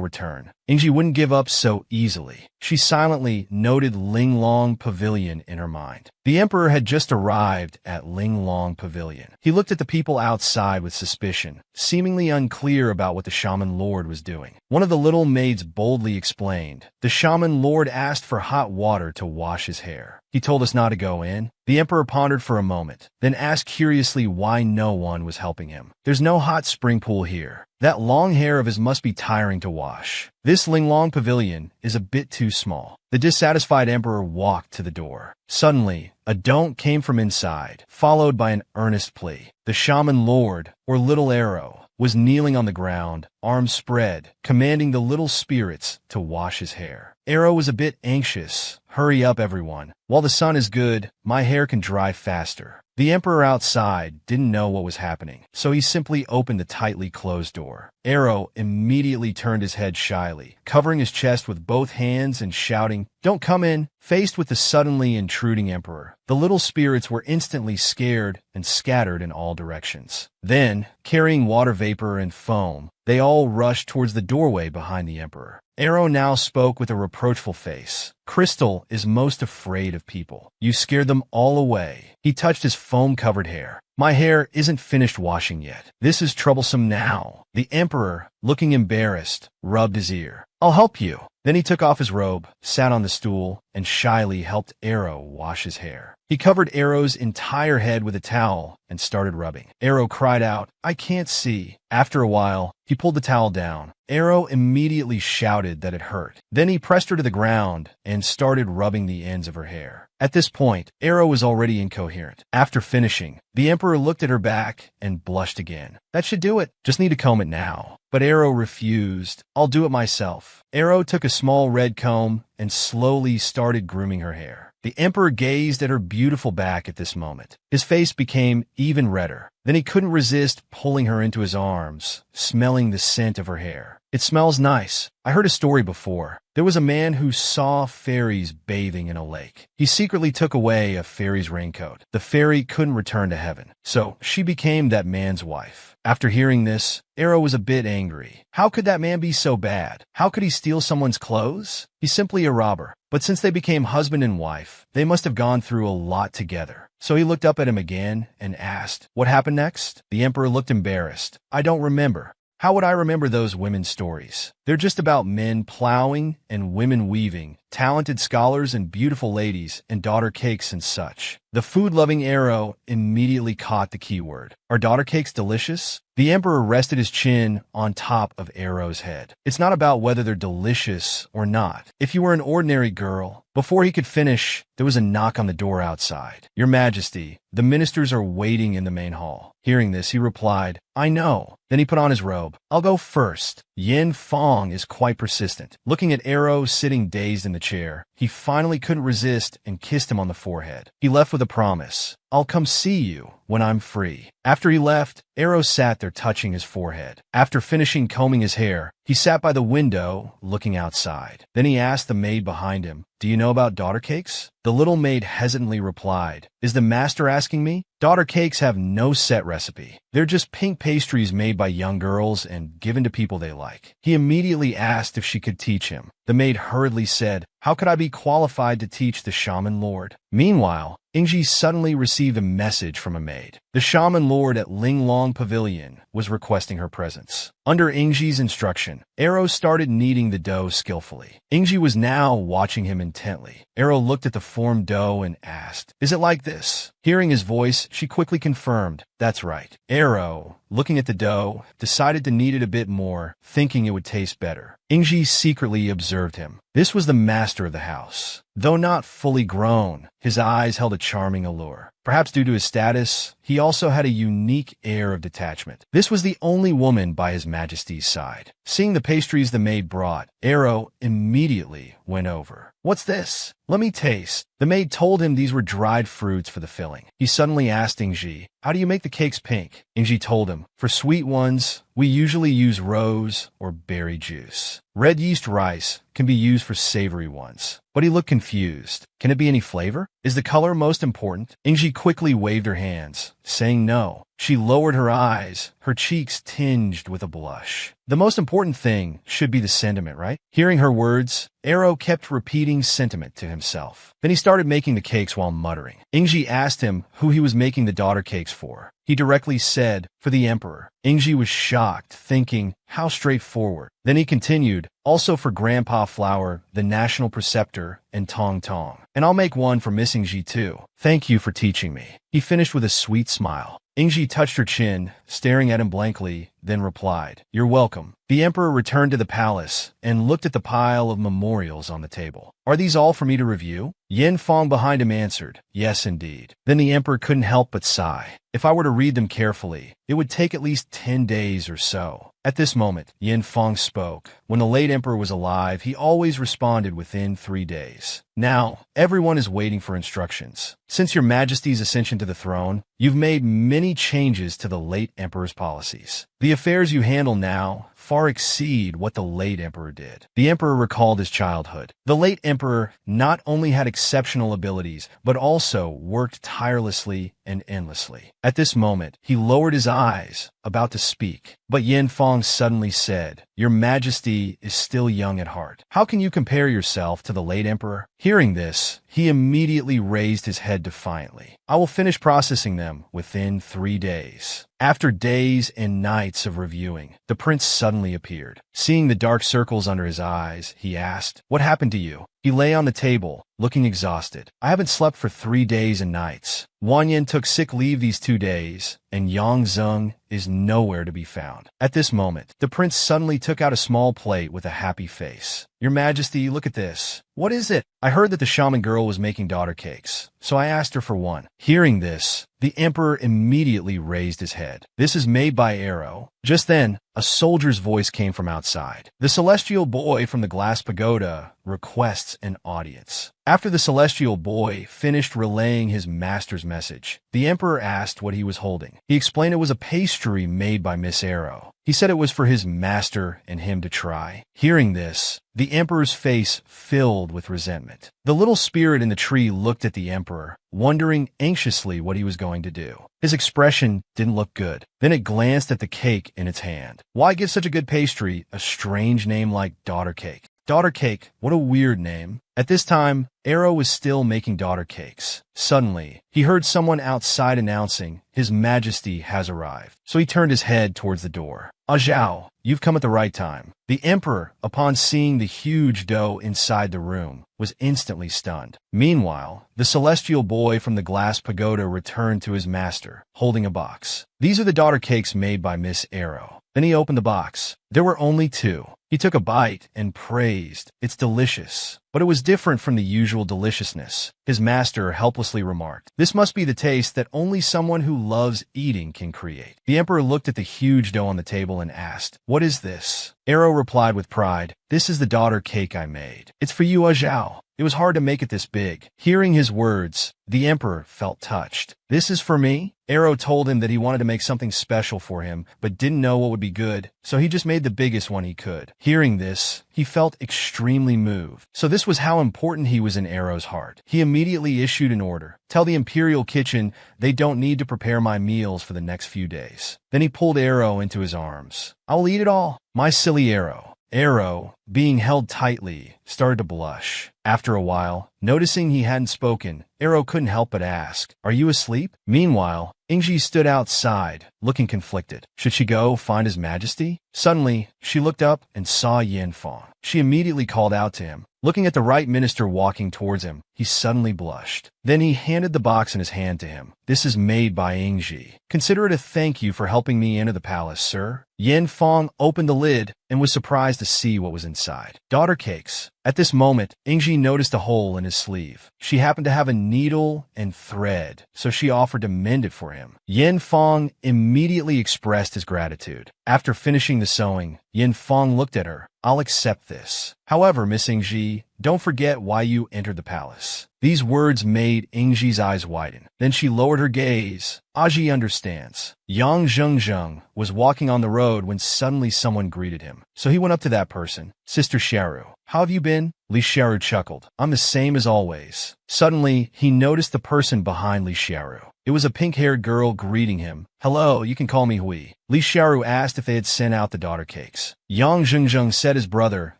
return. Ingji wouldn't give up so easily. She silently noted Ling Long Pavilion in her mind. The Emperor had just arrived at Ling Long Pavilion. He looked at the people outside with suspicion, seemingly unclear about what the Shaman Lord was doing. One of the little maids boldly explained, The Shaman Lord asked for hot water to wash his hair. He told us not to go in. The Emperor pondered for a moment, then asked curiously why no one was helping him. There's no hot spring pool here. That long hair of his must be tiring to wash. This Ling Long Pavilion is a bit too small. The dissatisfied Emperor walked to the door. Suddenly, a don't came from inside, followed by an earnest plea. The Shaman Lord, or Little Arrow, was kneeling on the ground, arms spread, commanding the little spirits to wash his hair. Arrow was a bit anxious. Hurry up, everyone. While the sun is good, my hair can dry faster. The Emperor outside didn't know what was happening, so he simply opened the tightly closed door. Arrow immediately turned his head shyly, covering his chest with both hands and shouting, Don't come in! Faced with the suddenly intruding Emperor, the little spirits were instantly scared and scattered in all directions. Then, carrying water vapor and foam, they all rushed towards the doorway behind the Emperor. Arrow now spoke with a reproachful face. Crystal is most afraid of people. You scared them all away. He touched his foam-covered hair. My hair isn't finished washing yet. This is troublesome now. The Emperor, looking embarrassed, rubbed his ear. I'll help you. Then he took off his robe, sat on the stool, and shyly helped Arrow wash his hair. He covered Arrow's entire head with a towel and started rubbing. Arrow cried out, I can't see. After a while, he pulled the towel down. Arrow immediately shouted that it hurt. Then he pressed her to the ground and started rubbing the ends of her hair. At this point, Arrow was already incoherent. After finishing, the Emperor looked at her back and blushed again. That should do it. Just need to comb it now. But Arrow refused. I'll do it myself. Arrow took a small red comb and slowly started grooming her hair. The Emperor gazed at her beautiful back at this moment. His face became even redder. Then he couldn't resist pulling her into his arms, smelling the scent of her hair. It smells nice. I heard a story before. There was a man who saw fairies bathing in a lake. He secretly took away a fairy's raincoat. The fairy couldn't return to heaven, so she became that man's wife. After hearing this, Arrow was a bit angry. How could that man be so bad? How could he steal someone's clothes? He's simply a robber. But since they became husband and wife, they must have gone through a lot together. So he looked up at him again and asked, what happened next? The Emperor looked embarrassed. I don't remember. How would I remember those women's stories? They're just about men plowing and women weaving, talented scholars and beautiful ladies, and daughter cakes and such. The food-loving Arrow immediately caught the keyword. Are daughter cakes delicious? The Emperor rested his chin on top of Arrow's head. It's not about whether they're delicious or not. If you were an ordinary girl, before he could finish, there was a knock on the door outside. Your Majesty, the ministers are waiting in the main hall. Hearing this, he replied, I know. Then he put on his robe. I'll go first. Yin Fong is quite persistent. Looking at Arrow sitting dazed in the chair, he finally couldn't resist and kissed him on the forehead. He left with a promise. I'll come see you when I'm free. After he left, Arrow sat there touching his forehead. After finishing combing his hair, he sat by the window looking outside. Then he asked the maid behind him, do you know about daughter cakes? The little maid hesitantly replied, is the master asking me? Daughter cakes have no set recipe. They're just pink pastries made by young girls and given to people they like. He immediately asked if she could teach him. The maid hurriedly said, how could I be qualified to teach the shaman lord? Meanwhile, Ingji suddenly received a message from a maid. The shaman lord at Linglong Pavilion was requesting her presence. Under Ingji's instruction, Arrow started kneading the dough skillfully. Ingji was now watching him intently. Arrow looked at the formed dough and asked, is it like this? Hearing his voice, she quickly confirmed, that's right. Arrow, looking at the dough, decided to knead it a bit more, thinking it would taste better. Ingji secretly observed him. This was the master of the house. Though not fully grown, his eyes held a charming allure. Perhaps due to his status, he also had a unique air of detachment. This was the only woman by his Majesty's side. Seeing the pastries the maid brought, Arrow immediately went over. What's this? Let me taste. The maid told him these were dried fruits for the filling. He suddenly asked Ingji, how do you make the cakes pink? Ingji told him, for sweet ones, we usually use rose or berry juice. Red yeast rice can be used for savory ones. But he looked confused. Can it be any flavor? Is the color most important? Ingji quickly waved her hands, saying no. She lowered her eyes, her cheeks tinged with a blush. The most important thing should be the sentiment, right? Hearing her words, Arrow kept repeating sentiment to himself. Then he started making the cakes while muttering. Ingji asked him who he was making the daughter cakes for. He directly said, for the Emperor. Ingji was shocked, thinking, how straightforward. Then he continued, also for Grandpa Flower, the National Preceptor, and Tong Tong. And I'll make one for Miss Ingji too. Thank you for teaching me. He finished with a sweet smile. Ingji touched her chin, staring at him blankly, then replied, you're welcome. The Emperor returned to the palace and looked at the pile of memorials on the table. Are these all for me to review? Yin Fong behind him answered, yes indeed. Then the Emperor couldn't help but sigh. If I were to read them carefully, it would take at least 10 days or so. At this moment, Yin Fong spoke. When the late Emperor was alive, he always responded within 3 days. Now, everyone is waiting for instructions. Since your Majesty's ascension to the throne, you've made many changes to the late Emperor's policies. The affairs you handle now far exceed what the late emperor did. The emperor recalled his childhood. The late emperor not only had exceptional abilities, but also worked tirelessly and endlessly. At this moment, he lowered his eyes, about to speak. But Yin Fong suddenly said, "Your Majesty is still young at heart. How can you compare yourself to the late emperor?" Hearing this, he immediately raised his head defiantly. "I will finish processing them within 3 days." After days and nights of reviewing, the prince suddenly appeared. Seeing the dark circles under his eyes, he asked, "What happened to you?" He lay on the table, looking exhausted. "I haven't slept for 3 days and nights. Wang Yin took sick leave these 2 days, and Yang Zeng is nowhere to be found." At this moment, the prince suddenly took out a small plate with a happy face. "Your Majesty, look at this." "What is it?" "I heard that the shaman girl was making daughter cakes, so I asked her for one." Hearing this, the emperor immediately raised his head. "This is made by Arrow." Just then, a soldier's voice came from outside. "The celestial boy from the glass pagoda requests an audience." After the celestial boy finished relaying his master's message, the emperor asked what he was holding. He explained it was a pastry made by Miss Arrow. He said it was for his master and him to try. Hearing this, the emperor's face filled with resentment. The little spirit in the tree looked at the emperor, wondering anxiously what he was going to do. His expression didn't look good. Then it glanced at the cake in its hand. Why give such a good pastry a strange name like daughter cake? Daughter cake, what a weird name. At this time, Arrow was still making daughter cakes. Suddenly, he heard someone outside announcing, "His Majesty has arrived." So he turned his head towards the door. "Ah Zhao, you've come at the right time." The emperor, upon seeing the huge dough inside the room, was instantly stunned. Meanwhile, the celestial boy from the glass pagoda returned to his master, holding a box. "These are the daughter cakes made by Miss Arrow." Then he opened the box. There were only 2. He took a bite and praised, "It's delicious." But it was different from the usual deliciousness. His master helplessly remarked, "This must be the taste that only someone who loves eating can create." The emperor looked at the huge dough on the table and asked, "What is this?" Arrow replied with pride, "This is the daughter cake I made. It's for you, Ah Zhao. It was hard to make it this big." Hearing his words, the emperor felt touched. "This is for me?" Arrow told him that he wanted to make something special for him, but didn't know what would be good, so he just made the biggest one he could. Hearing this, he felt extremely moved. So this was how important he was in Arrow's heart. He immediately issued an order. "Tell the Imperial Kitchen they don't need to prepare my meals for the next few days." Then he pulled Arrow into his arms. "I'll eat it all." "My silly Arrow." Arrow, being held tightly, started to blush. After a while, noticing he hadn't spoken, Arrow couldn't help but ask, "Are you asleep?" Meanwhile, Ingji stood outside, looking conflicted. Should she go find His Majesty? Suddenly, she looked up and saw Yin Fong. She immediately called out to him. Looking at the right minister walking towards him, he suddenly blushed. Then he handed the box in his hand to him. "This is made by Ingji. Consider it a thank you for helping me enter the palace, sir." Yin Fong opened the lid and was surprised to see what was inside. Daughter cakes. At this moment, Ingji noticed a hole in his sleeve. She happened to have a needle and thread, so she offered to mend it for him. Yin Fong immediately expressed his gratitude. After finishing the sewing, Yin Fong looked at her. "I'll accept this. However, Miss Ingji, don't forget why you entered the palace." These words made Ingji's eyes widen. Then she lowered her gaze. Aji understands. Yang Zhengzheng was walking on the road when suddenly someone greeted him. So he went up to that person. "Sister Sharu, how have you been?" Li Sharu chuckled. "I'm the same as always." Suddenly, he noticed the person behind Li Sharu. It was a pink-haired girl greeting him. "Hello, you can call me Hui." Li Sharu asked if they had sent out the daughter cakes. Yang Zhengzheng said his brother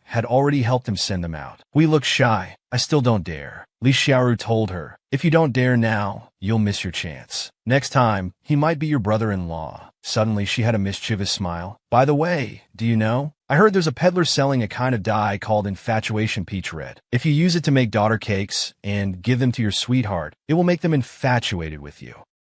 had already helped him send them out. Hui looked shy. "I still don't dare." Li Sharu told her, "If you don't dare now, you'll miss your chance. Next time, he might be your brother-in-law." Suddenly, she had a mischievous smile. "By the way, do you know? I heard there's a peddler selling a kind of dye called infatuation peach red. If you use it to make daughter cakes and give them to your sweetheart, it will make them infatuated with you."